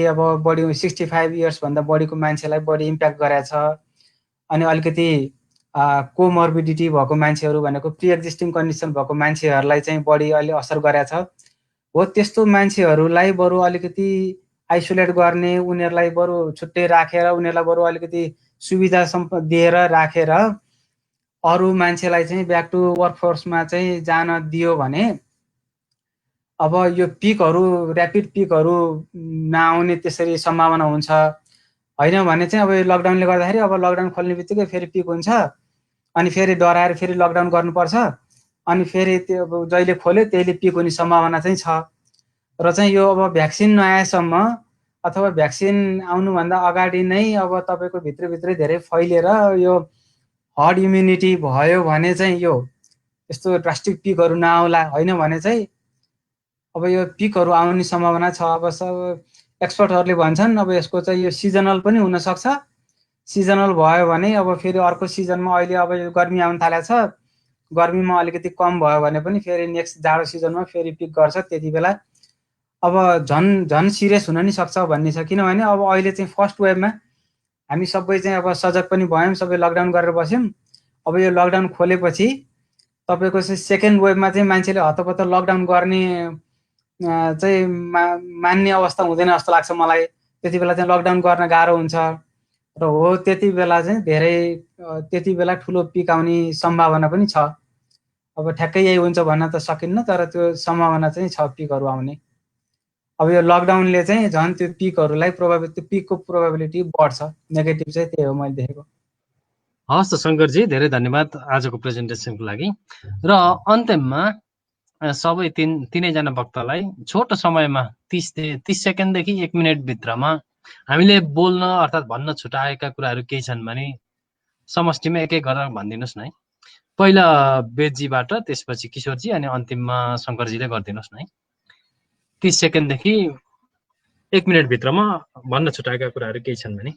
65 इयर्सभन्दा बढीको मान्छेलाई बढी इम्प्याक्ट गरेको छ। अनि अलिकति कोमर्बिडिटी भएको मान्छेहरू भनेको प्रि एक्जिस्टिङ कन्डिसन भएको मान्छेहरूलाई चाहिँ बढी अहिले असर गरेको छ। हो त्यस्तो मान्छेहरूलाई बरु अलिकति आइसोलेट गर्ने, उनीहरूलाई बरु छुट्टै राखेर उनीहरूलाई बरु अलिकति सुविधा दिएर राखेर अरू मान्छेलाई चाहिँ ब्याक टु वर्कफोर्समा चाहिँ जान दियो भने अब यो पिकहरू ऱ्यापिड पिकहरू नआउने त्यसरी सम्भावना हुन्छ। होइन भने चाहिँ अब यो लकडाउनले गर्दाखेरि अब लकडाउन खोल्ने बित्तिकै फेरि पिक हुन्छ, अनि फेरि डराएर फेरि लकडाउन गर्नुपर्छ, अनि फेरि त्यो अब जहिले खोल्यो त्यहिले पिक हुने सम्भावना चाहिँ छ। र चाहिँ यो अब भ्याक्सिन नआएसम्म अथवा भ्याक्सिन आउनुभन्दा अगाडि नै अब तपाईँको भित्रभित्रै धेरै फैलिएर यो हर्ड इम्युनिटी भयो भने चाहिँ यो यस्तो ड्रास्टिक पिकहरू नआउला। होइन भने चाहिँ अब यो पिकहरू आउने सम्भावना छ। अब सब एक्सपर्टहरूले भन्छन् अब यसको चाहिँ यो सिजनल पनि हुनसक्छ। सिजनल भयो भने अब फेरि अर्को सिजनमा अहिले अब यो गर्मी आउन थालेको छ, गर्मीमा अलिकति कम भयो भने पनि फेरि नेक्स्ट जाडो सिजनमा फेरि पिक गर्छ, त्यति बेला अब झन् सिरियस हुन नि सक्छ भन्ने छ। किनभने अब अहिले चाहिँ फर्स्ट वेभमा हामी सबै चाहिँ अब सजग पनि भयौँ, सबै लकडाउन गरेर बस्यौँ। अब यो लकडाउन खोलेपछि तपाईँको चाहिँ सेकेन्ड वेभमा चाहिँ मान्छेले हतपत लकडाउन गर्ने चाहिँ मान्ने अवस्था हुँदैन जस्तो लाग्छ मलाई। त्यति बेला चाहिँ लकडाउन गर्न गाह्रो हुन्छ र हो त्यति बेला चाहिँ त्यति बेला ठुलो पिक आउने सम्भावना पनि छ। अब ठ्याक्कै यही हुन्छ भन्न त सकिन्न, तर त्यो सम्भावना चाहिँ छ पिकहरू आउने। अब यो लकडाउनले चाहिँ झन् त्यो पिकहरूलाई त्यो पिकको प्रोबेबिलिटी बढ्छ। नेगेटिभ चाहिँ त्यही हो मैले देखेको। हस् त शङ्करजी, धेरै धन्यवाद आजको प्रेजेन्टेसनको लागि। र अन्त्यमा सबै तिनैजना वक्तालाई छोटो समयमा 30 सेकेन्डदेखि 1 मिनटभित्रमा हामीले बोल्न अर्थात् भन्न छुटाएका कुराहरू केही छन् भने समष्टिमा एक एक गरेर भनिदिनुहोस् न है। पहिला वेदजीबाट, त्यसपछि किशोरजी, अनि अन्तिममा शङ्करजीले गरिदिनुहोस् न है। 30 सेकेन्डदेखि 1 मिनटभित्रमा भन्न छुटाएका कुराहरू केही छन् भने।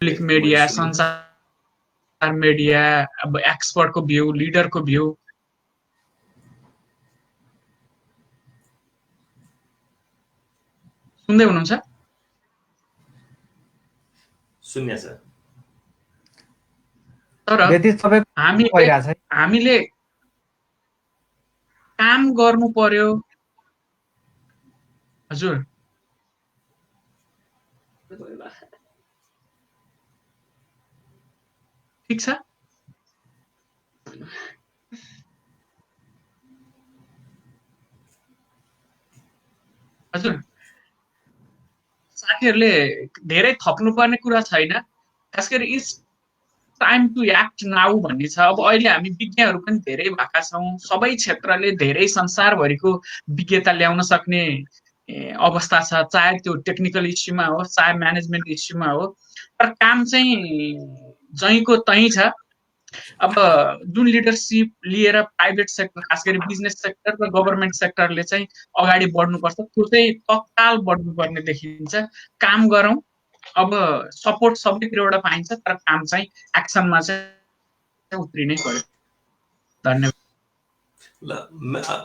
पब्लिक मिडिया, संसार मिडिया, अब एक्सपर्टको भ्यू, लिडरको भ्यू। सुन्दै हुनुहुन्छ? सुन्या छ। तर हामीले काम गर्नु पर्यो। हजुर ठिक छ। हजुर साथीहरूले धेरै थप्नुपर्ने कुरा छैन, खास गरी it's time to act now भन्ने छ। अब अहिले हामी विज्ञहरू पनि धेरै भएका छौँ, सबै क्षेत्रले धेरै संसारभरिको विज्ञता ल्याउन सक्ने अवस्था छ, चाहे त्यो टेक्निकल इस्युमा हो चाहे म्यानेजमेन्ट इस्युमा हो। तर काम चाहिँ जहीँको तहीँ छ। अब जुन लिडरसिप लिएर प्राइभेट सेक्टर, खास गरी बिजनेस सेक्टर र गभर्मेन्ट सेक्टरले चाहिँ अगाडि बढ्नुपर्छ, त्यो चाहिँ तत्काल बढ्नुपर्ने देखिन्छ। काम गरौँ। अब सपोर्ट सबैतिरबाट पाइन्छ, तर काम चाहिँ एक्सनमा चाहिँ उत्रिनै पर्यो। धन्यवाद। ल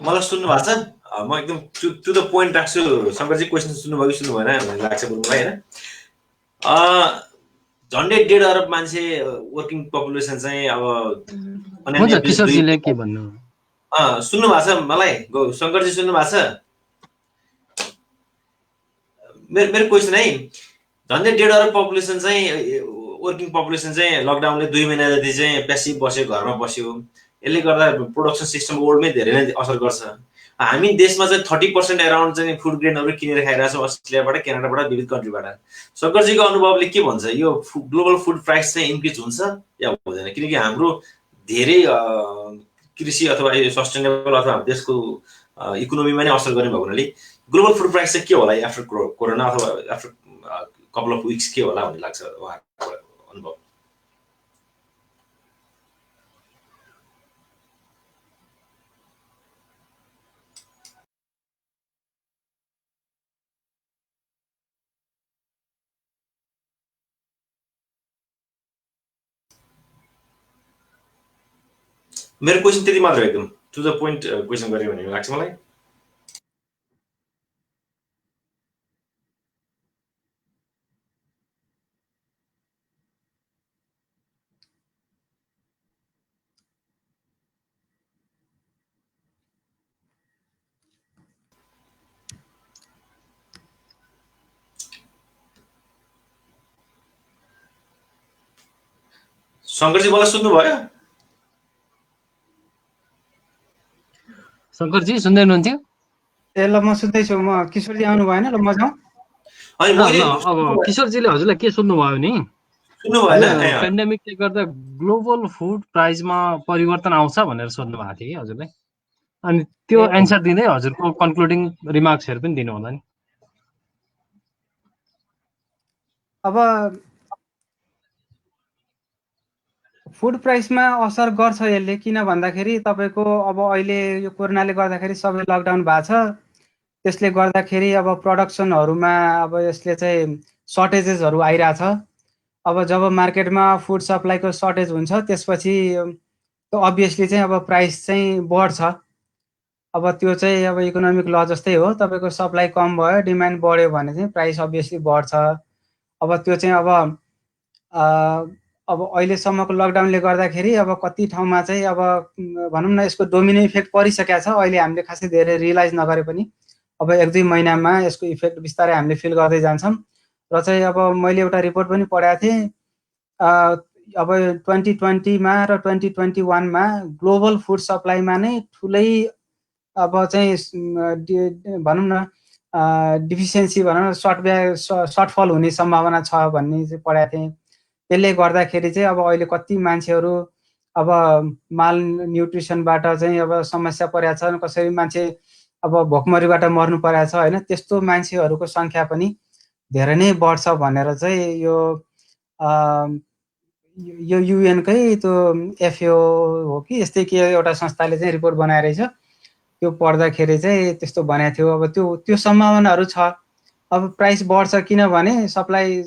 मलाई सुन्नु भएको छ? म एकदम टु द पोइन्ट राख्छु। शङ्करजी क्वेसन सुन्नुभयो कि सुन्नु भएन भन्ने लाग्छ मलाई होइन। झन्डै 1.5 अरब मान्छे वर्किङ पपुलेसन चाहिँ अब किशोरजीले के भन्नु? सुन्नु भएको छ मलाई? शङ्करजी सुन्नु भएको छ? मेरो क्वेसन है, झन्डै 1.5 अरब पपुलेसन चाहिँ वर्किङ पपुलेसन चाहिँ लकडाउनले 2 महिना जति चाहिँ प्यासिभ बस्यो, घरमा बस्यो। यसले गर्दा प्रोडक्सन सिस्टम वर्ल्डमै धेरै नै असर गर्छ। हामी देशमा चाहिँ 30% एराउन्ड चाहिँ फुड ग्रेनहरू किनेर खाइरहेको छौँ अस्ट्रेलियाबाट, क्यानाडाबाट, विविध कन्ट्रीबाट। शङ्करजीको अनुभवले के भन्छ, यो ग्लोबल फुड प्राइस चाहिँ इन्क्रिज हुन्छ या हुँदैन? किनकि हाम्रो धेरै कृषि अथवा सस्टेनेबल अथवा देशको इकोनोमीमा नै असर गर्ने भएको हुनाले ग्लोबल फुड प्राइस चाहिँ के होला आफ्टर कोरोना अथवा आफ्टर कपाल अफ विक्स के होला भन्ने लाग्छ उहाँको अनुभव? मेरो क्वेसन त्यति मात्र हो, एकदम टु द पोइन्ट क्वेसन गऱ्यो भने लाग्छ मलाई। शङ्करजी मलाई सुन्नुभयो? शङ्करजी सुन्दै हुनुहुन्थ्यो? ए ल म सुन्दैछु। म किशोरजी आउनु भएन? ल म जाउँ। अब किशोरजीले हजुरलाई के सुन्नुभयो नि, पेन्डेमिकले गर्दा ग्लोबल फुड प्राइसमा परिवर्तन आउँछ भनेर सोध्नु भएको थियो कि हजुरलाई। अनि त्यो एन्सर दिँदै हजुरको कन्क्लुडिङ रिमार्क्सहरू पनि दिनु होला नि। अब फुड प्राइसमा असर गर्छ यसले, किन भन्दाखेरि तपाईँको अब अहिले यो कोरोनाले गर्दाखेरि सबै लकडाउन भएको छ। त्यसले गर्दाखेरि अब प्रोडक्सनहरूमा अब यसले चाहिँ सर्टेजेसहरू आइरहेछ। अब जब मार्केटमा फुड सप्लाईको सर्टेज हुन्छ त्यसपछि अभियसली चाहिँ अब प्राइस चाहिँ बढ्छ। अब त्यो चाहिँ अब इकोनोमिक ल जस्तै हो, तपाईँको सप्लाई कम भयो, डिमान्ड बढ्यो भने चाहिँ प्राइस अभियसली बढ्छ। अब त्यो चाहिँ अब अहिलेसम्मको लकडाउनले गर्दाखेरि अब कति ठाउँमा चाहिँ अब भनौँ न यसको डोमिनो इफेक्ट परिसकेको छ। अहिले हामीले खासै धेरै रियलाइज नगरे पनि अब 1-2 महिनामा यसको इफेक्ट बिस्तारै हामीले फिल गर्दै जान्छौँ। र चाहिँ अब मैले एउटा रिपोर्ट पनि पढाएको थिएँ, अब 2020मा र 2021मा ग्लोबल फुड सप्लाईमा नै ठुलै अब चाहिँ भनौँ न डिफिसियन्सी भनौँ न सर्टफल हुने सम्भावना छ भन्ने चाहिँ पढाएको थिएँ। त्यसले गर्दाखेरि चाहिँ अब अहिले कति मान्छेहरू अब माल न्युट्रिसनबाट चाहिँ अब समस्या परेको छ, कसरी मान्छे अब भोकमरीबाट मर्नु परेको छ होइन, त्यस्तो मान्छेहरूको सङ्ख्या पनि धेरै नै बढ्छ भनेर चाहिँ यो युएनकै त्यो एफएओ हो कि यस्तै के एउटा संस्थाले चाहिँ रिपोर्ट बनाइरहेछ। त्यो पढ्दाखेरि चाहिँ त्यस्तो भनेको थियो। अब त्यो सम्भावनाहरू छ। अब प्राइस बढ्छ किनभने सप्लाई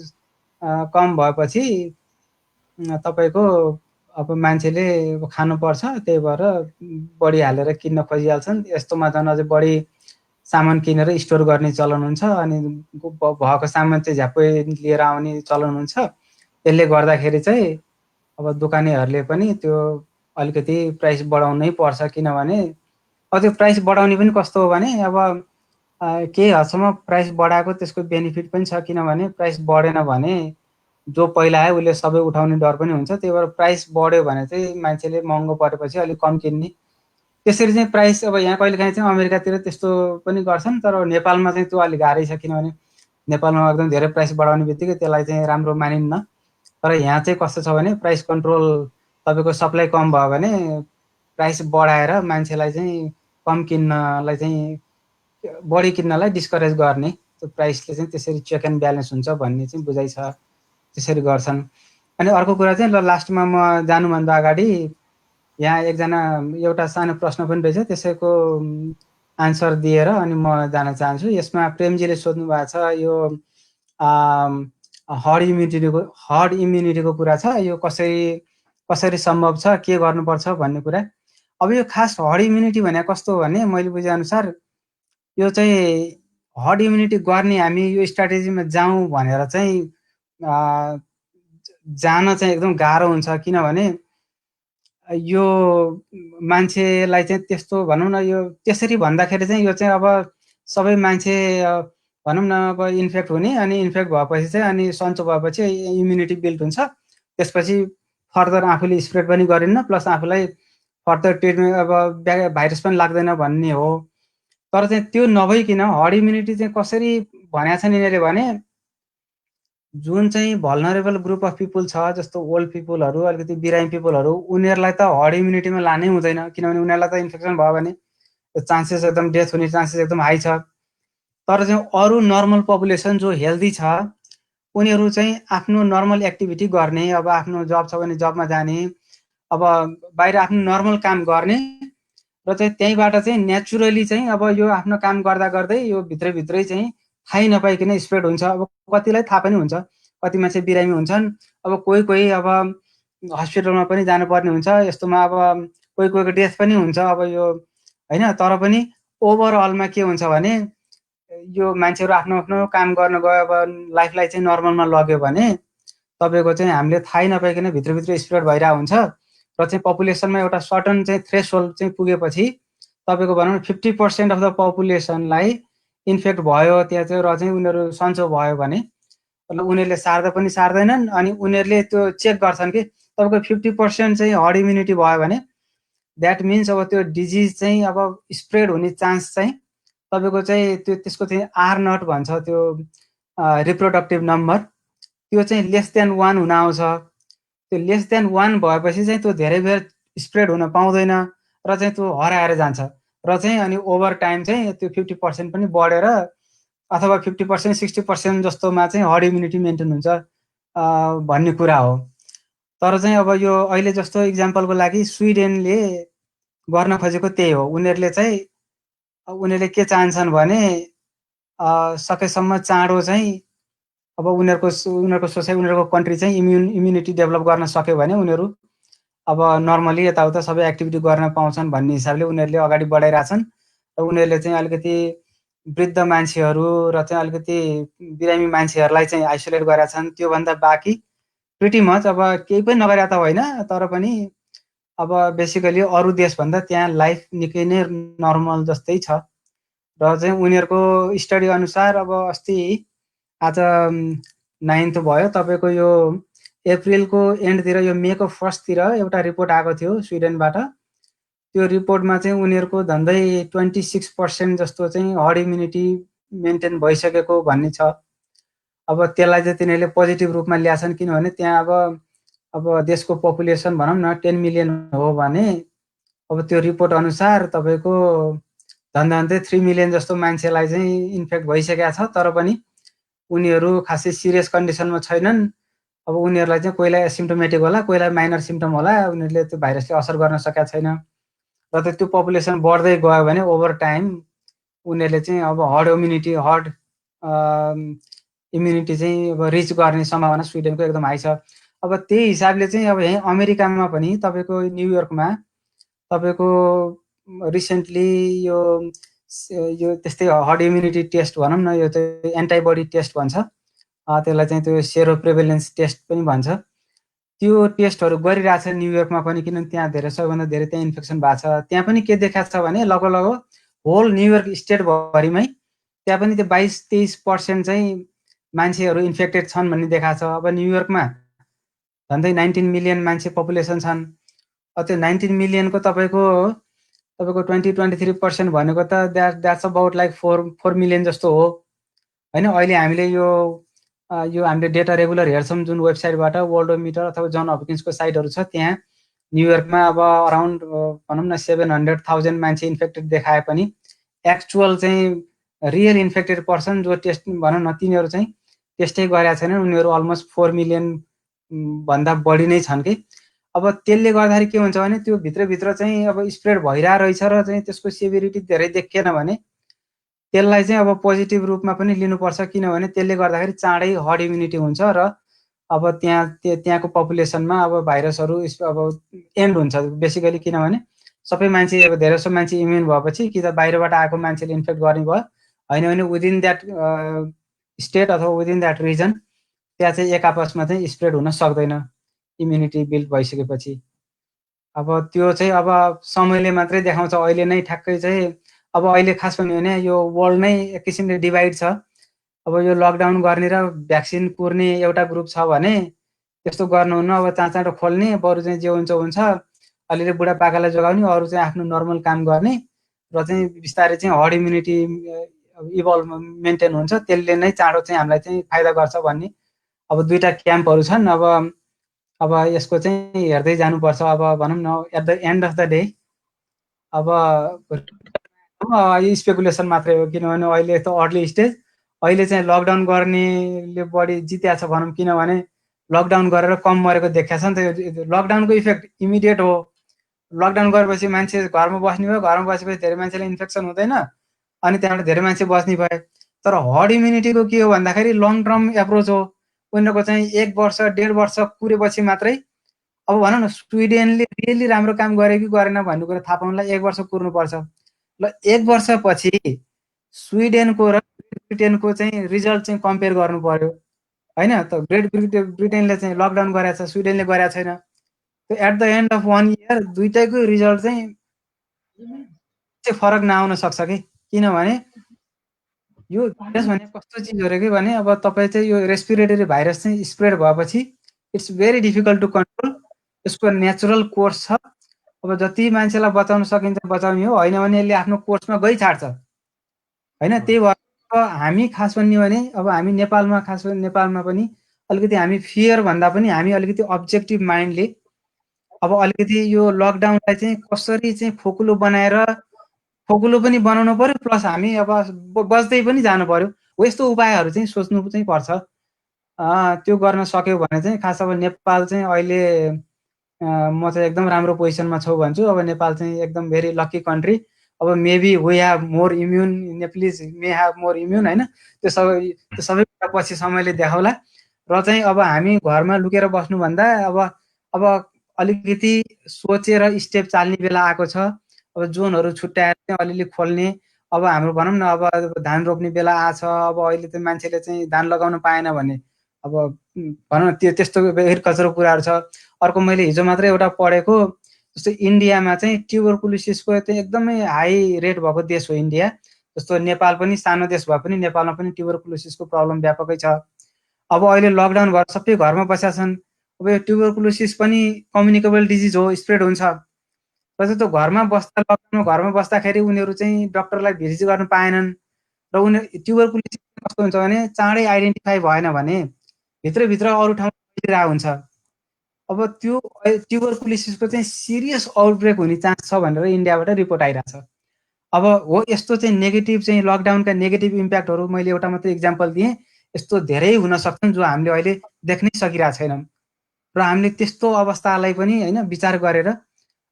कम भएपछि तपाईँको अब मान्छेले खानुपर्छ, त्यही भएर बढी हालेर किन्न खोजिहाल्छन्। यस्तोमा झन् अझै बढी सामान किनेर स्टोर गर्ने चलन हुन्छ, अनि भएको सामान चाहिँ झ्याप्पै लिएर आउने चलन हुन्छ। त्यसले गर्दाखेरि चाहिँ अब दोकानेहरूले पनि त्यो अलिकति प्राइस बढाउनै पर्छ, किनभने अब त्यो प्राइस बढाउने पनि कस्तो हो भने अब केही हदसम्म प्राइस बढाएको त्यसको बेनिफिट पनि छ, किनभने प्राइस बढेन भने जो पहिला आयो उसले सबै उठाउने डर पनि हुन्छ। त्यही भएर प्राइस बढ्यो भने चाहिँ मान्छेले महँगो परेपछि अलिक कम किन्ने। त्यसरी चाहिँ प्राइस अब यहाँ कहिलेकाहीँ चाहिँ अमेरिकातिर त्यस्तो पनि गर्छन्, तर नेपालमा चाहिँ त्यो अलिक गाह्रै छ, किनभने नेपालमा एकदम धेरै प्राइस बढाउने बित्तिकै त्यसलाई चाहिँ राम्रो मानिन्न। तर यहाँ चाहिँ कस्तो छ भने प्राइस कन्ट्रोल, तपाईँको सप्लाई कम भयो भने प्राइस बढाएर मान्छेलाई चाहिँ कम किन्नलाई चाहिँ बढी किन्नलाई डिस्करेज गर्ने, त्यो प्राइसले चाहिँ त्यसरी चेक एन्ड ब्यालेन्स हुन्छ भन्ने चाहिँ बुझाइ छ, त्यसरी गर्छन्। अनि अर्को कुरा चाहिँ ल लास्टमा म जानुभन्दा अगाडि यहाँ एकजना एउटा सानो प्रश्न पनि रहेछ, त्यसैको आन्सर दिएर अनि म जान चाहन्छु। यसमा प्रेमजीले सोध्नु भएको छ यो हर्ड इम्युनिटीको कुरा छ, यो कसरी सम्भव छ, के गर्नुपर्छ भन्ने कुरा। अब यो खास हर्ड इम्युनिटी भने कस्तो हो भने मैले बुझेअनुसार यो चाहिँ हर्ड इम्युनिटी गर्ने हामी यो स्ट्राटेजीमा जाउँ भनेर चाहिँ जान चाहिँ एकदम गाह्रो हुन्छ, किनभने यो मान्छेलाई चाहिँ त्यस्तो भनौँ न, यो त्यसरी भन्दाखेरि चाहिँ यो चाहिँ अब सबै मान्छे भनौँ न अब इन्फेक्ट हुने, अनि इन्फेक्ट भएपछि चाहिँ अनि सन्चो भएपछि इम्युनिटी बिल्ड हुन्छ, त्यसपछि फर्दर आफूले स्प्रेड पनि गरिन्न, प्लस आफूलाई फर्दर ट्रिटमेन्ट अब भाइरस पनि लाग्दैन भन्ने हो। तर चाहिँ त्यो नभइकन हर्ड इम्युनिटी चाहिँ कसरी भनेको छन् यिनीहरूले भने, जुन चाहिँ भल्नरेबल ग्रुप अफ पिपुल छ, जस्तो ओल्ड पिपुलहरू, अलिकति बिरामी पिपुलहरू, उनीहरूलाई त हर्ड इम्युनिटीमा लानै हुँदैन, किनभने उनीहरूलाई त इन्फेक्सन भयो भने चान्सेस एकदम डेथ हुने चान्सेस एकदम हाई छ। तर चाहिँ अरू नर्मल पपुलेसन जो हेल्दी छ, उनीहरू चाहिँ आफ्नो नर्मल एक्टिभिटी गर्ने, अब आफ्नो जब छ भने जबमा जाने, अब बाहिर आफ्नो नर्मल काम गर्ने, र चाहिँ त्यहीँबाट चाहिँ नेचुरली चाहिँ अब यो आफ्नो काम गर्दा गर्दै यो भित्रभित्रै चाहिँ थाहै नपाइकन स्प्रेड हुन्छ। अब कतिलाई थाहा पनि हुन्छ, कति मान्छे बिरामी हुन्छन्, अब कोही कोही अब हस्पिटलमा पनि जानुपर्ने हुन्छ, यस्तोमा अब कोही कोहीको डेथ पनि हुन्छ अब यो होइन। तर पनि ओभरअलमा के हुन्छ भने यो मान्छेहरू आफ्नो आफ्नो काम गर्न गयो, अब लाइफलाई चाहिँ नर्मलमा लग्यो भने तपाईँको चाहिँ हामीले थाहै नपाइकन भित्रभित्र स्प्रेड भइरहेको हुन्छ, र चाहिँ पपुलेसनमा एउटा सर्टन चाहिँ थ्रेसहोल्ड चाहिँ पुगेपछि तपाईँको भनौँ न 50% अफ द पपुलेसनलाई इन्फेक्ट भयो त्यहाँ चाहिँ, र चाहिँ उनीहरू सन्चो भयो भने मतलब उनीहरूले सार्दा पनि सार्दैनन्, अनि उनीहरूले त्यो चेक गर्छन् कि तपाईँको 50% चाहिँ हर्ड इम्युनिटी भयो भने द्याट मिन्स अब त्यो डिजिज चाहिँ अब स्प्रेड हुने चान्स चाहिँ तपाईँको चाहिँ त्यो त्यसको चाहिँ R0 भन्छ, त्यो रिप्रोडक्टिभ नम्बर, त्यो चाहिँ लेस देन 1 हुन आउँछ। त्यो लेस देन 1 भएपछि चाहिँ त्यो धेरै बेर स्प्रेड हुन पाउँदैन, र चाहिँ त्यो हराएर जान्छ, र चाहिँ अनि ओभर टाइम चाहिँ त्यो 50% पनि बढेर अथवा 50% 60% जस्तोमा चाहिँ हर्ड इम्युनिटी मेन्टेन हुन्छ भन्ने कुरा हो। तर चाहिँ अब यो अहिले जस्तो इक्जाम्पलको लागि स्विडेनले गर्न खोजेको त्यही हो। उनीहरूले चाहिँ उनीहरूले के चाहन्छन् भने सकेसम्म चाँडो चाहिँ अब उनीहरूको सोचाइ, उनीहरूको कन्ट्री चाहिँ इम्युनिटी डेभलप गर्न सक्यो भने उनीहरू अब नर्मली यताउता सबै एक्टिभिटी गर्न पाउँछन् भन्ने हिसाबले उनीहरूले अगाडि बढाइरहेछन्। र उनीहरूले चाहिँ अलिकति वृद्ध मान्छेहरू र चाहिँ अलिकति बिरामी मान्छेहरूलाई चाहिँ आइसोलेट गरेका छन्। त्योभन्दा बाँकी प्रिटी मच अब केही पनि नगरे त होइन, तर पनि अब बेसिकली अरू देशभन्दा त्यहाँ लाइफ निकै नै नर्मल जस्तै छ। र चाहिँ उनीहरूको स्टडी अनुसार अब अस्ति आज 9th भयो, तपाईँको यो अप्रिलको एन्डतिर, यो मेको फर्स्टतिर एउटा रिपोर्ट आएको थियो स्विडेनबाट। त्यो रिपोर्टमा चाहिँ उनीहरूको झन्डै 26% जस्तो चाहिँ हर्ड इम्युनिटी मेन्टेन भइसकेको भन्ने छ। अब त्यसलाई चाहिँ तिनीहरूले पोजिटिभ रूपमा ल्याछन्, किनभने त्यहाँ अब देशको पपुलेसन भनौँ न 10 मिलियन हो भने अब त्यो रिपोर्ट अनुसार तपाईँको झन्डै 3 मिलियन जस्तो मान्छेलाई चाहिँ इन्फेक्ट भइसकेको छ, तर पनि उनीहरू खासै सिरियस कन्डिसनमा छैनन्। अब उनीहरूलाई चाहिँ कोहीलाई एसिम्टोमेटिक होला, कोहीलाई माइनर सिम्टम होला, उनीहरूले त्यो भाइरसले असर गर्न सकेका छैन। र त्यो पपुलेसन बढ्दै गयो भने ओभर टाइम उनीहरूले चाहिँ अब हर्ड इम्युनिटी चाहिँ अब रिच गर्ने सम्भावना स्विडेनको एकदम हाई छ। अब त्यही हिसाबले चाहिँ अब यहीँ अमेरिकामा पनि तपाईँको न्युयोर्कमा तपाईँको रिसेन्टली यो त्यस्तै हर्ड इम्युनिटी टेस्ट भनौँ न, यो चाहिँ एन्टिबडी टेस्ट भन्छ, त्यसलाई चाहिँ त्यो सेरो प्रिभेलेन्स टेस्ट पनि भन्छ। त्यो टेस्टहरू गरिरहेछ न्युयोर्कमा पनि, किनभने त्यहाँ धेरै सबैभन्दा धेरै त्यहाँ इन्फेक्सन भएको छ। त्यहाँ पनि के देखाएको छ भने लगभग होल न्युयोर्क स्टेटभरिमै त्यहाँ पनि त्यो 22-23% चाहिँ मान्छेहरू इन्फेक्टेड छन् भन्ने देखाएको छ। अब न्युयोर्कमा झन्डै 19 मिलियन मान्छे पपुलेसन छन्। त्यो 19 मिलियनको तपाईँको 20-23% भनेको त द्याट्स अबाउट लाइक 4 मिलियन जस्तो हो होइन। अहिले हामीले यो हामीले डेटा रेगुलर हेर्छौँ जुन वेबसाइटबाट, वर्ल्डोमिटर अथवा जन हपकिन्सको साइटहरू छ, त्यहाँ न्युयोर्कमा अब अराउन्ड भनौँ न 700,000 मान्छे इन्फेक्टेड देखाए पनि एक्चुअल चाहिँ रियल इन्फेक्टेड पर्सन जो टेस्ट भनौँ न तिनीहरू चाहिँ टेस्टै गरेका छैनन्, उनीहरू अलमोस्ट 4 मिलियन भन्दा बढी नै छन् कि। अब त्यसले गर्दाखेरि के हुन्छ भने त्यो भित्रभित्र चाहिँ अब स्प्रेड भइरहेको रहेछ, र चाहिँ त्यसको सिभिरिटी धेरै देखिएन भने त्यसलाई चाहिँ अब पोजिटिभ रूपमा पनि लिनुपर्छ, किनभने त्यसले गर्दाखेरि चाँडै हर्ड इम्युनिटी हुन्छ, र अब त्यहाँको पपुलेसनमा अब भाइरसहरू अब एन्ड हुन्छ बेसिकली। किनभने सबै मान्छे अब धेरै जसो मान्छे इम्युन भएपछि कि त बाहिरबाट आएको मान्छेले इन्फेक्ट गर्ने भयो, होइन भने विदिन द्याट स्टेट अथवा विदिन द्याट रिजन त्यहाँ चाहिँ एक आपसमा चाहिँ स्प्रेड हुन सक्दैन इम्युनिटी बिल्ड भइसकेपछि। अब त्यो चाहिँ अब समयले मात्रै देखाउँछ। अहिले नै ठ्याक्कै चाहिँ अब अहिले खास भन्यो भने यो वर्ल्ड नै एक किसिमले डिभाइड छ। अब यो लकडाउन गर्ने र भ्याक्सिन पुर्ने एउटा ग्रुप छ भने त्यस्तो गर्नुहुन्न। अब चाँडो खोल्ने, बरु चाहिँ जे हुन्छ हुन्छ, अलिअलि बुढापाकालाई जोगाउने, अरू चाहिँ आफ्नो नर्मल काम गर्ने र चाहिँ बिस्तारै चाहिँ हर्ड इम्युनिटी इभल्भ मेन्टेन हुन्छ, त्यसले नै चाँडो चाहिँ हामीलाई चाहिँ फाइदा गर्छ भन्ने अब दुईटा क्याम्पहरू छन्। अब यसको चाहिँ हेर्दै जानुपर्छ। अब भनौँ न at the end of the day अब स्पेकुलेसन मात्रै हो, किनभने अहिले त अर्ली स्टेज, अहिले चाहिँ लकडाउन गर्नेले बढी जित्या छ भनौँ, किनभने लकडाउन गरेर कम मरेको देखाएको छ नि त। यो लकडाउनको इफेक्ट इमिडिएट हो। लकडाउन गरेपछि मान्छे घरमा बस्ने भयो, घरमा बसेपछि धेरै मान्छेलाई इन्फेक्सन हुँदैन अनि त्यहाँबाट धेरै मान्छे बस्ने भयो। तर हर्ड इम्युनिटीको के हो भन्दाखेरि लङ टर्म एप्रोच हो। उनीहरूको चाहिँ 1 वर्ष 1.5 वर्ष कुरेपछि मात्रै, अब भनौँ न स्विडेनले रियली राम्रो काम गरे कि गरेन भन्ने कुरा थाहा पाउनलाई 1 वर्ष कुर्नुपर्छ। ल 1 वर्षपछि स्विडेनको र ब्रिटेनको चाहिँ रिजल्ट चाहिँ कम्पेयर गर्नु पर्यो होइन त। ग्रेट ब्रिटेनले चाहिँ लकडाउन गरेको छ, स्विडेनले गरेको छैन। त्यो at the end of 1 year दुइटैको रिजल्ट चाहिँ फरक नआउन सक्छ कि, किनभने यो भाइरस भने कस्तो चिज हो कि भने अब तपाईँ चाहिँ यो रेस्पिरेटरी भाइरस चाहिँ स्प्रेड भएपछि it's very difficult to control. यसको नेचुरल कोर्स छ। अब जति मान्छेलाई बचाउन सकिन्छ बचाउने हो, होइन भने यसले आफ्नो कोर्समा गइछाड्छ होइन। त्यही भएर हामी खास भन्ने भने अब हामी नेपालमा, खास गरी नेपालमा पनि अलिकति हामी फियर भन्दा पनि हामी अलिकति अब्जेक्टिभ माइन्डले अब अलिकति यो लकडाउनलाई चाहिँ कसरी चाहिँ खोकुलो बनाएर खोकुलो पनि बनाउनु पर्यो, प्लस हामी अब बच्दै पनि जानु पर्यो हो। यस्तो उपायहरू चाहिँ सोच्नु चाहिँ पर्छ। त्यो गर्न सक्यो भने चाहिँ खास अब नेपाल चाहिँ अहिले म चाहिँ एकदम राम्रो पोजिसनमा छु भन्छु। अब नेपाल चाहिँ एकदम भेरी लकी कन्ट्री। अब maybe we have more immune, Nepalese may have more immune होइन। त्यो सबै कुरा पछि समयले देखाउला। र चाहिँ अब हामी घरमा लुकेर बस्नुभन्दा अब अलिकति सोचेर स्टेप चाल्ने बेला आएको छ। अब जोनहरू छुट्याएर चाहिँ अलिअलि खोल्ने। अब हाम्रो भनौँ न अब धान रोप्ने बेला आछ। अब अहिले त मान्छेले चाहिँ धान लगाउन पाएन भने अब भनौँ न त्यस्तो एग्रिकल्चरको कुराहरू छ। अर्को मैले हिजो मात्रै एउटा पढेको, जस्तो इन्डियामा चाहिँ ट्युबरकुलोसिसको चाहिँ एकदमै हाई रेट भएको देश हो इन्डिया। जस्तो नेपाल पनि सानो देश भए पनि नेपालमा पनि ट्युबरकुलोसिसको प्रब्लम व्यापकै छ। अब अहिले लकडाउन भएर सबै घरमा बसेका छन्। अब यो ट्युबरकुलोसिस पनि कम्युनिकेबल डिजिज हो, स्प्रेड हुन्छ। र चाहिँ त्यो घरमा बस्दा, लकडाउनमा घरमा बस्दाखेरि उनीहरू चाहिँ डक्टरलाई भिजिट गर्न पाएनन्। र उनीहरू ट्युबरकुलोसिस कस्तो हुन्छ भने चाँडै आइडेन्टिफाई भएन भने भित्रभित्र अरू ठाउँमा फैलिरहेको हुन्छ। अब त्यो ट्युबरकुलोसिसको चाहिँ सिरियस आउटब्रेक हुने चान्स छ भनेर इन्डियाबाट रिपोर्ट आइरहेछ। अब हो यस्तो चाहिँ नेगेटिभ चाहिँ लकडाउनका नेगेटिभ इम्प्याक्टहरू मैले एउटा मात्रै इक्जाम्पल दिएँ। यस्तो धेरै हुन सक्छन् जो हामीले अहिले देख्नै सकिरहेको छैनौँ। र हामीले त्यस्तो अवस्थालाई पनि होइन विचार गरेर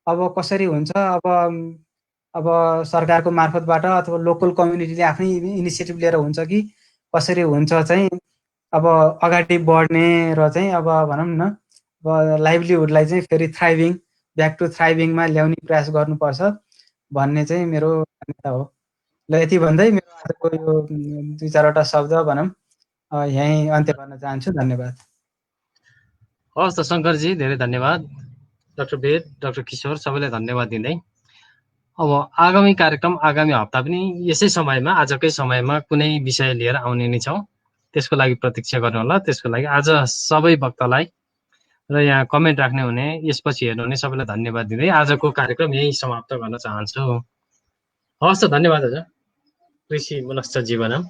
अब कसरी हुन्छ, अब सरकारको मार्फतबाट अथवा लोकल कम्युनिटीले आफ्नै इनिसिएटिभ लिएर हुन्छ कि कसरी हुन्छ चाहिँ अब अगाडि बढ्ने र चाहिँ अब भनौँ न अब लाइभलीहुडलाई चाहिँ फेरि थ्राइभिङ, ब्याक टु थ्राइभिङमा ल्याउने प्रयास गर्नुपर्छ भन्ने चाहिँ मेरो मान्यता हो। ल यति भन्दै मेरो आजको यो 2-4वटा शब्द भनौँ यहीँ अन्त्य गर्न चाहन्छु। धन्यवाद। हवस् त शङ्करजी, धेरै धन्यवाद। डाक्टर वेद, डाक्टर किशोर, सबैलाई धन्यवाद दिँदै अब आगामी कार्यक्रम आगामी हप्ता पनि यसै समयमा, आजकै समयमा कुनै विषय लिएर आउने नै छौँ। त्यसको लागि प्रतीक्षा गर्नुहोला। त्यसको लागि आज सबै वक्तालाई र यहाँ कमेन्ट राख्ने हुने, यसपछि हेर्नुहुने सबैलाई धन्यवाद दिँदै आजको कार्यक्रम यही समाप्त गर्न चाहन्छु। हवस् त, धन्यवाद हजुर। कृषि मनश्च जीवनम्।